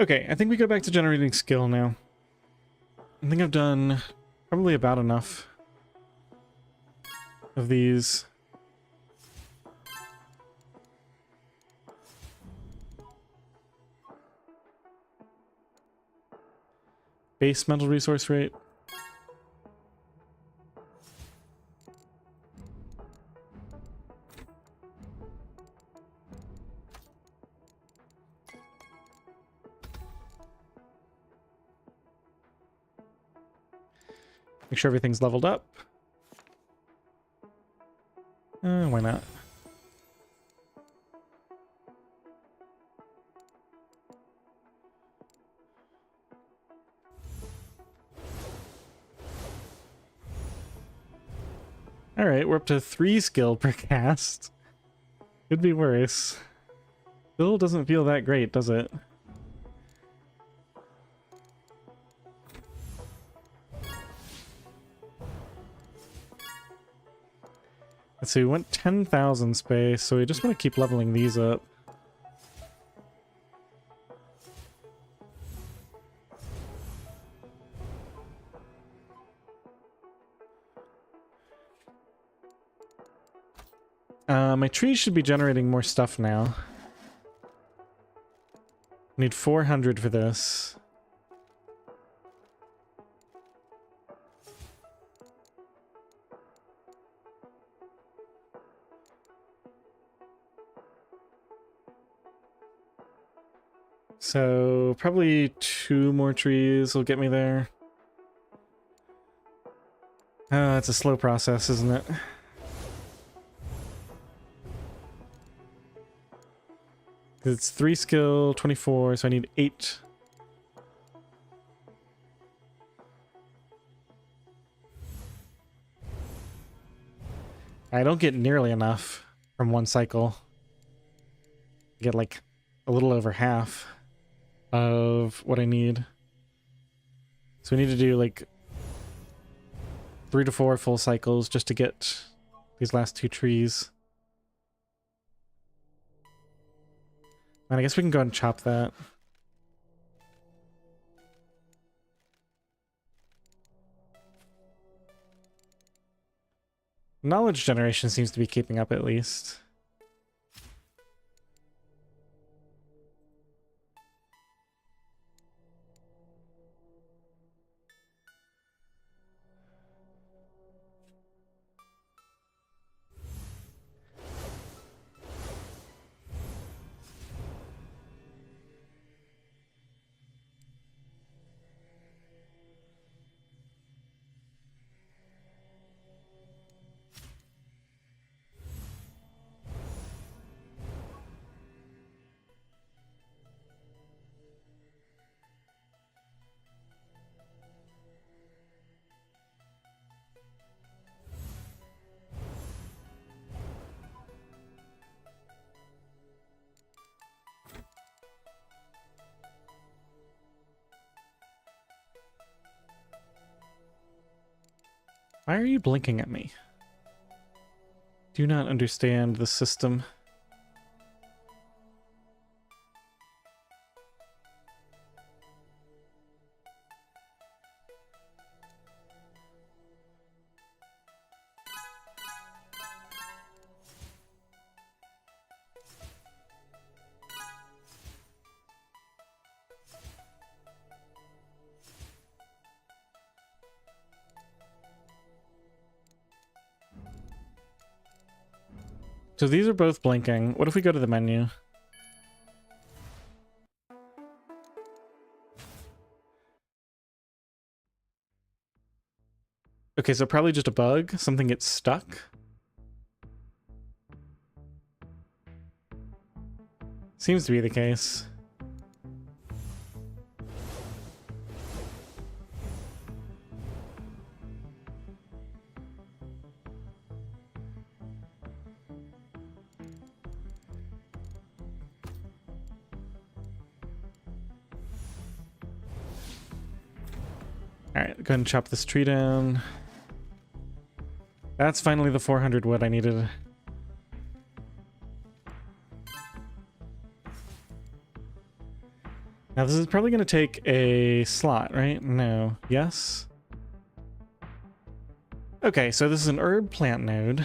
Okay, I think we go back to generating skill now. I think I've done probably about enough of these. Base mental resource rate. Make sure everything's leveled up. Why not? Alright, we're up to 3 skill per cast. Could be worse. Still doesn't feel that great, does it? Let's see, we went 10,000 space, so we just want to keep leveling these up. My trees should be generating more stuff now. Need 400 for this. So probably 2 more trees will get me there. It's a slow process, isn't it? It's 3 skill, 24, so I need 8. I don't get nearly enough from one cycle. I get like a little over half of what I need. So we need to do like 3 to 4 full cycles just to get these last 2 trees. And I guess we can go ahead and chop that. Knowledge generation seems to be keeping up at least. Why are you blinking at me? Do not understand the system. So these are both blinking. What if we go to the menu? Okay, so probably just a bug. Something gets stuck. Seems to be the case. Alright, go ahead and chop this tree down. That's finally the 400 wood I needed. Now this is probably going to take a slot, right? No. Yes? Okay, so this is an herb plant node.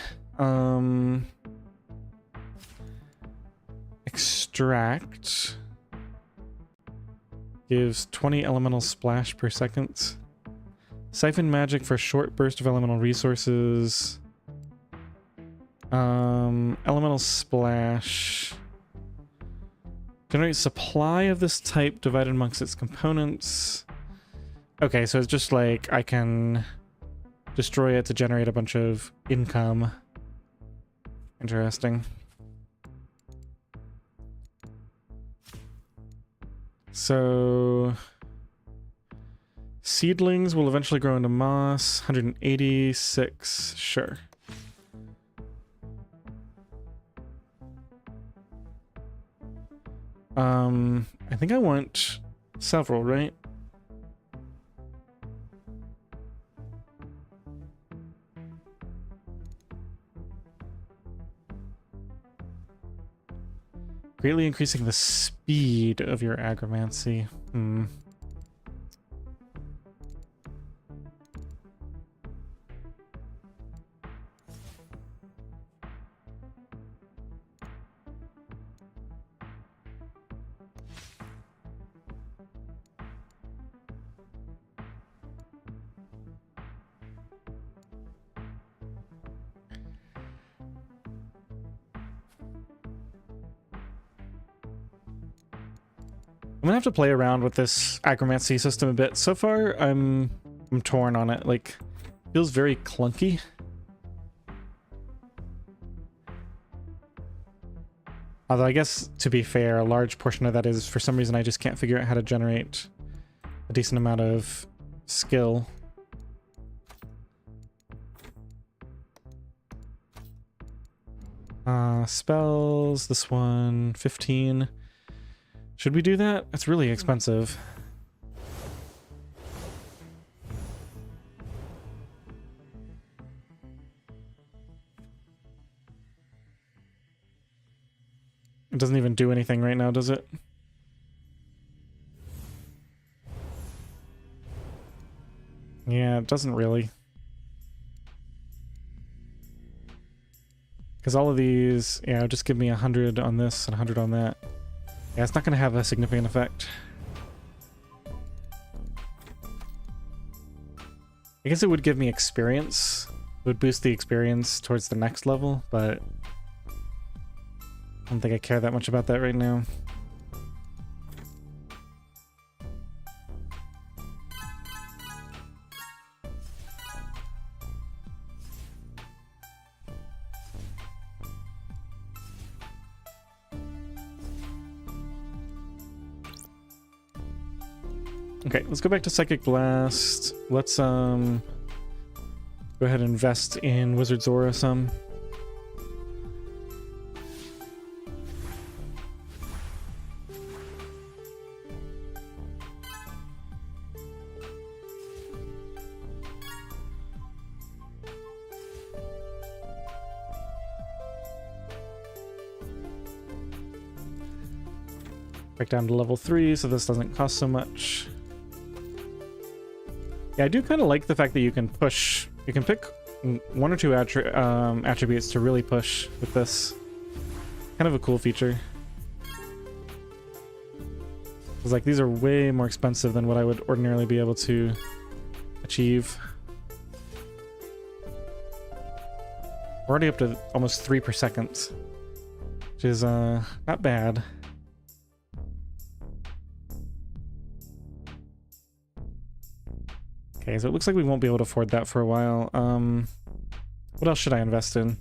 Extract gives 20 elemental splash per second. Siphon magic for a short burst of elemental resources. Elemental splash. Generate supply of this type divided amongst its components. Okay, so it's just like I can destroy it to generate a bunch of income. Interesting. So seedlings will eventually grow into moss. 186, sure. I think I want several, right? Greatly increasing the speed of your agromancy. I'm gonna have to play around with this agromancy system a bit. So far, I'm torn on it. Like, feels very clunky. Although I guess, to be fair, a large portion of that is, for some reason, I just can't figure out how to generate a decent amount of skill. Spells, this one, 15. Should we do that? It's really expensive. It doesn't even do anything right now, does it? Yeah, it doesn't really. Because all of these, yeah, just give me 100 on this and 100 on that. Yeah, it's not going to have a significant effect. I guess it would give me experience. It would boost the experience towards the next level, but I don't think I care that much about that right now. Okay, let's go back to Psychic Blast. Let's go ahead and invest in Wizard Zora some. Back down to level 3, so this doesn't cost so much. Yeah, I do kind of like the fact that you can push. You can pick one or two attributes to really push with this. Kind of a cool feature. It's like these are way more expensive than what I would ordinarily be able to achieve. We're already up to almost 3 per second, which is not bad. Okay, so it looks like we won't be able to afford that for a while. What else should I invest in?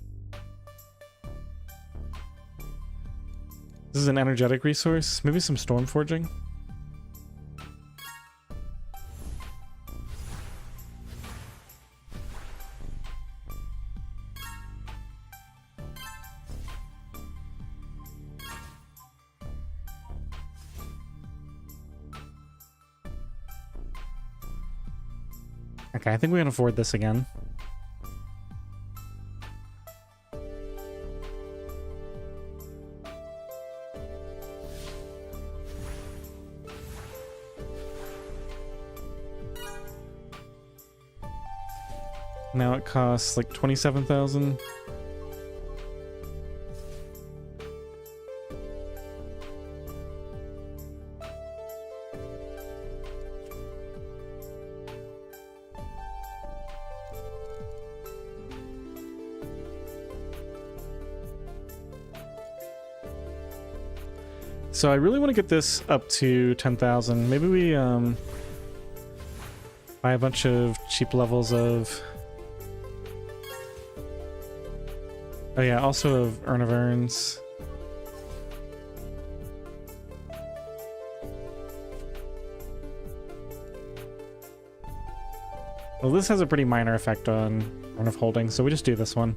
This is an energetic resource. Maybe some storm forging. Okay, I think we can afford this again. Now it costs like 27,000. So I really want to get this up to 10,000. Maybe we buy a bunch of cheap levels of... Oh yeah, also of Urn of Urns. Well, this has a pretty minor effect on Urn of Holding, so we just do this one.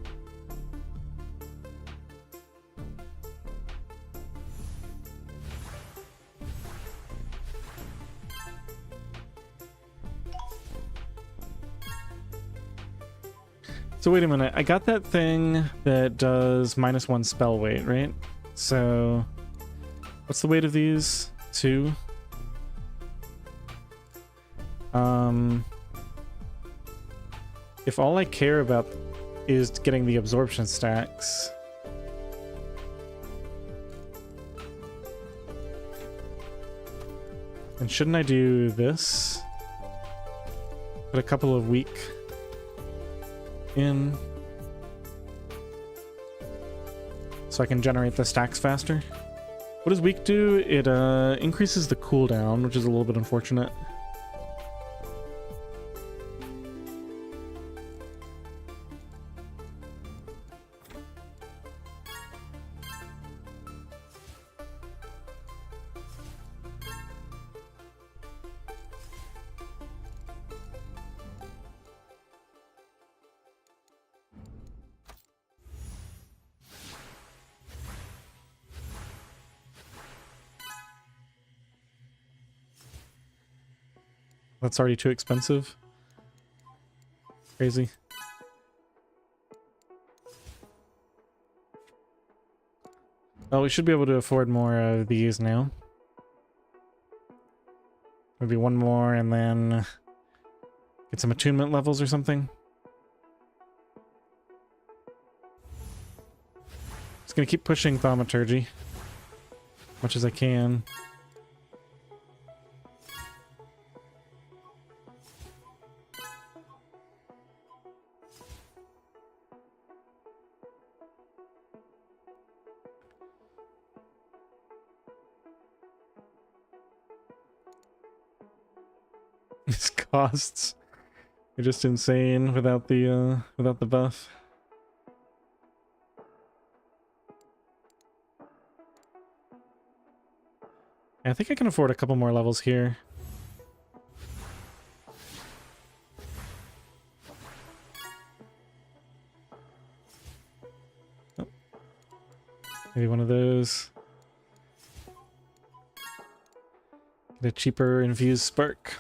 So wait a minute, I got that thing that does -1 spell weight, right? So what's the weight of these? 2? If all I care about is getting the absorption stacks, then shouldn't I do this? Put a couple of weak in so I can generate the stacks faster. What does weak do? It increases the cooldown, which is a little bit unfortunate. That's already too expensive. Crazy. Well, we should be able to afford more of these now. Maybe one more and then get some attunement levels or something. Just gonna keep pushing thaumaturgy as much as I can. These costs are just insane without the buff. I think I can afford a couple more levels here. Oh. Maybe one of those. Get a cheaper infused spark.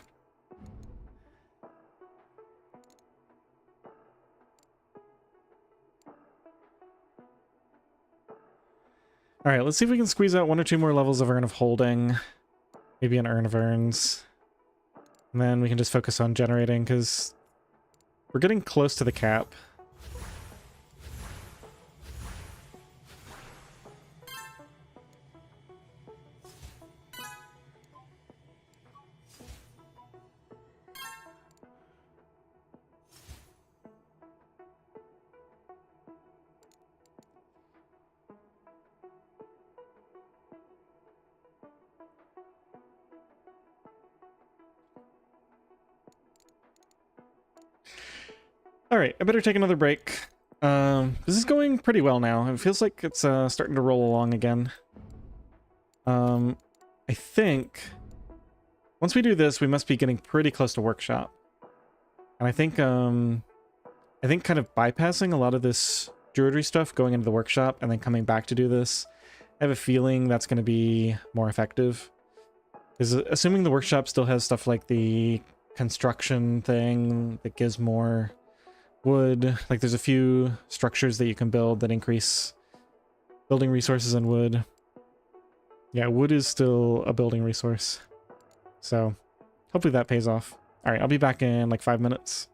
All right, let's see if we can squeeze out 1 or 2 more levels of Urn of Holding. Maybe an Urn of Urns. And then we can just focus on generating, because we're getting close to the cap. All right, I better take another break. This is going pretty well now. It feels like it's starting to roll along again. I think once we do this, we must be getting pretty close to workshop. And I think kind of bypassing a lot of this druidry stuff, going into the workshop and then coming back to do this, I have a feeling that's going to be more effective. Because assuming the workshop still has stuff like the construction thing that gives more wood, like there's a few structures that you can build that increase building resources in wood. Yeah, wood is still a building resource. So hopefully that pays off. All right, I'll be back in like 5 minutes.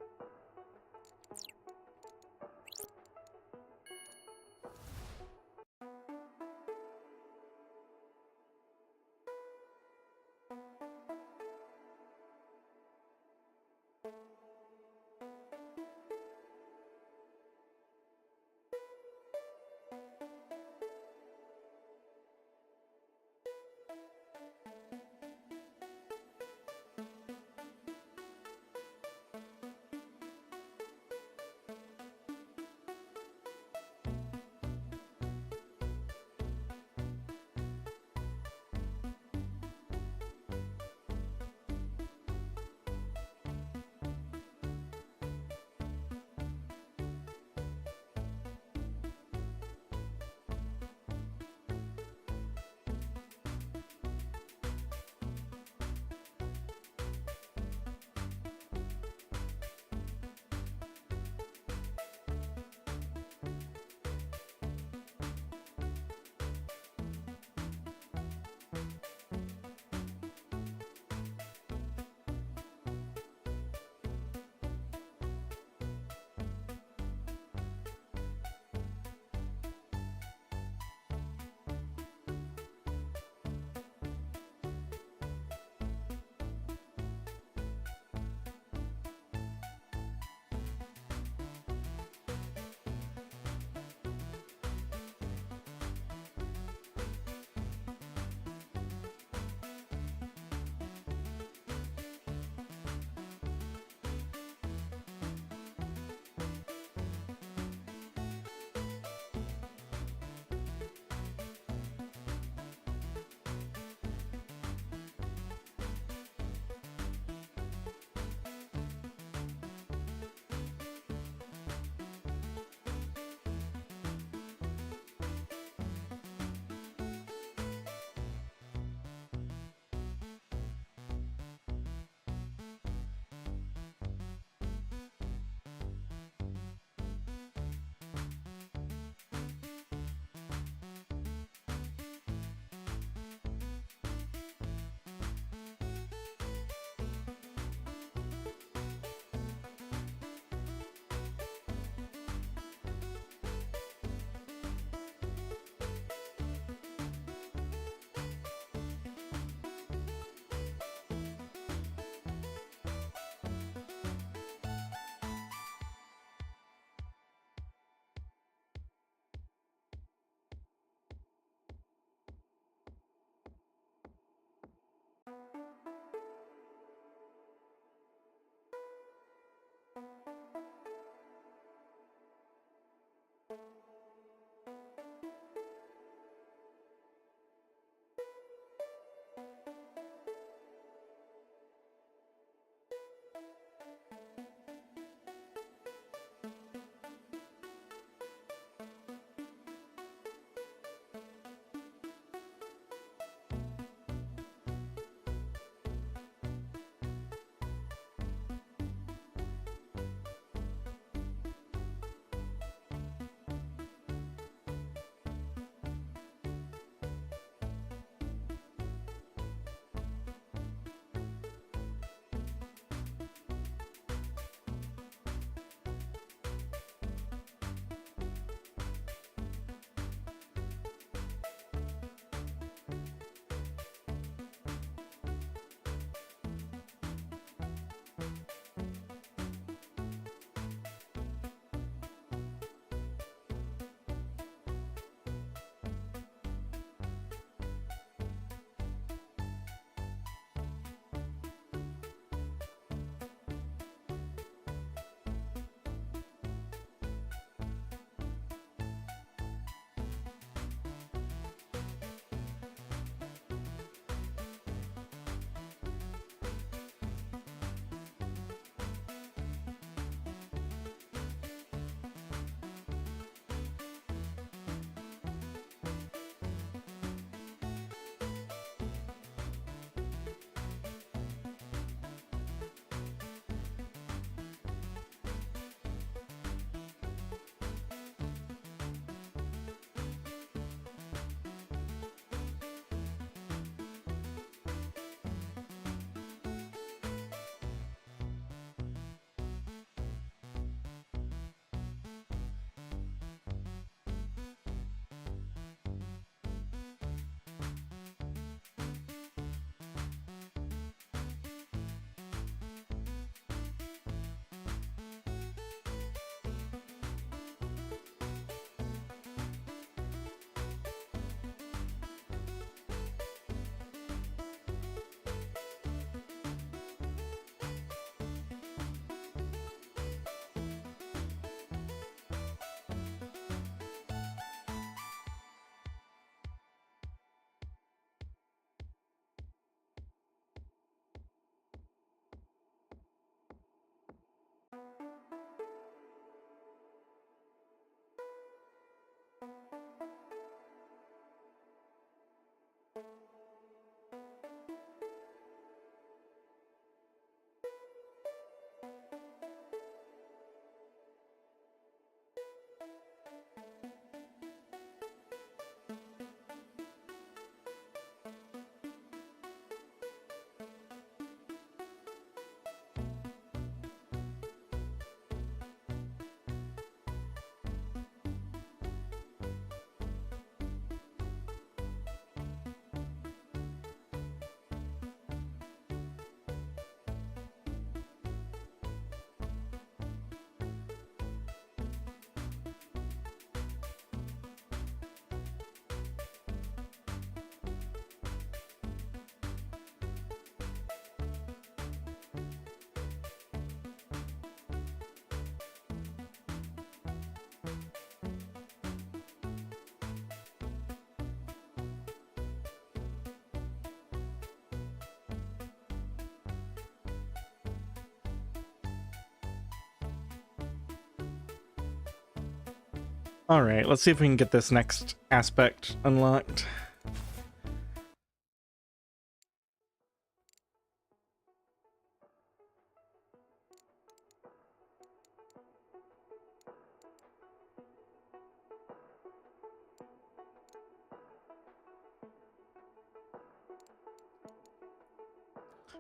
All right, let's see if we can get this next aspect unlocked.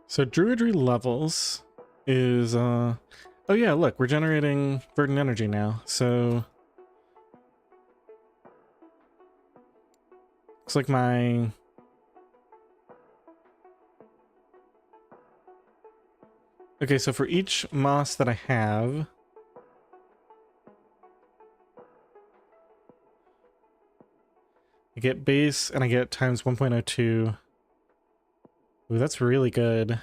So Druidry levels is, oh yeah, look, we're generating verdant energy now, so... Looks like my... Okay, so for each moss that I have... I get base and I get times 1.02. Ooh, that's really good.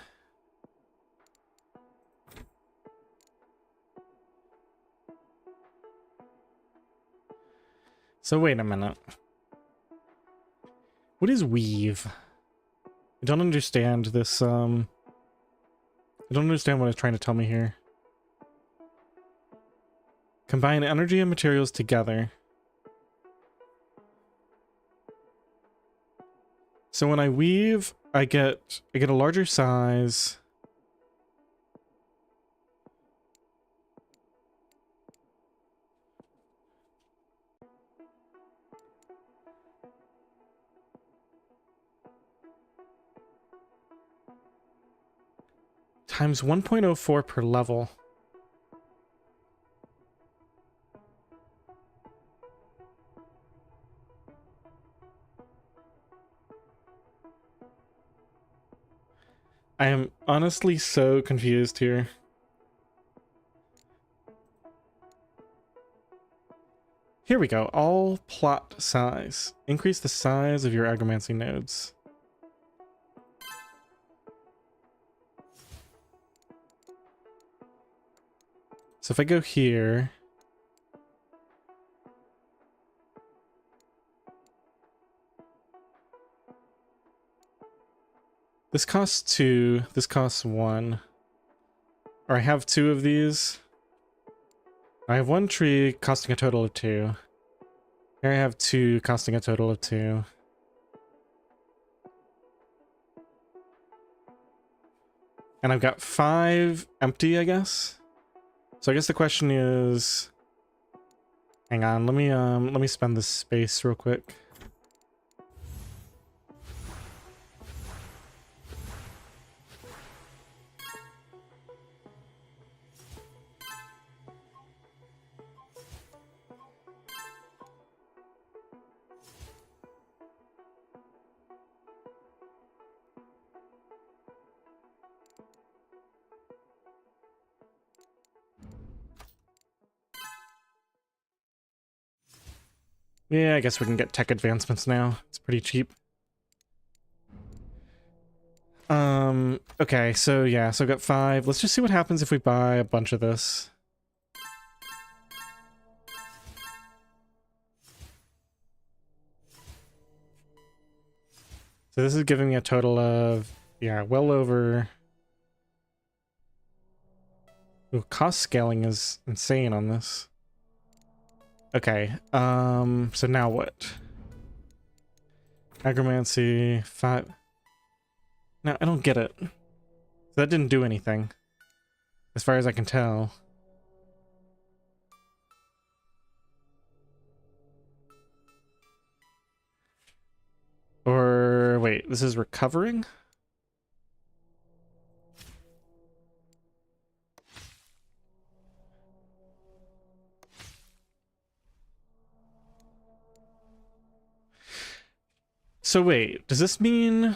So wait a minute. What is weave? I don't understand this, I don't understand what it's trying to tell me here. Combine energy and materials together. So when I weave, I get a larger size. Times 1.04 per level. I am honestly so confused here. Here we go. All plot size. Increase the size of your agromancy nodes. So if I go here... This costs 2, this costs 1. Or I have 2 of these. I have 1 tree costing a total of 2. Here I have 2 costing a total of 2. And I've got 5 empty, I guess. So I guess the question is... Hang on, let me spend this space real quick. Yeah, I guess we can get tech advancements now. It's pretty cheap. Okay, so yeah, so I've got 5. Let's just see what happens if we buy a bunch of this. So this is giving me a total of, yeah, well over... Ooh, cost scaling is insane on this. Okay, so now what? Agromancy, 5. No, I don't get it. That didn't do anything, as far as I can tell. Or, wait, this is recovering? So wait, does this mean...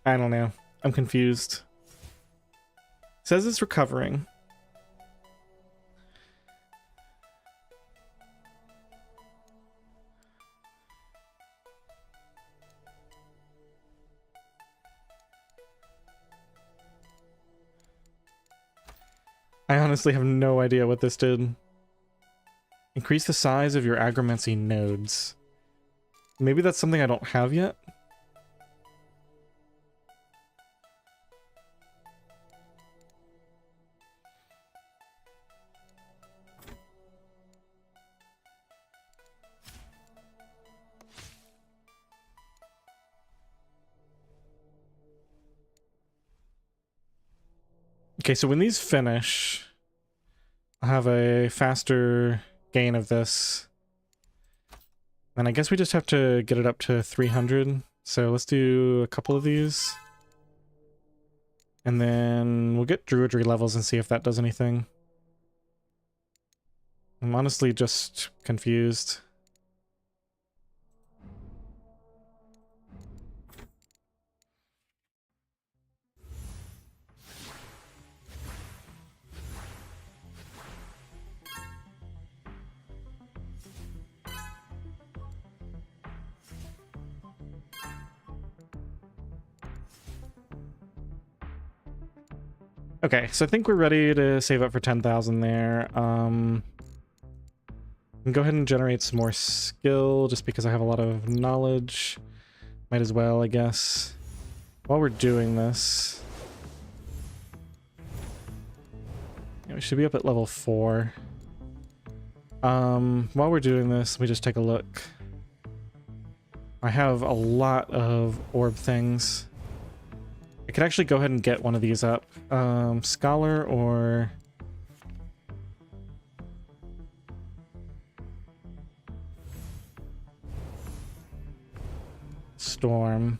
I don't know. I'm confused. It says it's recovering. I honestly have no idea what this did. Increase the size of your agromancy nodes. Maybe that's something I don't have yet? Okay, so when these finish, I'll have a faster gain of this. And I guess we just have to get it up to 300. So let's do a couple of these. And then we'll get druidry levels and see if that does anything. I'm honestly just confused. Okay, so I think we're ready to save up for 10,000 there. And go ahead and generate some more skill just because I have a lot of knowledge. Might as well, I guess. While we're doing this, yeah, we should be up at level 4. While we're doing this, let me just take a look. I have a lot of orb things. I could actually go ahead and get one of these up. Scholar or... Storm.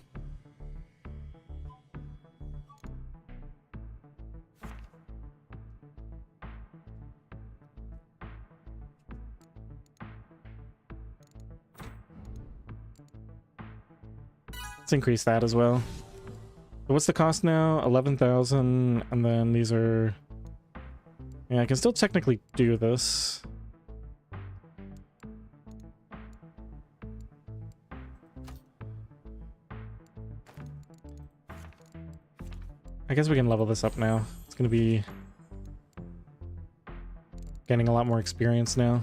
Let's increase that as well. So what's the cost now? 11,000, and then these are... Yeah, I can still technically do this. I guess we can level this up now. It's going to be gaining a lot more experience now.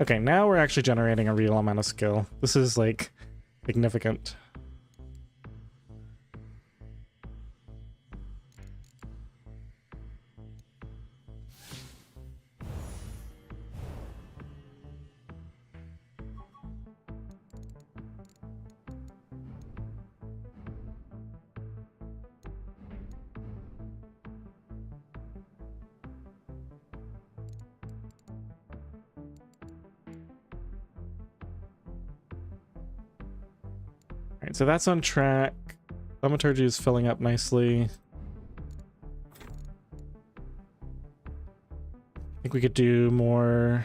Okay, now we're actually generating a real amount of skill. This is, like, significant. Alright, so that's on track. Thaumaturgy is filling up nicely. I think we could do more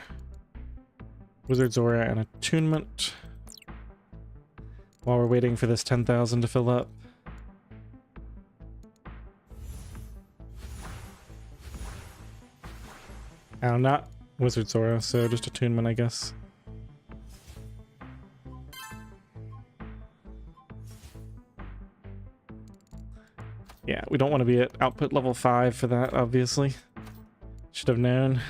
Wizard's Aura and Attunement while we're waiting for this 10,000 to fill up. Oh, not Wizard's Aura, so just Attunement, I guess. Yeah, we don't want to be at output level 5 for that, obviously. Should have known.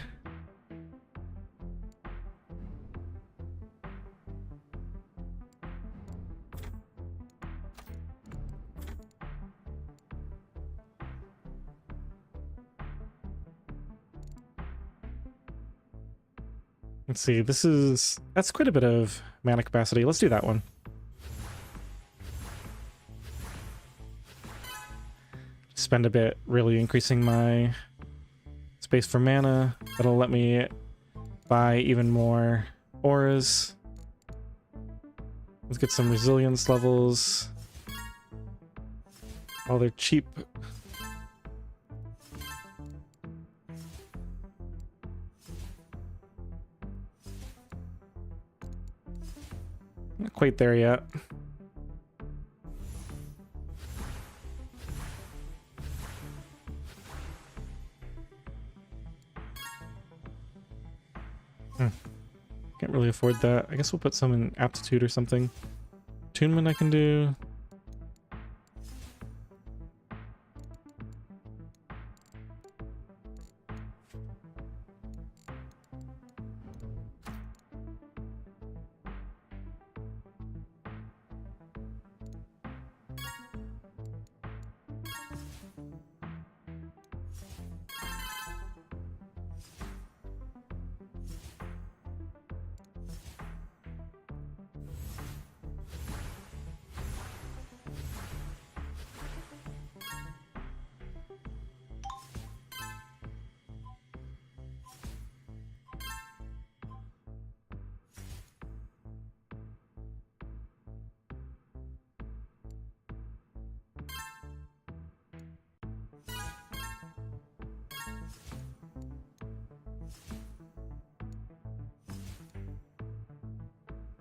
Let's see, that's quite a bit of mana capacity. Let's do that one. Spend a bit really increasing my space for mana. That'll let me buy even more auras. Let's get some resilience levels. Oh, they're cheap. Not quite there yet. Can't really afford that. I guess we'll put some in aptitude or something. Attunement I can do.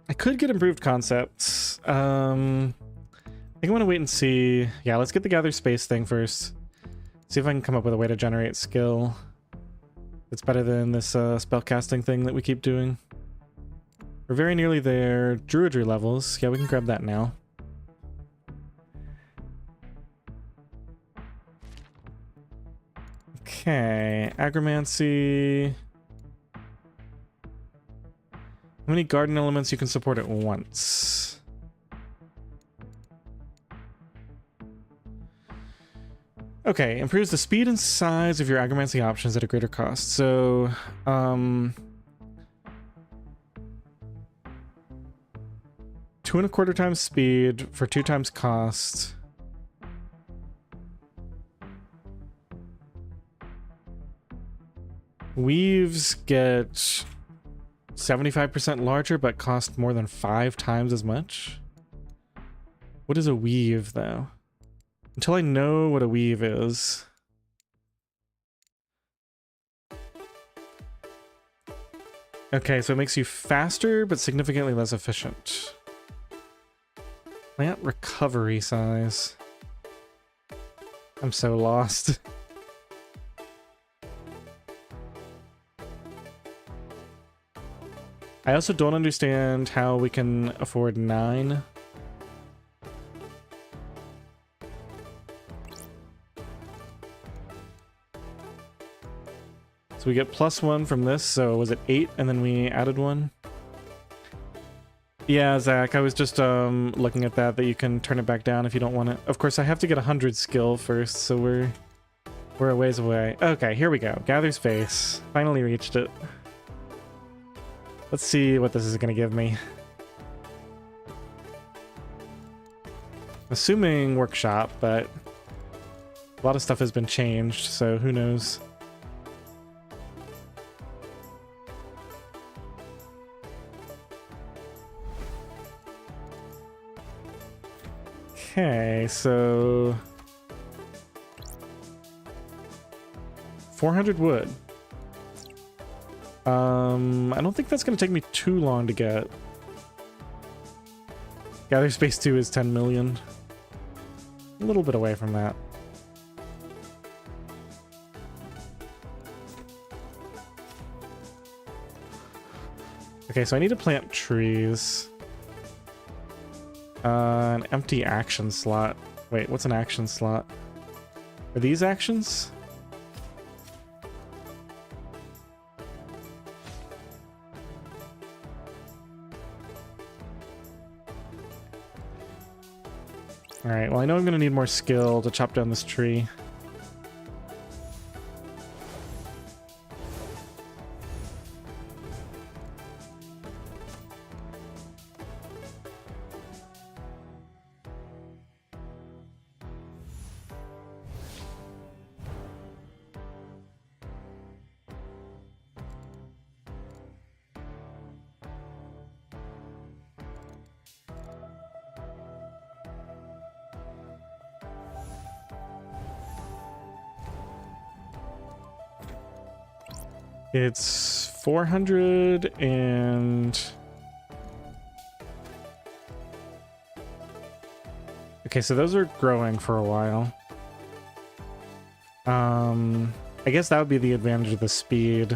I could get improved concepts. I think I want to wait and see. Yeah, let's get the gather space thing first. See if I can come up with a way to generate skill. It's better than this spellcasting thing that we keep doing. We're very nearly there. Druidry levels. Yeah, we can grab that now. Okay, agromancy. How many garden elements you can support at once? Okay, improves the speed and size of your agromancy options at a greater cost. So, 2.25 times speed for 2 times cost. Weaves get 75% larger, but cost more than 5 times as much. What is a weave, though? Until I know what a weave is. Okay, so it makes you faster, but significantly less efficient. Plant recovery size. I'm so lost. I also don't understand how we can afford 9. So we get +1 from this, so was it 8 and then we added 1? Yeah, Zach, I was just looking at that you can turn it back down if you don't want it. Of course, I have to get 100 skill first, so we're a ways away. Okay, here we go. Gather space. Finally reached it. Let's see what this is going to give me. Assuming workshop, but a lot of stuff has been changed, so who knows. Okay, so 400 wood. I don't think that's going to take me too long to get. Gather space 2 is 10 million. A little bit away from that. Okay, so I need to plant trees. An empty action slot. Wait, what's an action slot? Are these actions? Alright, well I know I'm gonna need more skill to chop down this tree. It's 400 and... Okay, so those are growing for a while. I guess that would be the advantage of the speed.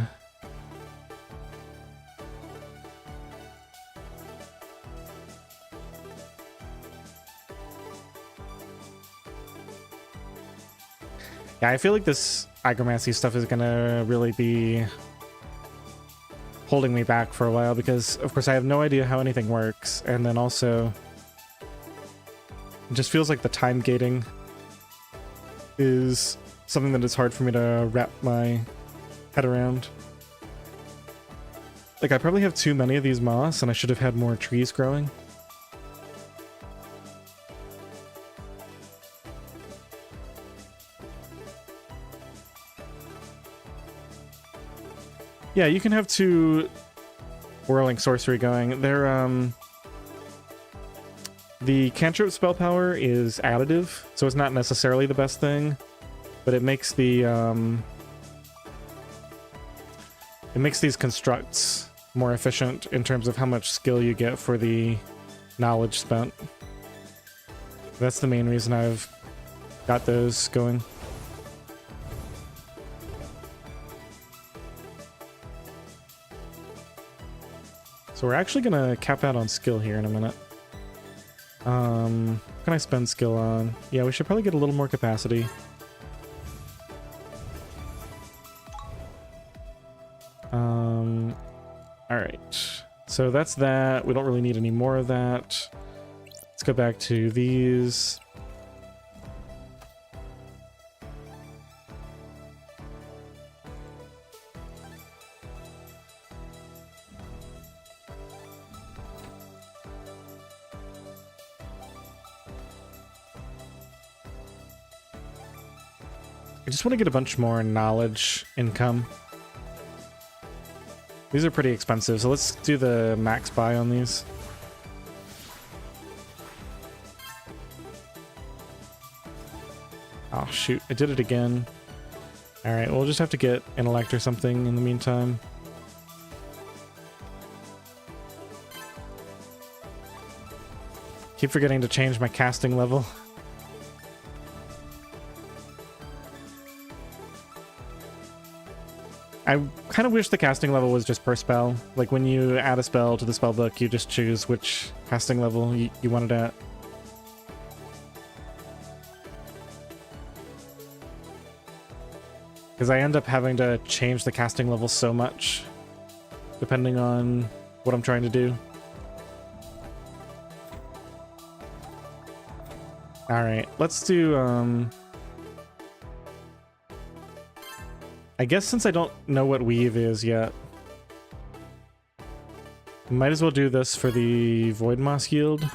Yeah, I feel like this agromancy stuff is gonna really be holding me back for a while because, of course, I have no idea how anything works, and then also it just feels like the time gating is something that is hard for me to wrap my head around. Like, I probably have too many of these moss, and I should have had more trees growing. Yeah, you can have 2 whirling sorcery going. They're, the cantrip spell power is additive, so it's not necessarily the best thing, but it makes the, it makes these constructs more efficient in terms of how much skill you get for the knowledge spent. That's the main reason I've got those going. So we're actually gonna cap out on skill here in a minute. What can I spend skill on? Yeah, we should probably get a little more capacity. Alright. So that's that. We don't really need any more of that. Let's go back to these. I just want to get a bunch more knowledge income. These are pretty expensive, so let's do the max buy on these. Oh shoot, I did it again. Alright, we'll just have to get intellect or something in the meantime. Keep forgetting to change my casting level. I kind of wish the casting level was just per spell. Like when you add a spell to the spell book, you just choose which casting level you want it at. Because I end up having to change the casting level so much, depending on what I'm trying to do. Alright, let's do, I guess since I don't know what weave is yet, might as well do this for the void moss yield.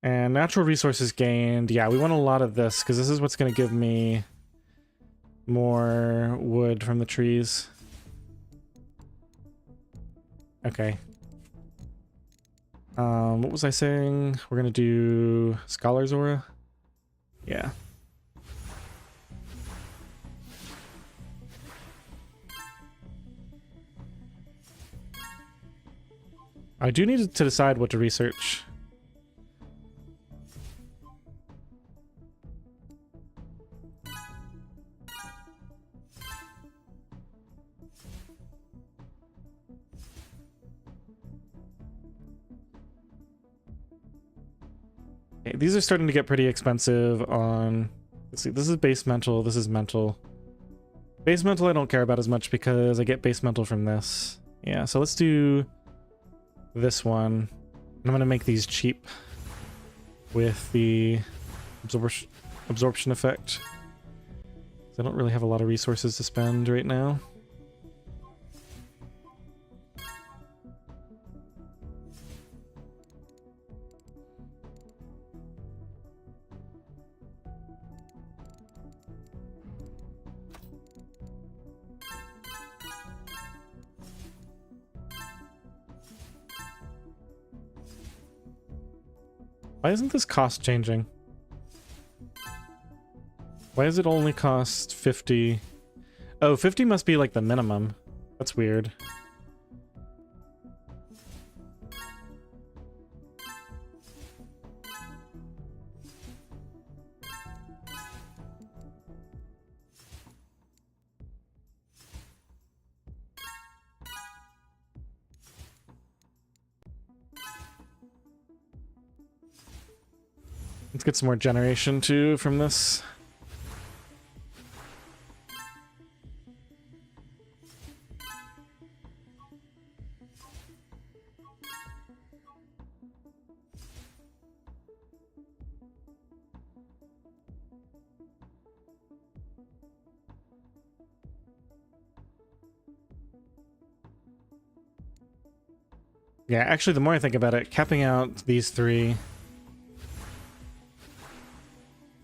And natural resources gained. Yeah, we want a lot of this because this is what's going to give me more wood from the trees. Okay. What was I saying? We're gonna do Scholar's Aura? Yeah. I do need to decide what to research. Okay, these are starting to get pretty expensive on... Let's see, this is base mental, this is mental. Base mental I don't care about as much because I get base mental from this. Yeah, so let's do this one. I'm gonna make these cheap with the absorption effect. I don't really have a lot of resources to spend right now. Why isn't this cost changing? Why does it only cost 50? Oh, 50 must be like the minimum. That's weird. Let's get some more generation too from this. Yeah, actually, the more I think about it, capping out these three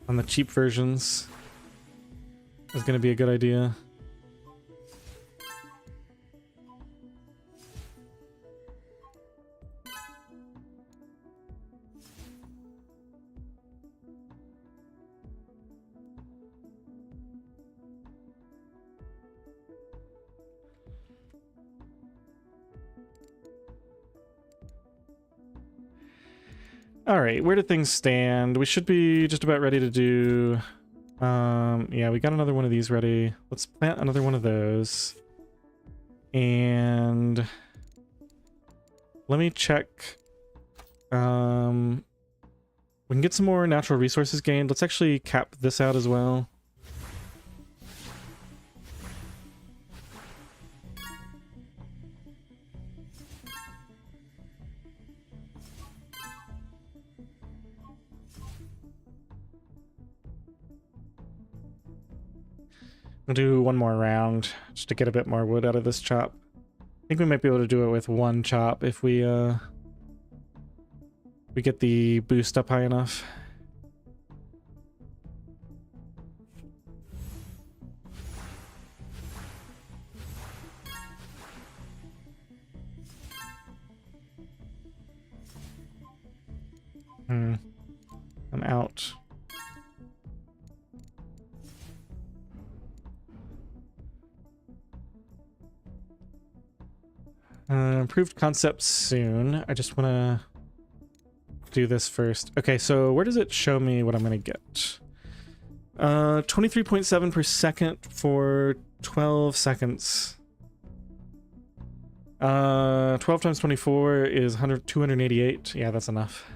on the cheap versions is going to be a good idea. All right, where do things stand? We should be just about ready to do... yeah, we got another one of these ready. Let's plant another one of those. And... let me check... we can get some more natural resources gained. Let's actually cap this out as well. We'll do one more round just to get a bit more wood out of this chop. I think we might be able to do it with one chop if we get the boost up high enough. I'm out. Improved concepts soon. I just want to do this first. Okay, so where does it show me what I'm going to get? 23.7 per second for 12 seconds. 12 times 24 is 288. Yeah, that's enough.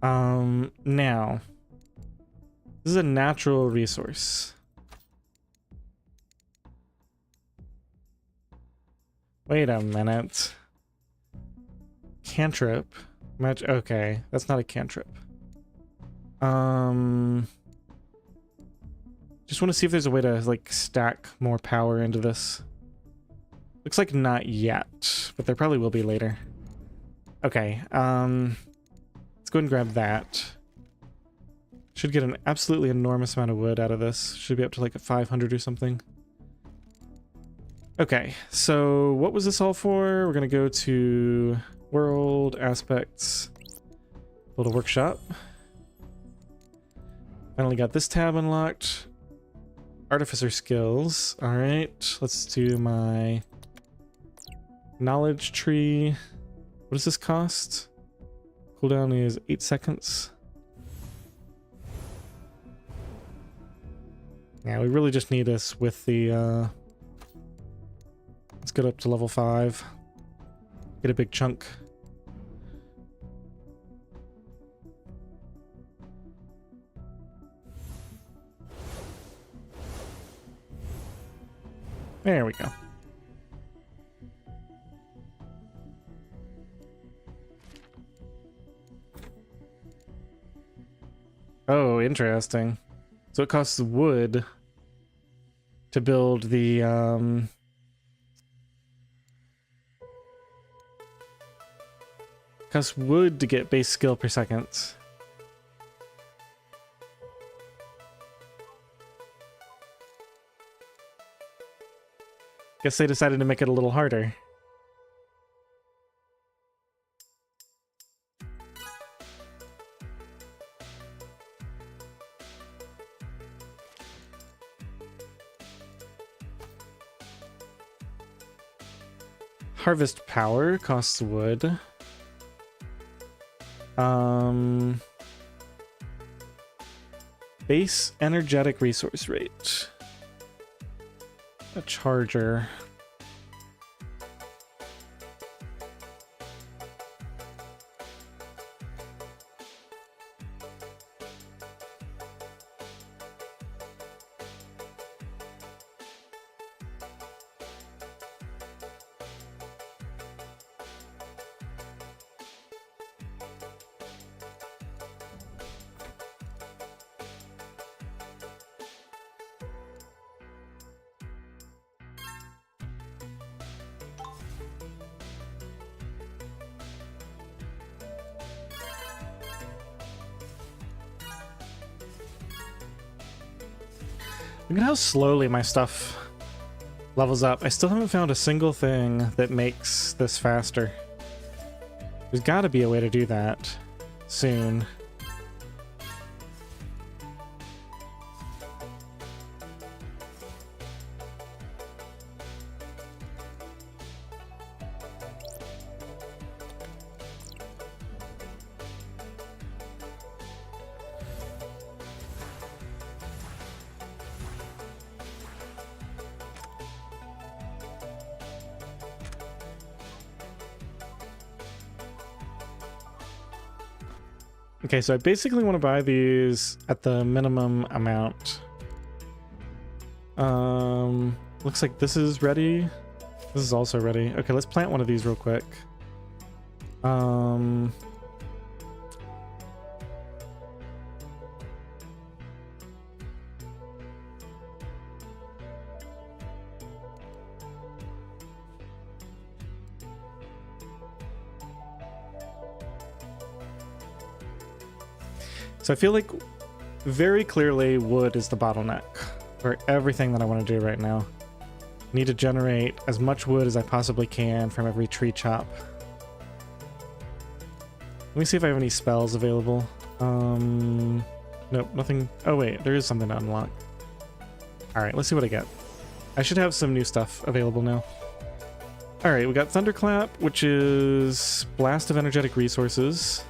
Now, this is a natural resource. Wait a minute. Cantrip. Match. Okay, that's not a cantrip. Just want to see if there's a way to like stack more power into this. Looks like not yet, but there probably will be later. Okay. Let's go and grab that. Should get an absolutely enormous amount of wood out of this. Should be up to like a 500 or something. Okay, so what was this all for? We're gonna go to world aspects, build a workshop. Finally got this tab unlocked. Artificer skills. All right, let's do my knowledge tree. What does this cost? Cooldown is 8 seconds. Yeah, we really just need this with the let's get up to level 5. Get a big chunk. There we go. Oh, interesting. So it costs wood to build the costs wood to get base skill per second. Guess they decided to make it a little harder. Harvest power costs wood. Base energetic resource rate. A charger. Look at how slowly my stuff levels up. I still haven't found a single thing that makes this faster. There's got to be a way to do that soon. Okay, so I basically want to buy these at the minimum amount. Looks like this is ready. This is also ready. Okay, let's plant one of these real quick. So I feel like very clearly wood is the bottleneck for everything that I want to do right now. I need to generate as much wood as I possibly can from every tree chop. Let me see if I have any spells available. Nope, nothing. Oh wait, there is something to unlock. Alright, let's see what I get. I should have some new stuff available now. Alright, we got Thunderclap, which is Blast of Energetic Resources,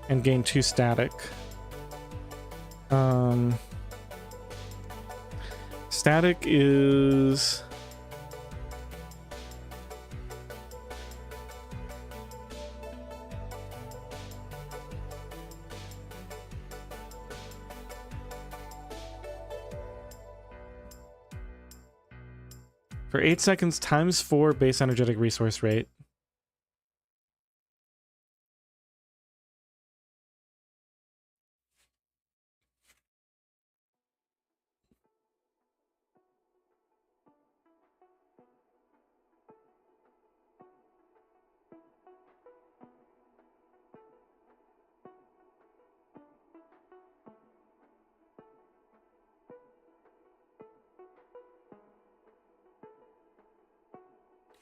and gain 2 static. Static is... for 8 seconds times 4 base energetic resource rate.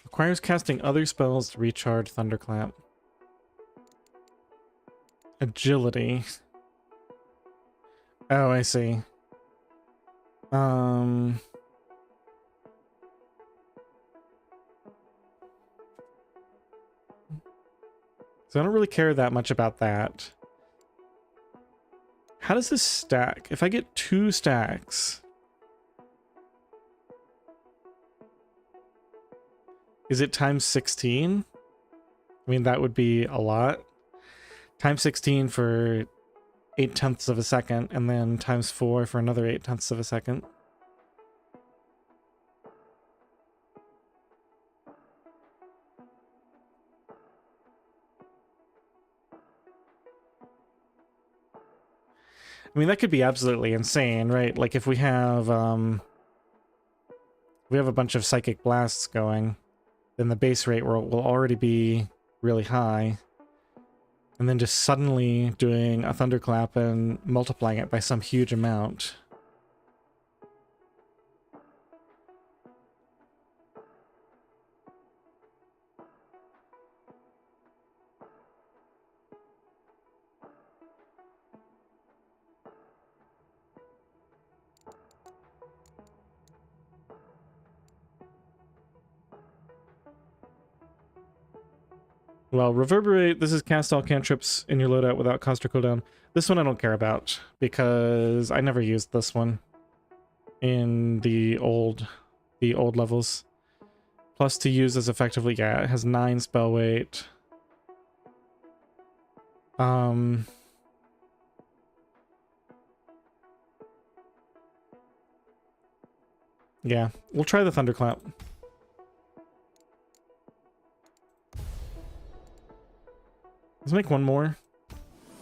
Requires casting other spells to recharge Thunderclap. Agility. Oh, I see. So I don't really care that much about that. How does this stack? If I get 2 stacks... is it times 16? I mean, that would be a lot. Times 16 for 8/10 of a second, and then times 4 for another 8/10 of a second. I mean, that could be absolutely insane, right? Like if we have a bunch of psychic blasts going, then the base rate will already be really high. And then just suddenly doing a thunderclap and multiplying it by some huge amount. Well, Reverberate, this is cast all cantrips in your loadout without cost or cooldown. This one I don't care about, because I never used this one in the old levels. Plus to use as effectively, yeah, it has 9 spell weight. Yeah, we'll try the Thunderclap. Let's make one more.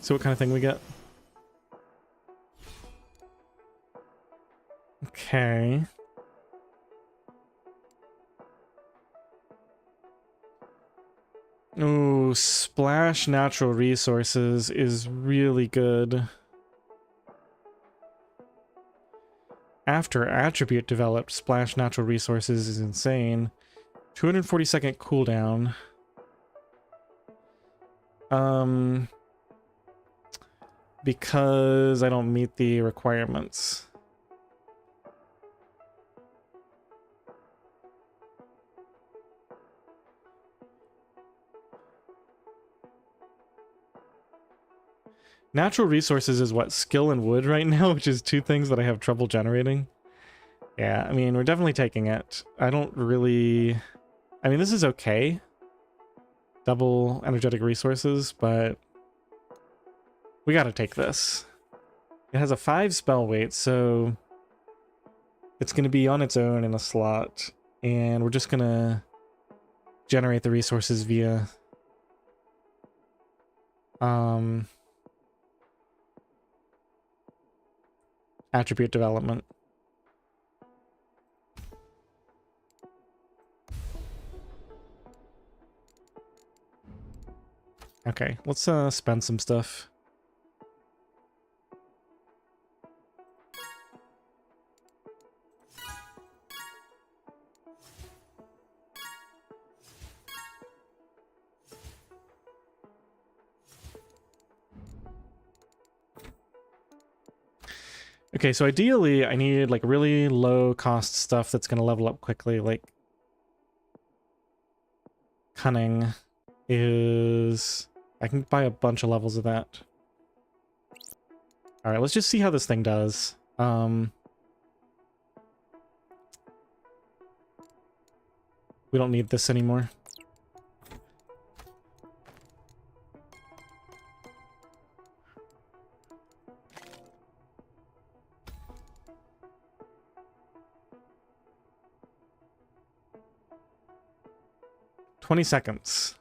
See what kind of thing we get. Okay. Ooh, Splash Natural Resources is really good. After Attribute developed, Splash Natural Resources is insane. 240-second cooldown. Because I don't meet the requirements. Natural resources is what? Skill and wood right now, which is 2 things that I have trouble generating. Yeah, I mean, we're definitely taking it. I don't really... I mean, this is okay. Double energetic resources, but we gotta take this. It has a 5 spell weight, so it's gonna be on its own in a slot, and we're just gonna generate the resources via attribute development. Okay, let's spend some stuff. Okay, so ideally I need like really low cost stuff that's gonna level up quickly, like Cunning is... I can buy a bunch of levels of that. Alright, let's just see how this thing does. We don't need this anymore. "20 seconds.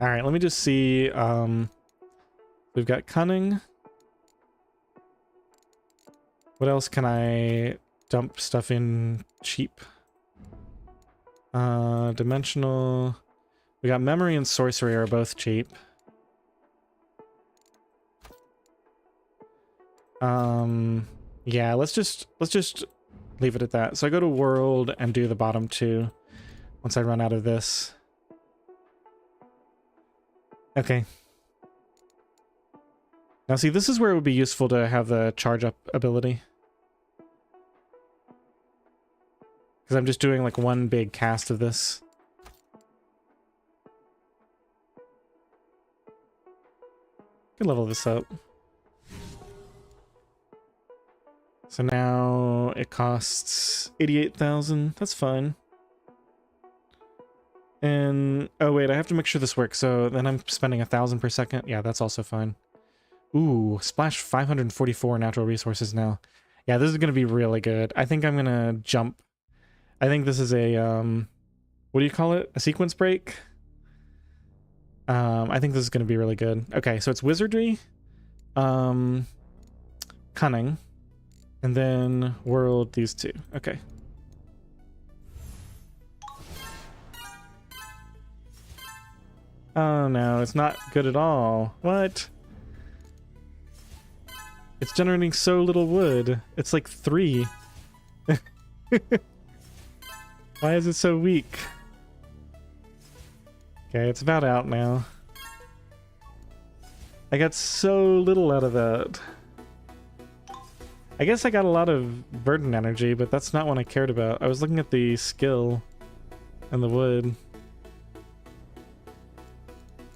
Alright, let me just see. We've got Cunning. What else can I dump stuff in cheap? Dimensional. We got Memory and Sorcery are both cheap. Yeah, let's just leave it at that. So I go to World and do the bottom 2 once I run out of this. Okay. Now see, this is where it would be useful to have the charge up ability. Because I'm just doing like one big cast of this. Could level this up. So now it costs 88,000. That's fine. And oh wait, I have to make sure this works. So then I'm spending 1,000 per second. Yeah, that's also fine. Ooh, splash 544 natural resources now. Yeah, this is gonna be really good. I think I'm gonna jump. I think this is a what do you call it? A sequence break? I think this is going to be really good. Okay, so it's wizardry, cunning, and then world, these two. Okay. Oh no, it's not good at all. What? It's generating so little wood. It's like 3. Why is it so weak? Okay, it's about out now. I got so little out of that. I guess I got a lot of burden energy, but that's not what I cared about. I was looking at the skill and the wood.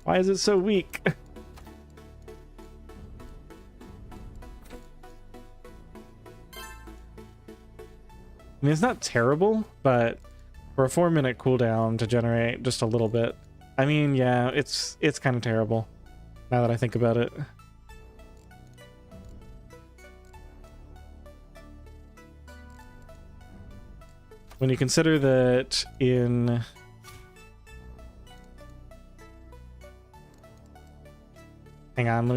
Why is it so weak? I mean, it's not terrible, but for a 4-minute cooldown to generate just a little bit, I mean, yeah, it's kind of terrible, now that I think about it. When you consider that in... Hang on, let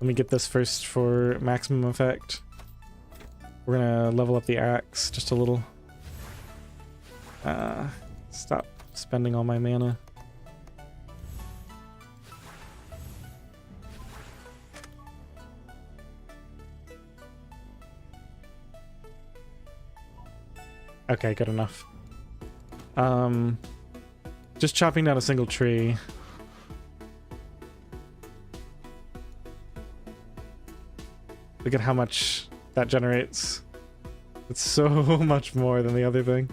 me get this first for maximum effect. We're gonna level up the axe just a little. Stop spending all my mana. Okay, good enough. Just chopping down a single tree. Look at how much that generates. It's so much more than the other thing.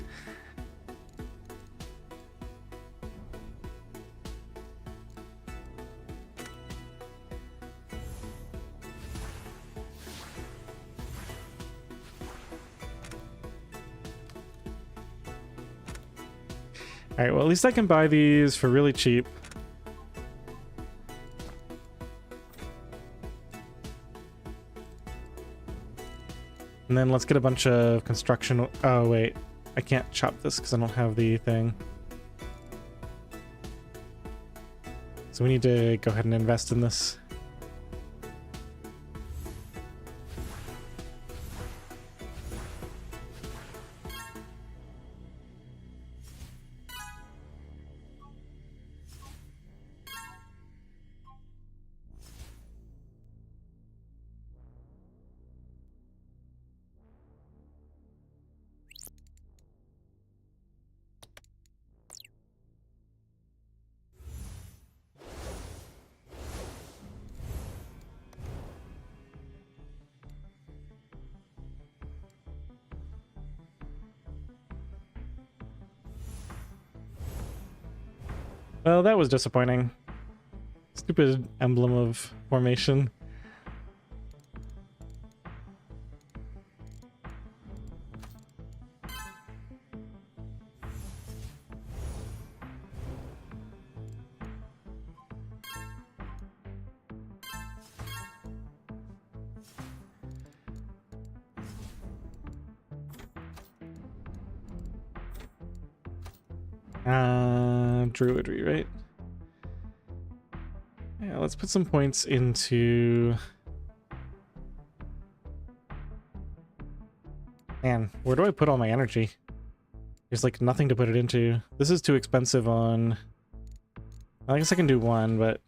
Alright, well at least I can buy these for really cheap. And then let's get a bunch of construction... Oh, wait. I can't chop this because I don't have the thing. So we need to go ahead and invest in this. Well, that was disappointing. Stupid emblem of formation. Druidry, right? Yeah, let's put some points into... Man, where do I put all my energy? There's like nothing to put it into. This is too expensive on... I guess I can do one, but...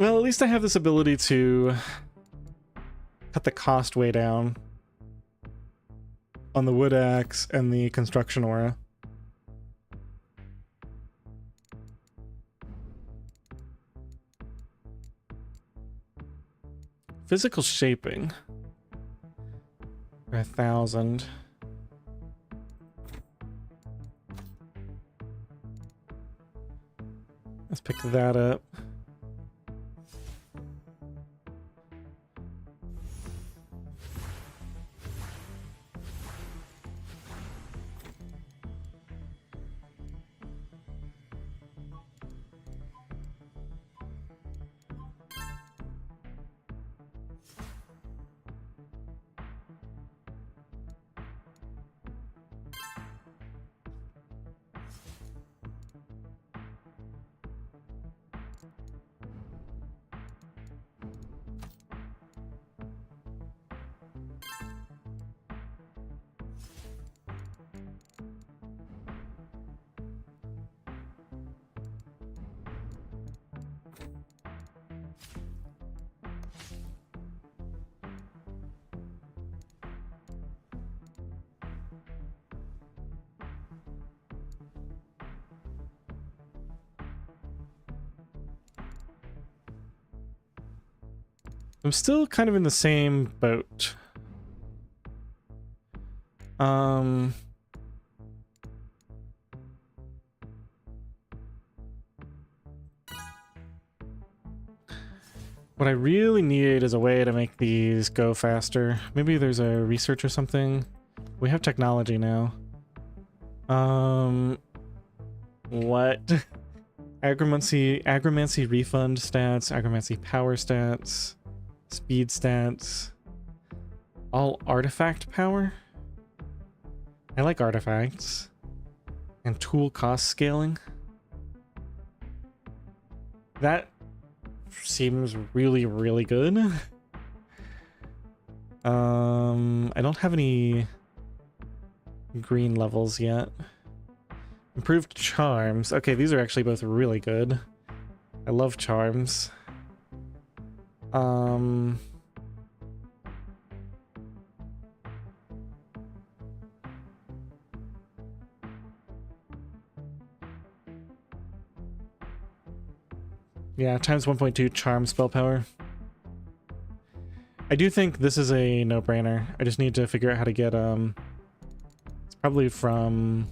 Well, at least I have this ability to cut the cost way down on the wood axe and the construction aura. Physical shaping for 1,000. Let's pick that up. I'm still kind of in the same boat. What I really need is a way to make these go faster. Maybe there's a research or something. We have technology now. What? Agromancy refund stats, agromancy power stats, speed stats, all artifact power? I like artifacts. And tool cost scaling. That seems really, really good. I don't have any green levels yet. Improved charms. Okay, these are actually both really good. I love charms. Yeah, times 1.2 charm spell power. I do think this is a no-brainer. I just need to figure out how to get, it's probably from...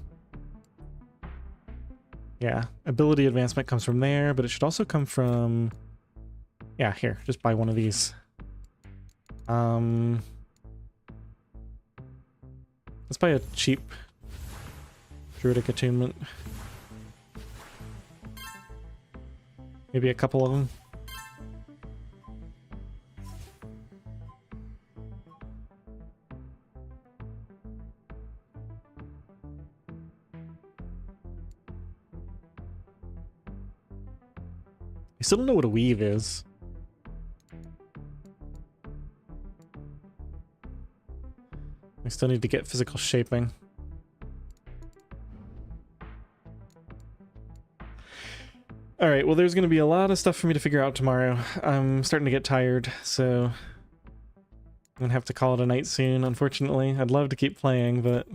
Yeah, ability advancement comes from there, but it should also come from... Yeah, here, just buy one of these. Let's buy a cheap druidic attunement. Maybe a couple of them. I still don't know what a weave is. I still need to get physical shaping. All right, well, there's going to be a lot of stuff for me to figure out tomorrow. I'm starting to get tired, so I'm going to have to call it a night soon, unfortunately. I'd love to keep playing, but...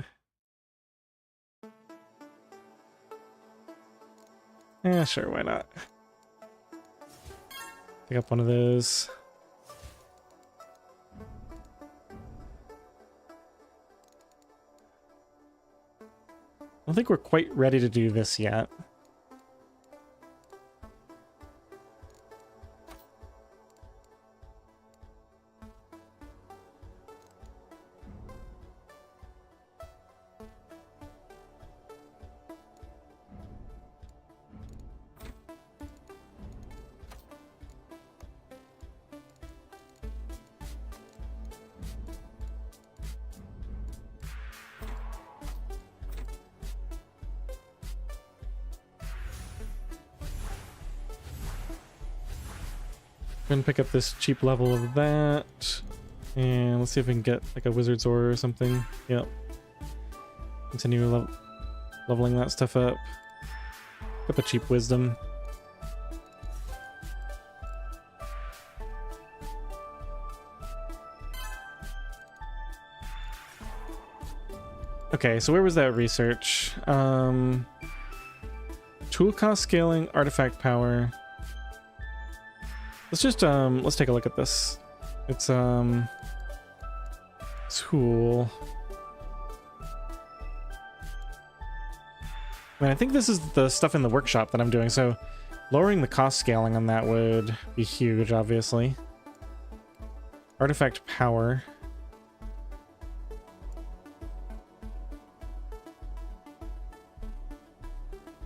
Yeah, sure, why not? Pick up one of those. I don't think we're quite ready to do this yet. Gonna pick up this cheap level of that, and let's see if we can get like a wizard's ore or something. Yep. Continue leveling that stuff up. Pick up a cheap wisdom. Okay, so where was that research? Tool cost scaling, artifact power. Let's just let's take a look at this. It's tool. I mean, I think this is the stuff in the workshop that I'm doing, so lowering the cost scaling on that would be huge, obviously. Artifact power.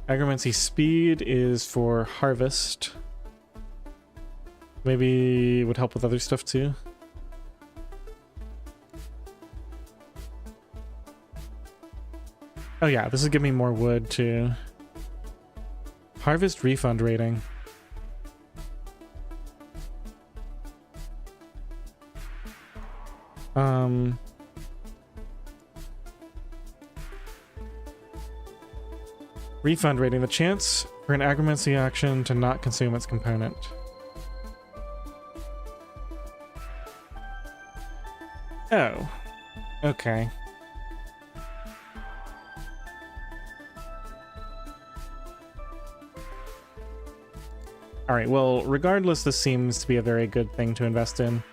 Agromancy speed is for harvest. Maybe it would help with other stuff too. Oh yeah, this is giving me more wood too. Harvest refund rating. Refund rating. The chance for an agromancy action to not consume its component. Oh. Okay. Alright, well, regardless, this seems to be a very good thing to invest in.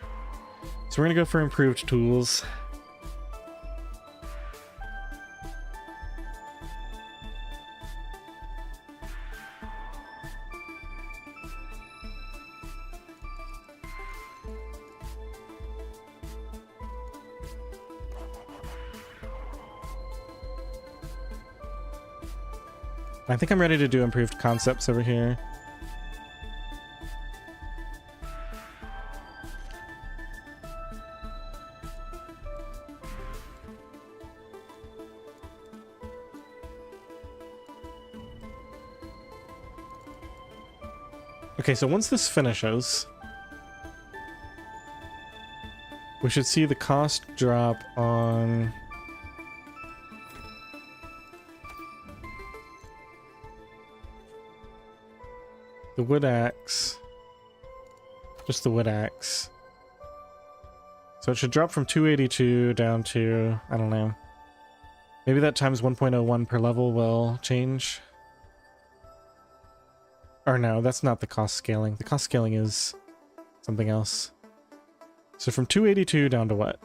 So we're gonna go for improved tools. I think I'm ready to do improved concepts over here. Okay, so once this finishes, we should see the cost drop on the wood axe. Just the wood axe. So it should drop from 282 down to, I don't know. Maybe that times 1.01 per level will change. Or no, that's not the cost scaling. The cost scaling is something else. So from 282 down to what?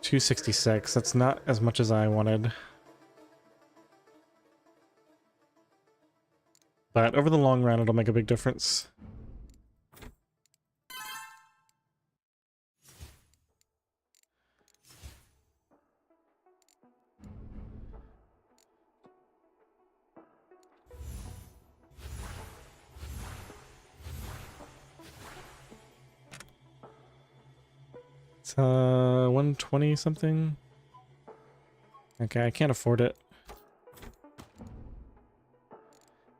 266. That's not as much as I wanted. But over the long run, it'll make a big difference. It's 120 something. Okay, I can't afford it.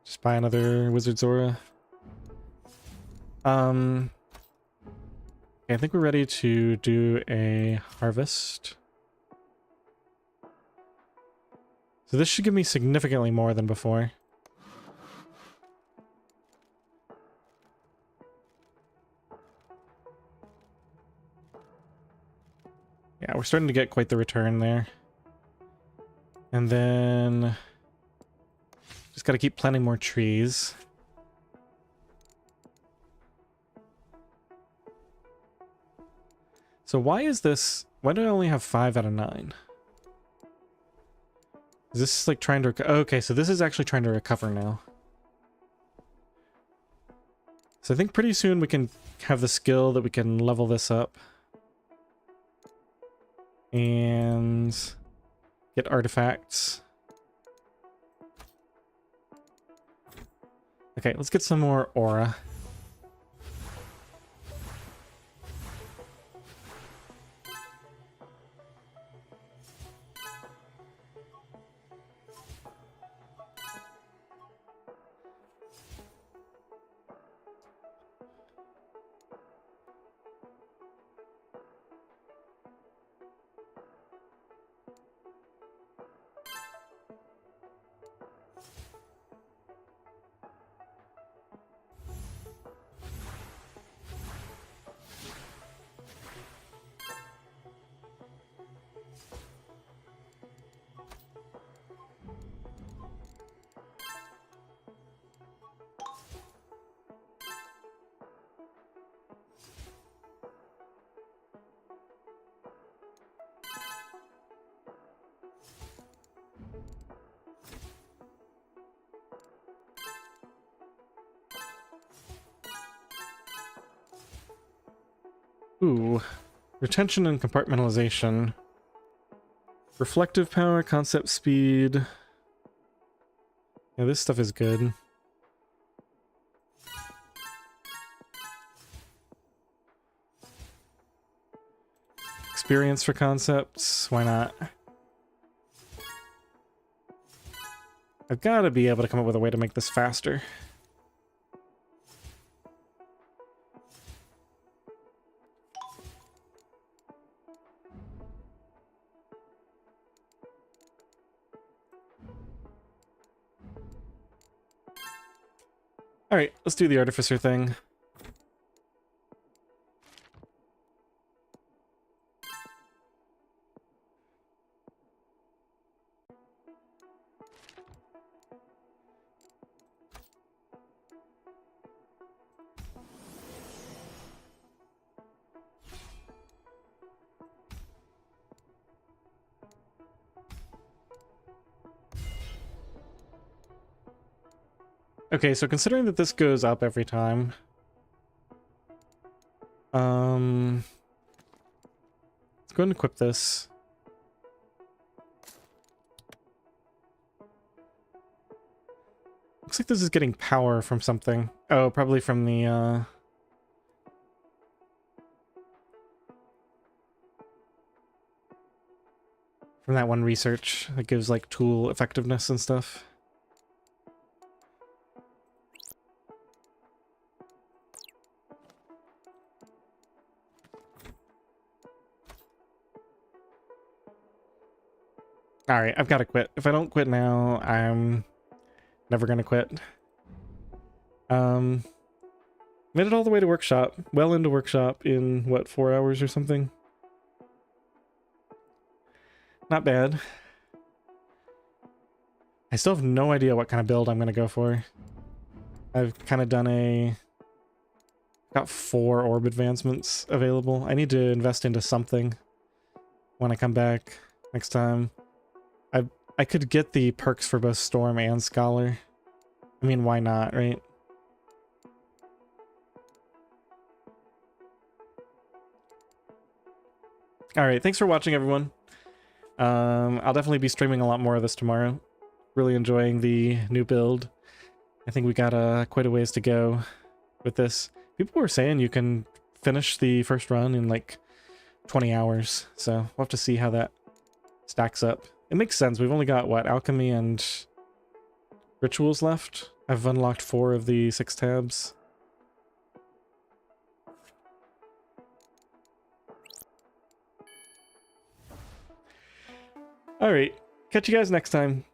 Just buy another Wizard's Aura. Okay, I think we're ready to do a harvest. So this should give me significantly more than before. Yeah, we're starting to get quite the return there. And then just got to keep planting more trees. So why is this... Why do I only have 5 out of 9? Is this like trying to... Okay, so this is actually trying to recover now. So I think pretty soon we can have the skill that we can level this up. And get artifacts. Okay, let's get some more aura. Ooh. Retention and compartmentalization. Reflective power, concept speed. Yeah, this stuff is good. Experience for concepts, why not? I've got to be able to come up with a way to make this faster. Alright, let's do the artificer thing. Okay, so considering that this goes up every time, let's go ahead and equip this. Looks like this is getting power from something. Oh, probably from the, from that one research that gives, like, tool effectiveness and stuff. Alright, I've got to quit. If I don't quit now, I'm never gonna quit. Made it all the way to workshop. Well into workshop in, what, 4 hours or something? Not bad. I still have no idea what kind of build I'm gonna go for. I've kind of done got 4 orb advancements available. I need to invest into something when I come back next time. I could get the perks for both Storm and Scholar. I mean, why not, right? Alright, thanks for watching, everyone. I'll definitely be streaming a lot more of this tomorrow. Really enjoying the new build. I think we got quite a ways to go with this. People were saying you can finish the first run in like 20 hours, so we'll have to see how that stacks up. It makes sense. We've only got, what, alchemy and rituals left? I've unlocked 4 of the 6 tabs. Alright, catch you guys next time.